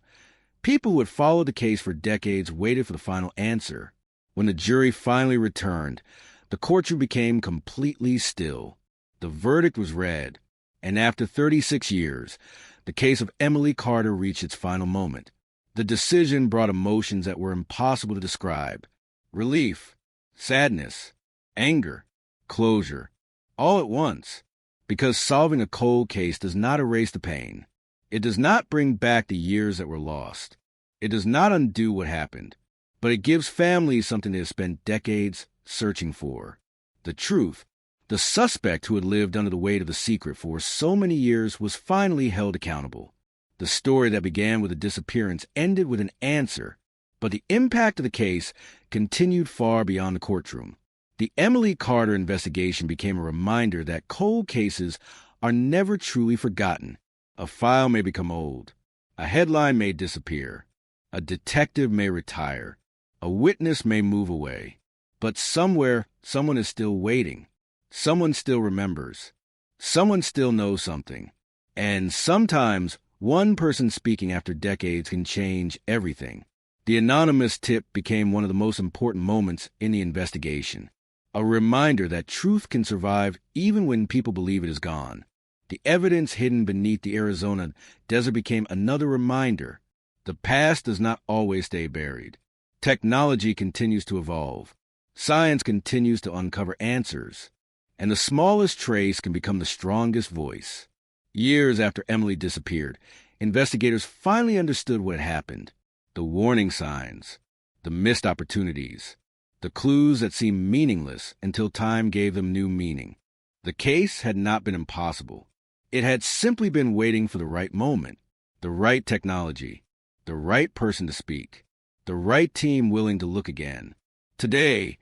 people who had followed the case for decades waited for the final answer. When the jury finally returned, the courtroom became completely still. The verdict was read, and after 36 years, the case of Emily Carter reached its final moment. The decision brought emotions that were impossible to describe: relief, sadness, anger, closure, all at once. Because solving a cold case does not erase the pain. It does not bring back the years that were lost. It does not undo what happened, but it gives families something they have spent decades searching for: the truth. The suspect who had lived under the weight of the secret for so many years was finally held accountable. The story that began with a disappearance ended with an answer, but the impact of the case continued far beyond the courtroom. The Emily Carter investigation became a reminder that cold cases are never truly forgotten. A file may become old. A headline may disappear. A detective may retire. A witness may move away. But somewhere, someone is still waiting. Someone still remembers. Someone still knows something. And sometimes, one person speaking after decades can change everything. The anonymous tip became one of the most important moments in the investigation. A reminder that truth can survive even when people believe it is gone. The evidence hidden beneath the Arizona desert became another reminder: the past does not always stay buried. Technology continues to evolve. Science continues to uncover answers. And the smallest trace can become the strongest voice. Years after Emily disappeared, investigators finally understood what had happened: the warning signs, the missed opportunities, the clues that seemed meaningless until time gave them new meaning. The case had not been impossible. It had simply been waiting for the right moment, the right technology, the right person to speak, the right team willing to look again. Today,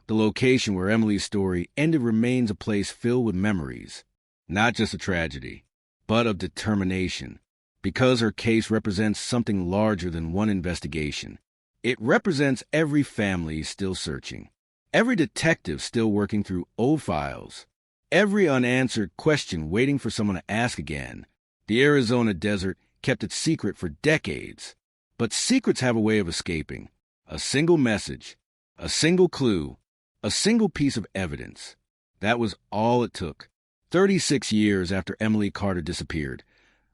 the location where Emily's story ended remains a place filled with memories, not just a tragedy, but of determination, because her case represents something larger than one investigation. It represents every family still searching, every detective still working through old files, every unanswered question waiting for someone to ask again. The Arizona desert kept its secret for decades, but secrets have a way of escaping. A single message, a single clue, a single piece of evidence. That was all it took. 36 years after Emily Carter disappeared,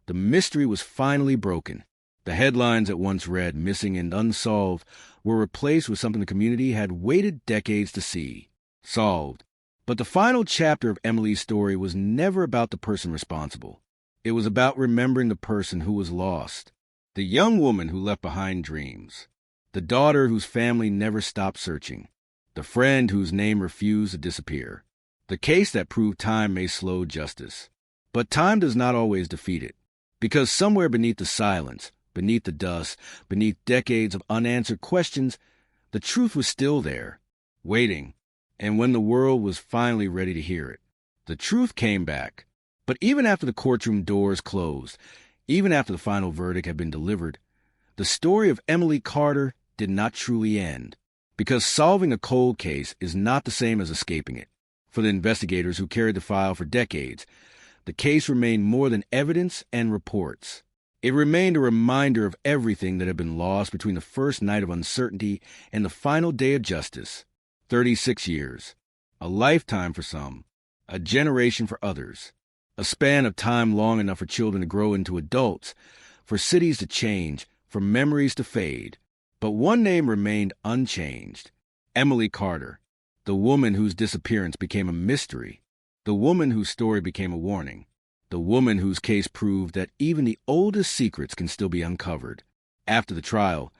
the mystery was finally broken. The headlines that once read "missing and unsolved" were replaced with something the community had waited decades to see: solved. But the final chapter of Emily's story was never about the person responsible. It was about remembering the person who was lost, the young woman who left behind dreams, the daughter whose family never stopped searching, the friend whose name refused to disappear. The case that proved time may slow justice, but time does not always defeat it, because somewhere beneath the silence, beneath the dust, beneath decades of unanswered questions, the truth was still there, waiting. And when the world was finally ready to hear it, the truth came back. But even after the courtroom doors closed, even after the final verdict had been delivered, the story of Emily Carter did not truly end, because solving a cold case is not the same as escaping it. For the investigators who carried the file for decades, the case remained more than evidence and reports. It remained a reminder of everything that had been lost between the first night of uncertainty and the final day of justice. 36 years. A lifetime for some. A generation for others. A span of time long enough for children to grow into adults, for cities to change, for memories to fade. But one name remained unchanged: Emily Carter, the woman whose disappearance became a mystery, the woman whose story became a warning, the woman whose case proved that even the oldest secrets can still be uncovered. After the trial,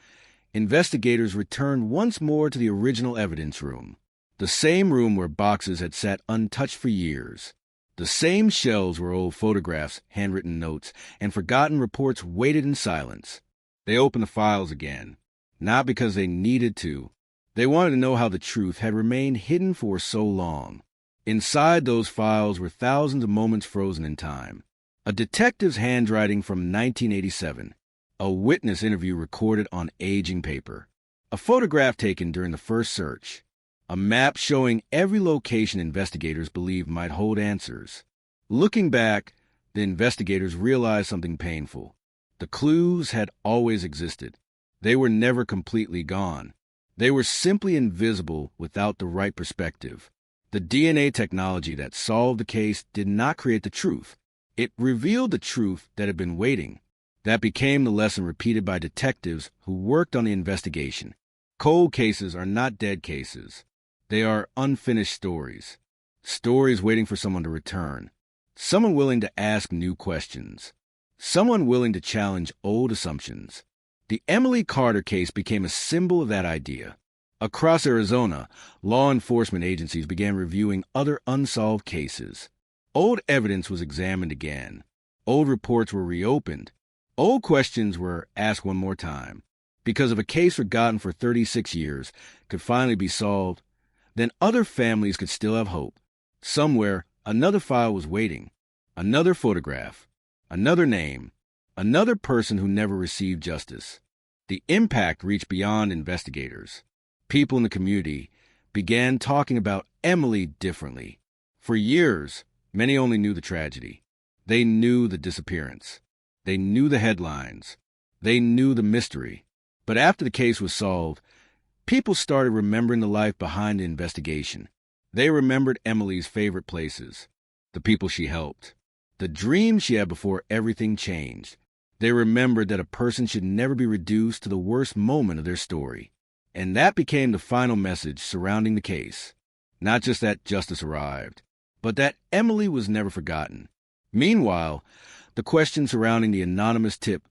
investigators returned once more to the original evidence room, the same room where boxes had sat untouched for years, the same shelves where old photographs, handwritten notes, and forgotten reports waited in silence. They opened the files again, not because they needed to. They wanted to know how the truth had remained hidden for so long. Inside those files were thousands of moments frozen in time. A detective's handwriting from 1987. A witness interview recorded on aging paper. A photograph taken during the first search. A map showing every location investigators believed might hold answers. Looking back, the investigators realized something painful. The clues had always existed. They were never completely gone. They were simply invisible without the right perspective. The DNA technology that solved the case did not create the truth. It revealed the truth that had been waiting. That became the lesson repeated by detectives who worked on the investigation. Cold cases are not dead cases. They are unfinished stories. Stories waiting for someone to return. Someone willing to ask new questions. Someone willing to challenge old assumptions. The Emily Carter case became a symbol of that idea. Across Arizona, law enforcement agencies began reviewing other unsolved cases. Old evidence was examined again. Old reports were reopened. Old questions were asked one more time. Because if a case forgotten for 36 years could finally be solved, then other families could still have hope. Somewhere, another file was waiting. Another photograph. Another name. Another person who never received justice. The impact reached beyond investigators. People in the community began talking about Emily differently. For years, many only knew the tragedy. They knew the disappearance. They knew the headlines. They knew the mystery. But after the case was solved, people started remembering the life behind the investigation. They remembered Emily's favorite places, the people she helped, the dreams she had before everything changed. They remembered that a person should never be reduced to the worst moment of their story. And that became the final message surrounding the case. Not just that justice arrived, but that Emily was never forgotten. Meanwhile, the question surrounding the anonymous tip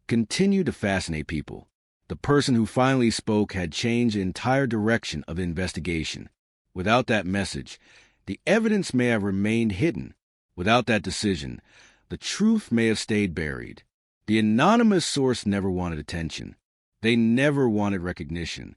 continued to fascinate people. The person who finally spoke had changed the entire direction of the investigation. Without that message, the evidence may have remained hidden. Without that decision, the truth may have stayed buried. The anonymous source never wanted attention. They never wanted recognition.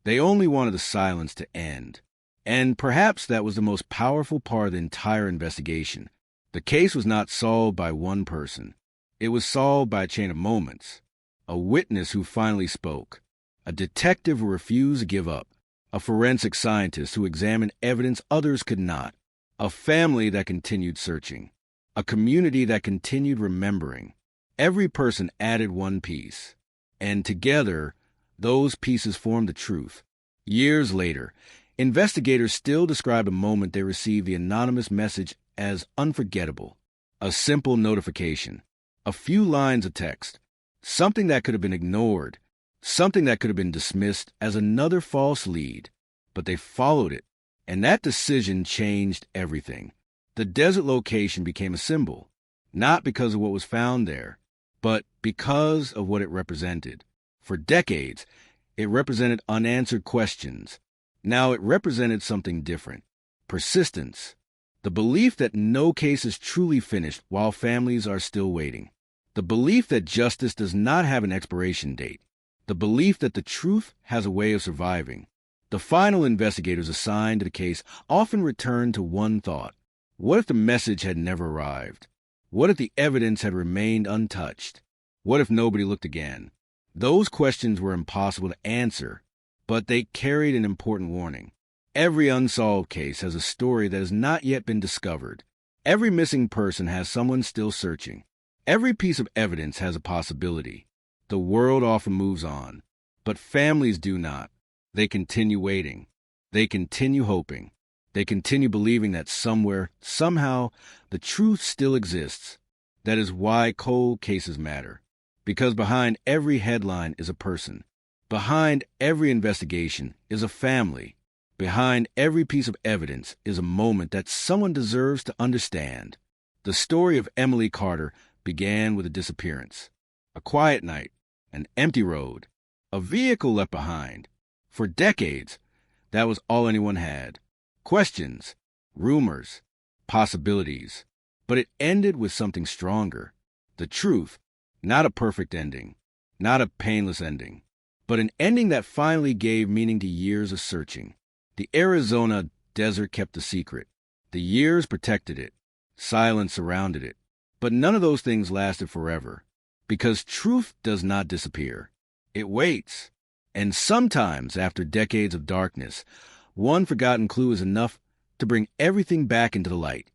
They only wanted the silence to end. And perhaps that was the most powerful part of the entire investigation. The case was not solved by one person. It was solved by a chain of moments. A witness who finally spoke. A detective who refused to give up. A forensic scientist who examined evidence others could not. A family that continued searching. A community that continued remembering. Every person added one piece. And together, those pieces formed the truth. Years later, investigators still describe a moment they received the anonymous message as unforgettable. A simple notification. A few lines of text. Something that could have been ignored. Something that could have been dismissed as another false lead. But they followed it, and that decision changed everything. The desert location became a symbol, not because of what was found there, but because of what it represented. For decades, it represented unanswered questions. Now it represented something different. Persistence. The belief that no case is truly finished while families are still waiting. The belief that justice does not have an expiration date. The belief that the truth has a way of surviving. The final investigators assigned to the case often returned to one thought. What if the message had never arrived? What if the evidence had remained untouched? What if nobody looked again? Those questions were impossible to answer, but they carried an important warning. Every unsolved case has a story that has not yet been discovered. Every missing person has someone still searching. Every piece of evidence has a possibility. The world often moves on, but families do not. They continue waiting. They continue hoping. They continue believing that somewhere, somehow, the truth still exists. That is why cold cases matter. Because behind every headline is a person. Behind every investigation is a family. Behind every piece of evidence is a moment that someone deserves to understand. The story of Emily Carter began with a disappearance. A quiet night, an empty road, a vehicle left behind. For decades, that was all anyone had. Questions, rumors, possibilities. But it ended with something stronger. The truth, not a perfect ending, not a painless ending, but an ending that finally gave meaning to years of searching. The Arizona desert kept the secret. The years protected it. Silence surrounded it. But none of those things lasted forever. Because truth does not disappear. It waits. And sometimes, after decades of darkness, one forgotten clue is enough to bring everything back into the light.